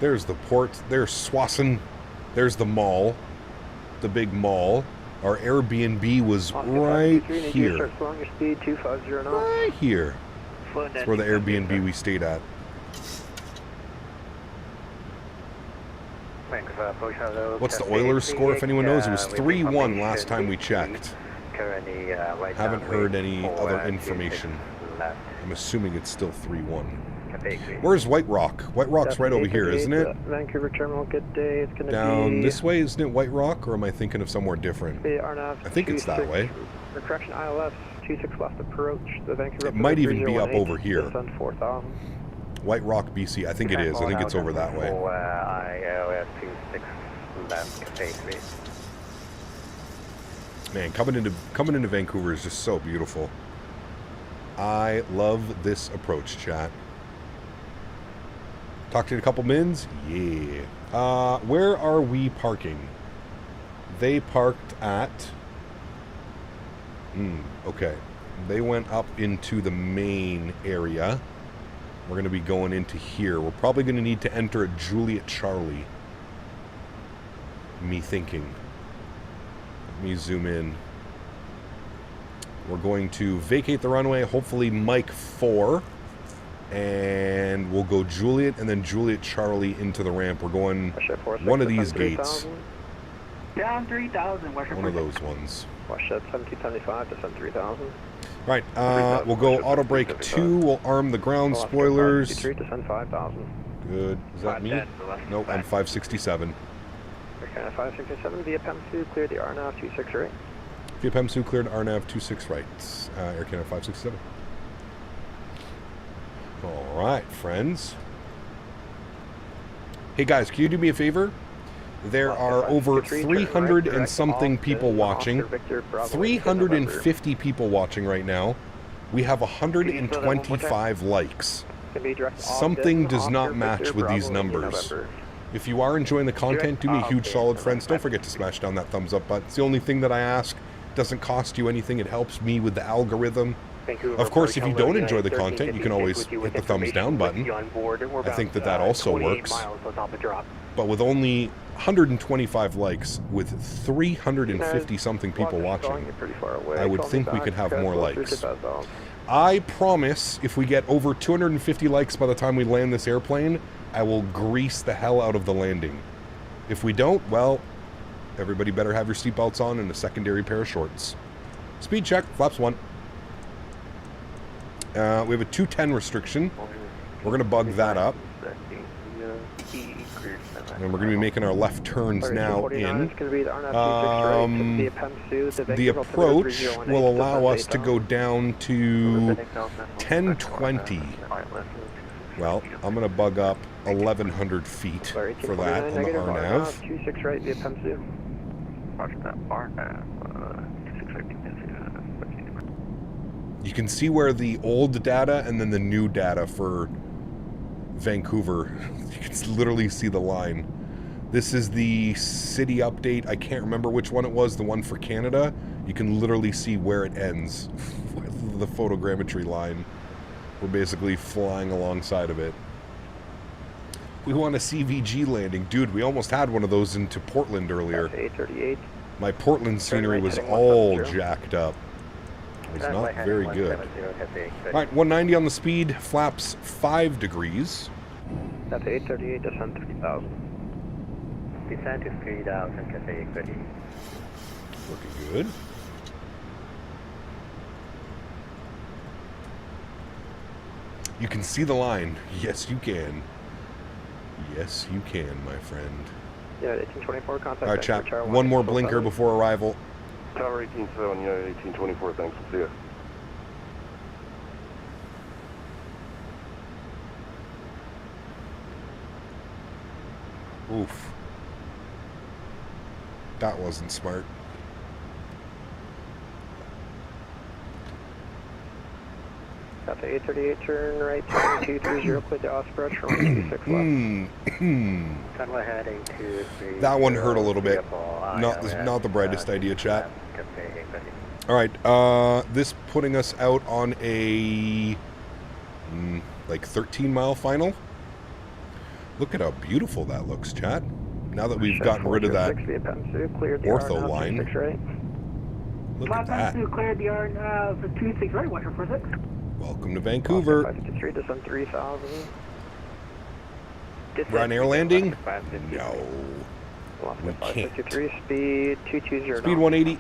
There's the port. There's Swassen. There's the mall. The big mall. Our Airbnb was right here. Right here. That's where the Airbnb we stayed at. What's the Oilers score, if anyone knows? It was 3-1 last time we checked. Haven't heard any other information. I'm assuming it's still 3-1. Where's White Rock? White Rock's right over here, isn't it? Vancouver Terminal, good day. It's going to be... Down this way, isn't it White Rock? Or am I thinking of somewhere different? I think it's that way. Correction, ILS, 26 left approach. The Vancouver... It might even be up over here. 4,000. White Rock, BC. I think it is. I think it's over that way. ILS 26 left, Statewi. Man, coming into Vancouver is just so beautiful. I love this approach, chat. Talked to a couple mins? Yeah. Where are we parking? They parked at... okay. They went up into the main area. We're going to be going into here. We're probably going to need to enter at Juliet Charlie. Me thinking. Let me zoom in. We're going to vacate the runway, hopefully Mike 4. And we'll go Juliet and then Juliet Charlie into the ramp. We're going one of these gates. Down 3,000. One of those ones. Washington 1775 to 73,000. Right, we'll go auto brake 2. We'll arm the ground spoilers. To 5,000. Good. Is that me? Nope, I'm 567. Okay, 567 via PEM2, clear the RNAV 26 right. Via PEM2 cleared RNAV 26 right. Air Canada 567. All right, friends. Hey guys, can you do me a favor? There are over 300 and something people watching. 350 people watching right now. We have 125 likes. Something does not match with these numbers. If you are enjoying the content, do me a huge solid, friends. Don't forget to smash down that thumbs up button. It's the only thing that I ask. It doesn't cost you anything. It helps me with the algorithm. Of course, if you don't enjoy the content, you can always hit the thumbs down button. I think that also works. But with only 125 likes, with 350 something people watching, I would think we could have more likes. I promise, if we get over 250 likes by the time we land this airplane, I will grease the hell out of the landing. If we don't, well, everybody better have your seatbelts on and a secondary pair of shorts. Speed check, flaps 1. We have a 210 restriction. We're going to bug that up. And we're going to be making our left turns now in. The approach will allow us to go down to 1020. Well, I'm going to bug up 1,100 feet for that on the RNAV. 26 right via PEM2. You can see where the old data and then the new data for Vancouver, you can literally see the line. This is the city update. I can't remember which one it was, the one for Canada. You can literally see where it ends with the photogrammetry line. We're basically flying alongside of it. We want a CVG landing. Dude, we almost had one of those into Portland earlier. 838. My Portland scenery was all jacked up. It was not very good. Alright, 190 on the speed, flaps 5 degrees. That's 838, descend 3,000. Descend to 3,000, Cathay 30. Looking good. You can see the line. Yes, you can. Yes, you can, my friend. Yeah, 1824, contact. Alright, chat. One more blinker before arrival. Tower 18-7, yeah, 1824, thanks, we'll see ya. Oof. That wasn't smart. Got the 838 turn right, 230, clear the Osprey, runway 26 left. Runway heading 23. That one hurt a little bit. Not the brightest idea, chat. All right, this putting us out on a like 13-mile final. Look at how beautiful that looks, chat. Now that we've gotten rid of that ortho line. Look at that. Cleared the R for 26 right, watch for 6. Welcome to Vancouver. 553, descend 3000. We're on air landing? No. We can't. 553, speed 220. Speed 180.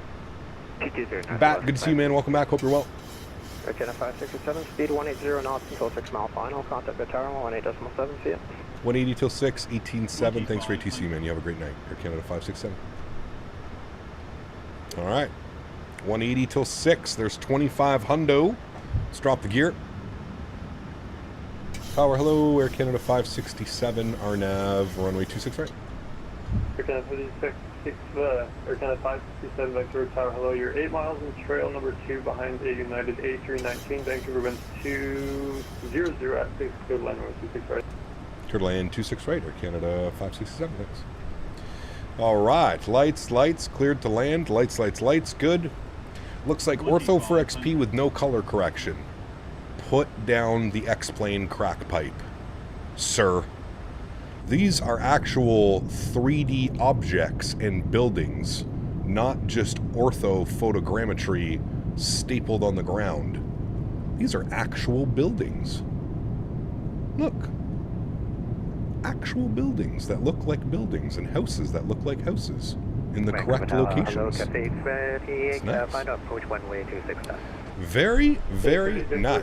220. Bat, good to see you, man. Welcome back. Hope you're well. Again, 567, speed 180 knots until 6 mile final. Contact the tower 18.7 feet. 180 till 6, 18.7. Thanks for ATC, man. You have a great night. Air Canada 567. All right. 180 till 6. There's 25 hundo. Let's drop the gear. Power, hello. Air Canada 567. RNAV, runway 26 right. Air Canada 56, Air Canada 567, Vancouver Tower, hello. You're 8 miles in trail number 2 behind a United A319. Vancouver winds 200 at 6, clear line runway 26 right. Clear line 26 right. Air Canada 567, thanks. All right. Lights, cleared to land. Lights, good. Looks like ortho for XP with no color correction. Put down the X-plane crack pipe, sir. These are actual 3D objects and buildings, not just ortho photogrammetry stapled on the ground. These are actual buildings. Look. Actual buildings that look like buildings and houses that look like houses in the correct locations. It's nice. Find out approach 1-way 26 knots. Very, very nice.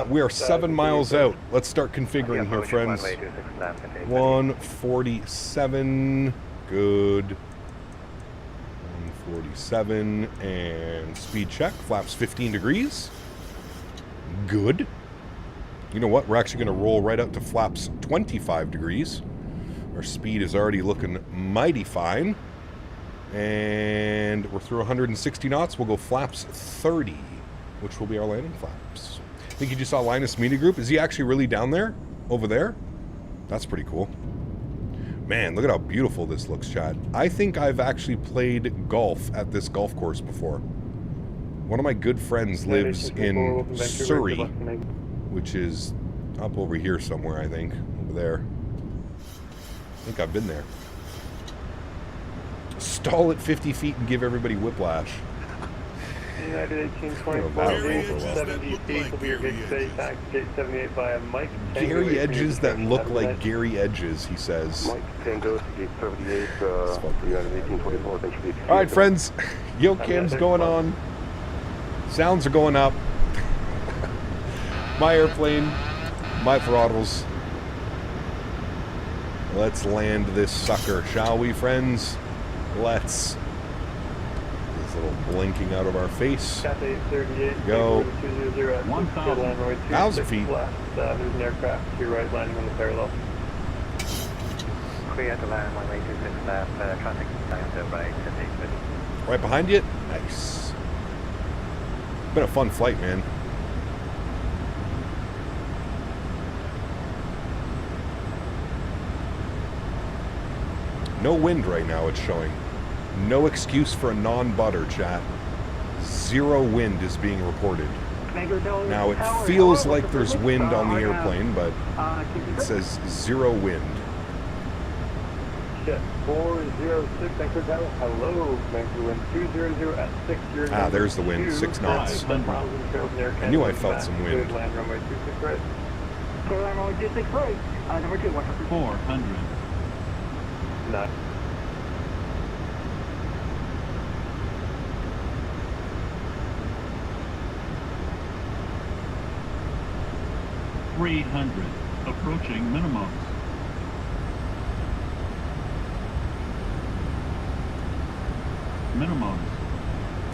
We are 7 miles out. Let's start configuring here, friends. 147. Good. 147. And speed check. Flaps 15 degrees. Good. You know what? We're actually going to roll right up to flaps 25 degrees. Our speed is already looking mighty fine. And we're through 160 knots. We'll go flaps 30, which will be our landing flaps. I think you just saw Linus Media Group. Is he actually really down there? Over there? That's pretty cool. Man, look at how beautiful this looks, chat. I think I've actually played golf at this golf course before. One of my good friends lives in Surrey, which is up over here somewhere, I think. Over there. I think I've been there. Stall at 50 feet and give everybody whiplash. United 1825, 70 feet will be your big state, tax gate 78 via Mike. Gary Edges that look like Gary Edges, he says. Mike Tango to gate 78, United 1824, thanks for the... Alright, friends. Yo cam's going on. Sounds are going up. My airplane, my throttles. Let's land this sucker, shall we, friends? Let's. This little blinking out of our face. Go. 1,000 feet. There's an aircraft to your right landing on the parallel. Clear to land 1-way 26 left, traffic time to right, Right behind you? Nice. Been a fun flight, man. No wind right now, it's showing. No excuse for a non-butter, chat. 0 wind is being reported. Now, it feels like there's wind on the airplane, but it says 0 wind. 406, Vancouver Tower. Hello, Vancouver wind 200 at 6. Ah, there's the wind, 6 knots. I knew I felt some wind. Land runway 26 right. Clear line runway 26 right. Number 2, 400. Nice. Approaching minimums. Minimums.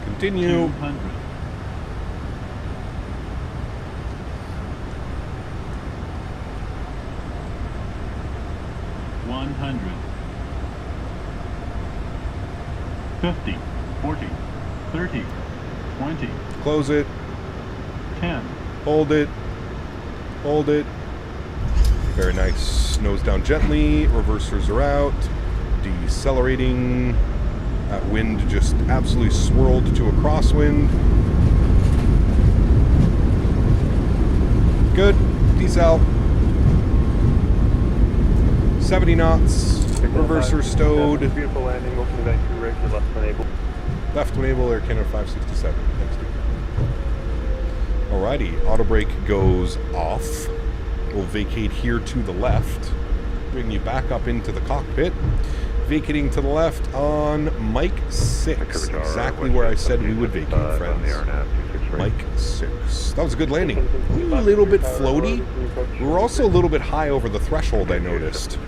Continue. 200. 100. 50, 40, 30, 20. Close it. 10. Hold it. Hold it. Very nice. Nose down gently. Reversers are out. Decelerating. That wind just absolutely swirled to a crosswind. Good. Decel. 70 knots. Reverser stowed. Beautiful landing. Welcome to Vancouver. Exit left when able. Left when able. Air Canada 567. Thanks, dude. Alrighty. Auto brake goes off. We'll vacate here to the left. Bring you back up into the cockpit. Vacating to the left on Mike 6. Exactly where I said we would vacate, friends. Mike 6. That was a good landing. A little bit floaty. We were also a little bit high over the threshold, I noticed.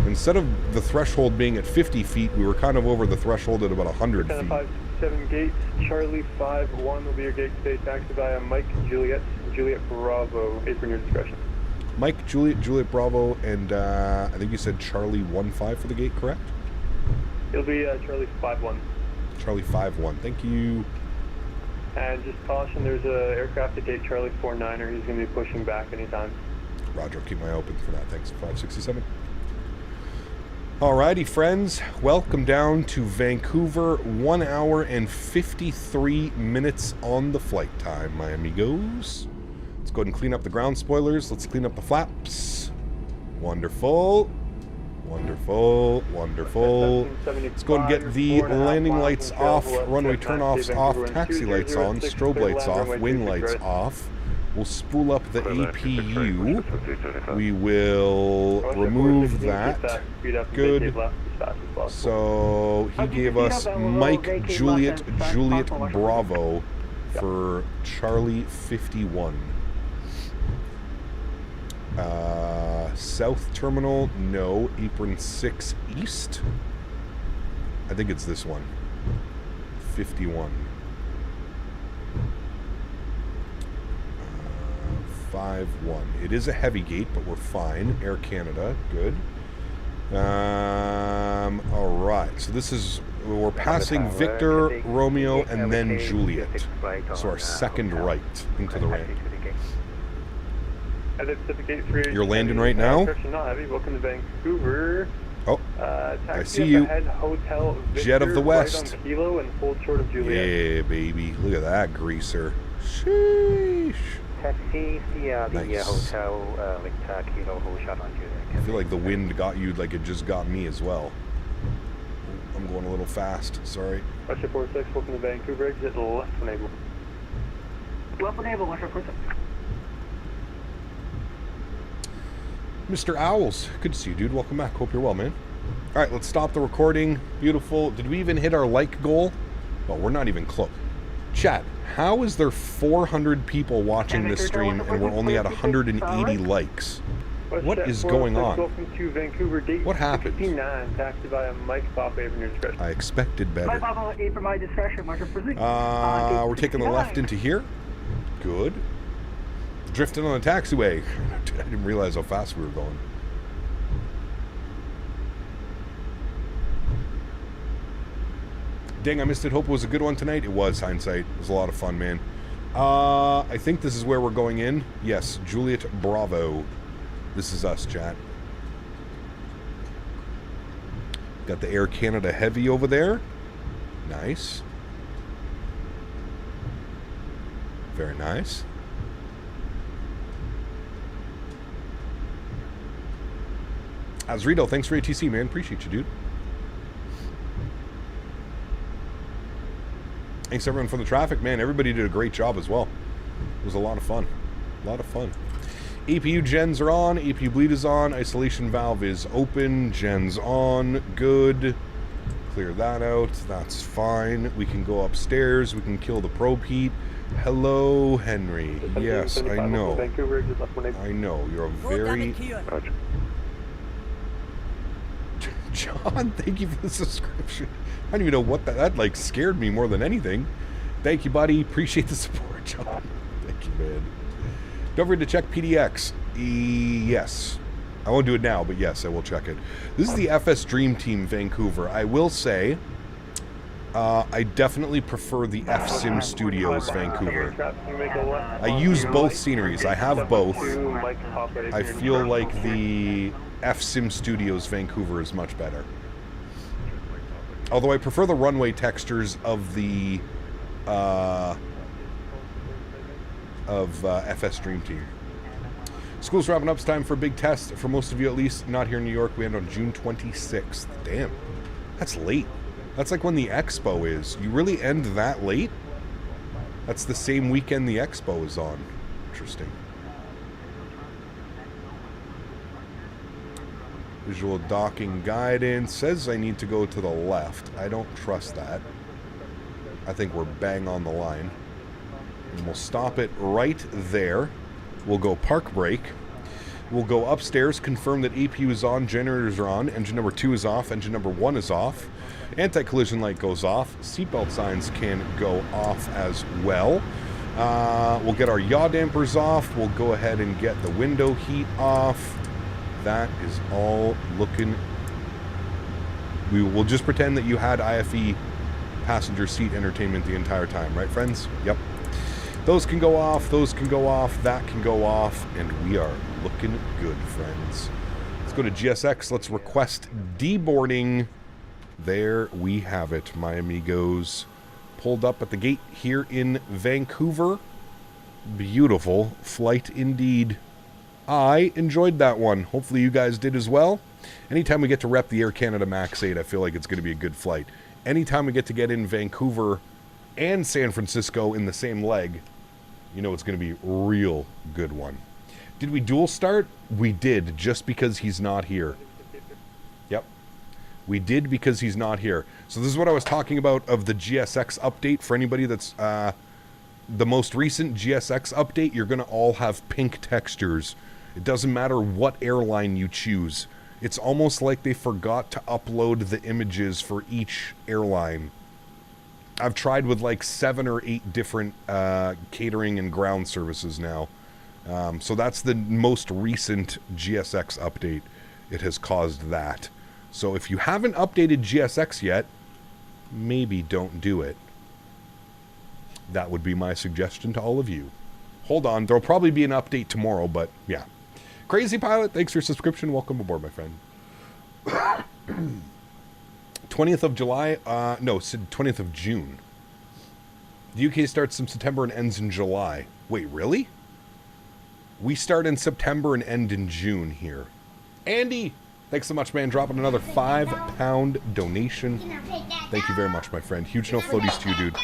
Instead of the threshold being at 50 feet, we were kind of over the threshold at about 100 feet. 567 gates, Charlie 51 will be your gate stay taxi via Mike Juliet Bravo, apron your discretion. Mike Juliet Bravo, and I think you said Charlie 15 for the gate, correct? It'll be Charlie 51. Charlie 51, thank you. And just caution, there's a aircraft at gate Charlie 49er. He's going to be pushing back anytime. Roger, keep my eye open for that. Thanks. 567. Alrighty, friends. Welcome down to Vancouver. 1 hour and 53 minutes on the flight time, my amigos. Let's go ahead and clean up the ground spoilers. Let's clean up the flaps. Wonderful. Wonderful. Wonderful. Let's go and get the landing lights off, runway turnoffs off, taxi lights on, strobe lights off, wing lights off. We'll spool up the APU. We will remove that. Good. So he gave us Mike Juliet Bravo for Charlie 51. South terminal, no. Apron 6 east. I think it's this one. 51. 5-1. It is a heavy gate, but we're fine. Air Canada, good. All right. So this is, we're passing Victor, Romeo, and then Juliet. So our second right into the ramp. You're landing right now? Welcome to Vancouver. Oh, I see you. Hotel Jet of the West. Right on Kilo and hold short of Juliet. Yeah, baby. Look at that greaser. Sheesh. Taxi, the Nice. hotel with Kilo, hold short on Juliet. I feel like the wind got you like it just got me as well. I'm going a little fast. Sorry. Russia 46, welcome to Vancouver. Exit left when able. Left enable, Russia 46. Mr. Owls, good to see you, dude. Welcome back. Hope you're well, man. All right, let's stop the recording. Beautiful. Did we even hit our like goal? Well, we're not even close. Chat, how is there 400 people watching this stream and we're only at 180 likes? What is going on? Welcome to Vancouver. What happened? 69, taxi via Mike Papa, apron your discretion. I expected better. Mike Papa, 8 for my discretion, Russia 46. We're taking the left into here. Good. Drifting on the taxiway. I didn't realize how fast we were going. Dang, I missed it. Hope it was a good one tonight. It was, hindsight. It was a lot of fun, man. I think this is where we're going in. Yes, Juliet Bravo. This is us, chat. Got the Air Canada Heavy over there. Nice. Very nice. Azrito, thanks for ATC, man. Appreciate you, dude. Thanks, everyone, for the traffic, man. Everybody did a great job as well. It was a lot of fun. A lot of fun. APU gens are on. APU bleed is on. Isolation valve is open. Gens on. Good. Clear that out. That's fine. We can go upstairs. We can kill the probe heat. Hello, Henry. Yes, I know. I know. You're a very... John, thank you for the subscription. I don't even know what that like scared me more than anything. Thank you, buddy. Appreciate the support, John. Thank you, man. Don't forget to check PDX. Yes. I won't do it now, but yes, I will check it. This is the FS Dream Team Vancouver. I will say, I definitely prefer the FSim Studios Vancouver. I use both sceneries. I have both. I feel like the FSim Studios Vancouver is much better. Although I prefer the runway textures of the FS Dream Team. School's wrapping up. It's time for a big test. For most of you, at least, not here in New York. We end on June 26th. Damn. That's late. That's like when the expo is. You really end that late? That's the same weekend the expo is on. Interesting. Visual docking guidance says I need to go to the left. I don't trust that. I think we're bang on the line. And we'll stop it right there. We'll go park brake. We'll go upstairs, confirm that APU is on, generators are on, engine number 2 is off, engine number 1 is off. Anti-collision light goes off. Seatbelt signs can go off as well. We'll get our yaw dampers off. We'll go ahead and get the window heat off. That is all looking... We'll just pretend that you had IFE passenger seat entertainment the entire time, right, friends? Yep. Those can go off, those can go off, that can go off, and we are looking good, friends. Let's go to GSX. Let's request deboarding. There we have it, my amigos. Pulled up at the gate here in Vancouver. Beautiful flight indeed. I enjoyed that one. Hopefully you guys did as well. Anytime we get to rep the Air Canada MAX8, I feel like it's going to be a good flight. Anytime we get in Vancouver and San Francisco in the same leg, you know it's going to be a real good one. Did we dual start? We did, just because he's not here. Yep. We did because he's not here. So this is what I was talking about of the GSX update. For anybody that's the most recent GSX update, you're going to all have pink textures. It doesn't matter what airline you choose. It's almost like they forgot to upload the images for each airline. I've tried with like 7 or 8 different catering and ground services now. So that's the most recent GSX update. It has caused that. So if you haven't updated GSX yet, maybe don't do it. That would be my suggestion to all of you. Hold on, there'll probably be an update tomorrow, but yeah. Crazy Pilot, thanks for your subscription. Welcome aboard, my friend. 20th of July, no, 20th of June. The UK starts in September and ends in July. Wait, really? We start in September and end in June here. Andy, thanks so much, man. Dropping another £5 donation. Thank you very much, my friend. Huge no floaties to you, dude.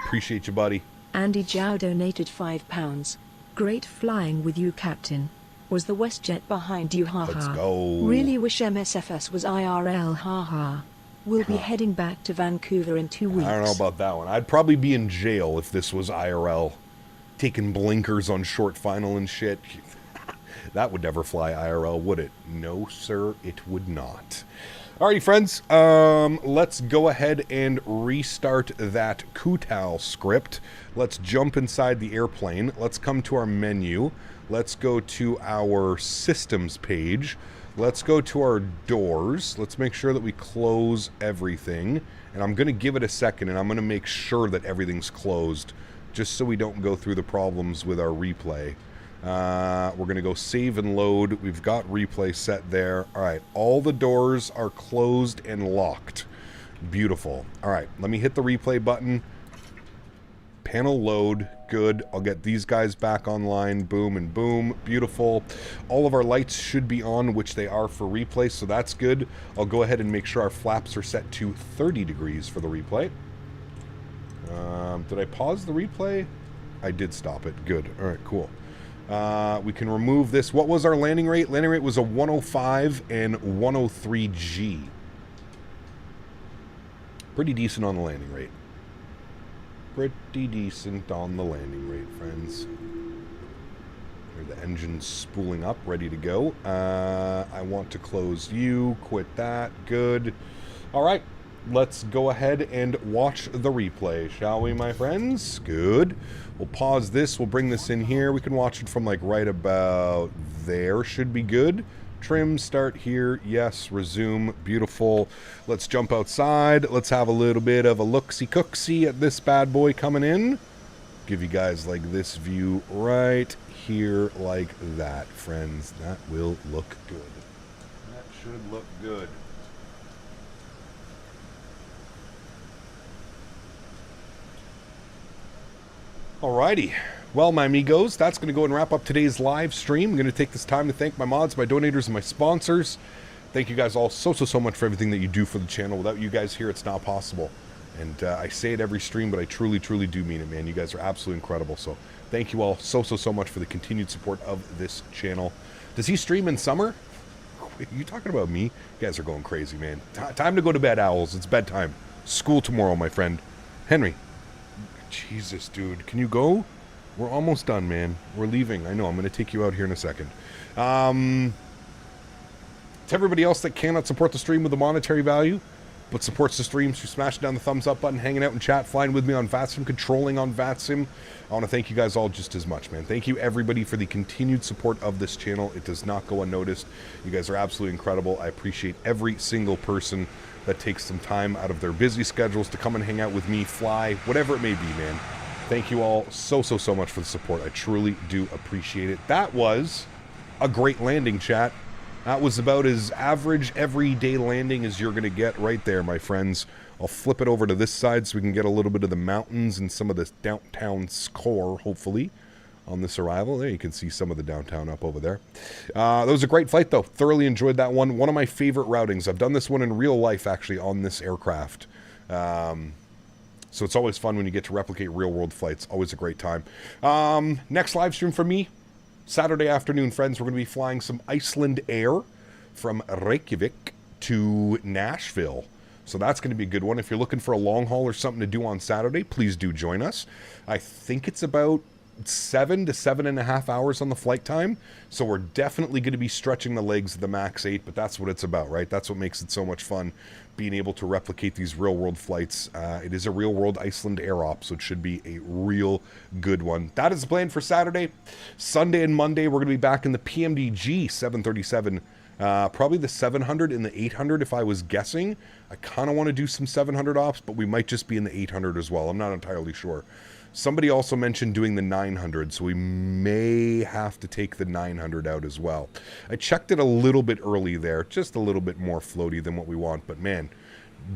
Appreciate you, buddy. Andy Zhao donated £5. Great flying with you, Captain. Was the WestJet behind you, haha. Let's go. Really wish MSFS was IRL, haha. We'll be heading back to Vancouver in 2 weeks. I don't know about that one. I'd probably be in jail if this was IRL. Taking blinkers on short final and shit. That would never fly IRL, would it? No, sir, it would not. Alrighty, friends. Let's go ahead and restart that Kutao script. Let's jump inside the airplane. Let's come to our menu. Let's go to our systems page. Let's go to our doors. Let's make sure that we close everything. And I'm going to give it a second, and I'm going to make sure that everything's closed, just so we don't go through the problems with our replay. We're going to go save and load. We've got replay set there. All right, all the doors are closed and locked. Beautiful. All right, let me hit the replay button. Panel load. Good. I'll get these guys back online. Boom and boom. Beautiful. All of our lights should be on, which they are for replay, so that's good. I'll go ahead and make sure our flaps are set to 30 degrees for the replay. Did I pause the replay? I did stop it. Good. All right, cool. We can remove this. What was our landing rate? Landing rate was a 105 and 103G. Pretty decent on the landing rate. Pretty decent on the landing rate, friends. Here, the engine's spooling up, ready to go. I want to close you. Quit that. Good. All right. Let's go ahead and watch the replay, shall we, my friends? Good. We'll pause this. We'll bring this in here. We can watch it from, like, right about there. Should be good. Trim, start here. Yes, resume. Beautiful. Let's jump outside. Let's have a little bit of a look-see-cook-see at this bad boy coming in. Give you guys like this view right here like that, friends. That will look good. That should look good. Alrighty. Well, my amigos, that's going to go and wrap up today's live stream. I'm going to take this time to thank my mods, my donators, and my sponsors. Thank you guys all so much for everything that you do for the channel. Without you guys here, it's not possible. And I say it every stream, but I truly do mean it, man. You guys are absolutely incredible. So thank you all so much for the continued support of this channel. Does he stream in summer? Are you talking about me? You guys are going crazy, man. Time to go to bed, owls. It's bedtime. School tomorrow, my friend. Henry. Jesus, dude. Can you go? We're almost done, man. We're leaving. I know. I'm going to take you out here in a second. To everybody else that cannot support the stream with a monetary value, but supports the streams through smashing down the thumbs up button, hanging out in chat, flying with me on VATSIM, controlling on VATSIM, I want to thank you guys all just as much, man. Thank you, everybody, for the continued support of this channel. It does not go unnoticed. You guys are absolutely incredible. I appreciate every single person that takes some time out of their busy schedules to come and hang out with me, fly, whatever it may be, man. Thank you all so much for the support. I truly do appreciate it. That was a great landing, chat. That was about as average everyday landing as you're going to get right there, my friends. I'll flip it over to this side so we can get a little bit of the mountains and some of this downtown's core, hopefully, on this arrival. There you can see some of the downtown up over there. That was a great flight, though. Thoroughly enjoyed that one. One of my favorite routings. I've done this one in real life, actually, on this aircraft. So it's always fun when you get to replicate real-world flights. Always a great time. Next live stream for me, Saturday afternoon, friends. We're going to be flying some Iceland Air from Reykjavik to Nashville. So that's going to be a good one. If you're looking for a long haul or something to do on Saturday, please do join us. I think it's about 7 to 7.5 hours on the flight time. So we're definitely going to be stretching the legs of the MAX8, but that's what it's about, right? That's what makes it so much fun, being able to replicate these real-world flights. It is a real-world Iceland Air op, so it should be a real good one. That is the plan for Saturday. Sunday and Monday, we're going to be back in the PMDG 737, probably the 700 and the 800 if I was guessing. I kind of want to do some 700 ops, but we might just be in the 800 as well. I'm not entirely sure. Somebody also mentioned doing the 900, so we may have to take the 900 out as well. I checked it a little bit early there, just a little bit more floaty than what we want, but man,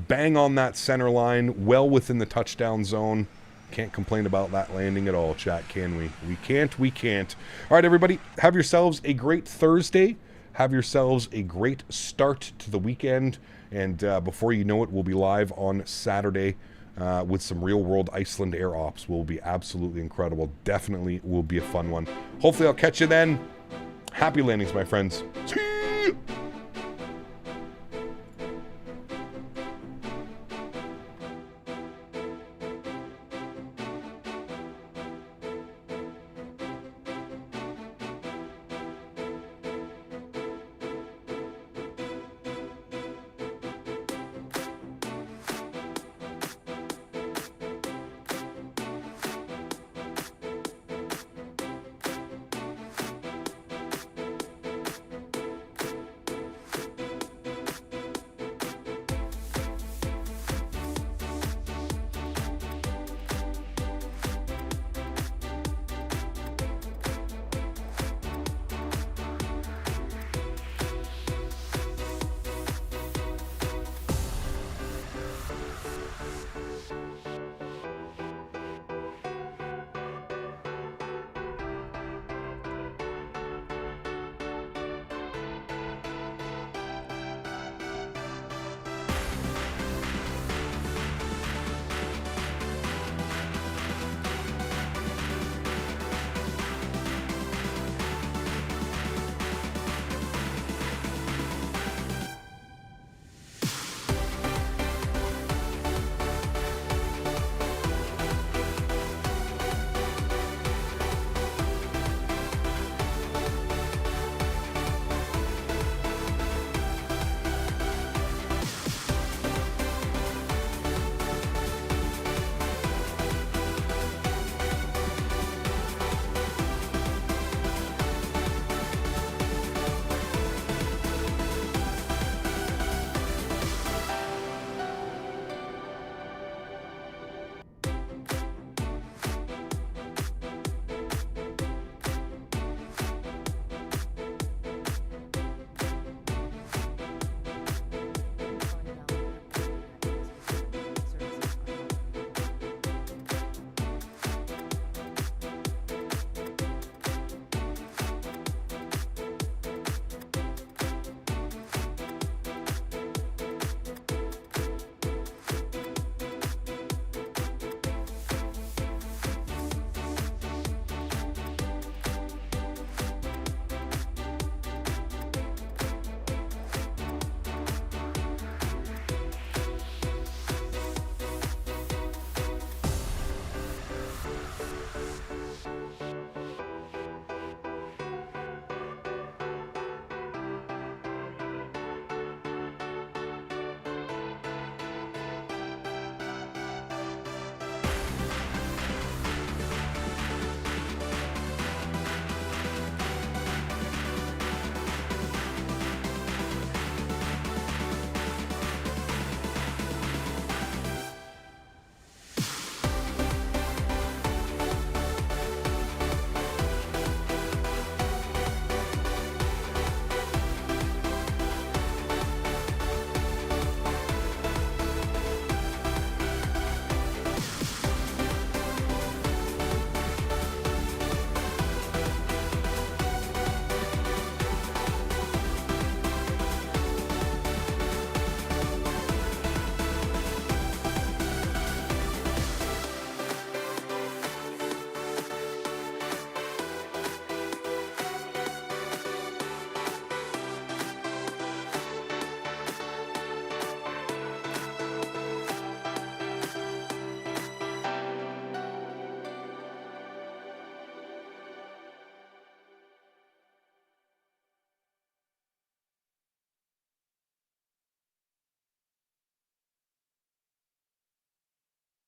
bang on that center line, well within the touchdown zone. Can't complain about that landing at all, chat, can we? We can't. All right, everybody, have yourselves a great Thursday. Have yourselves a great start to the weekend, and before you know it, we'll be live on Saturday with some real-world Iceland Air ops. Will be absolutely incredible. Definitely will be a fun one. Hopefully I'll catch you then. Happy landings, my friends. See you.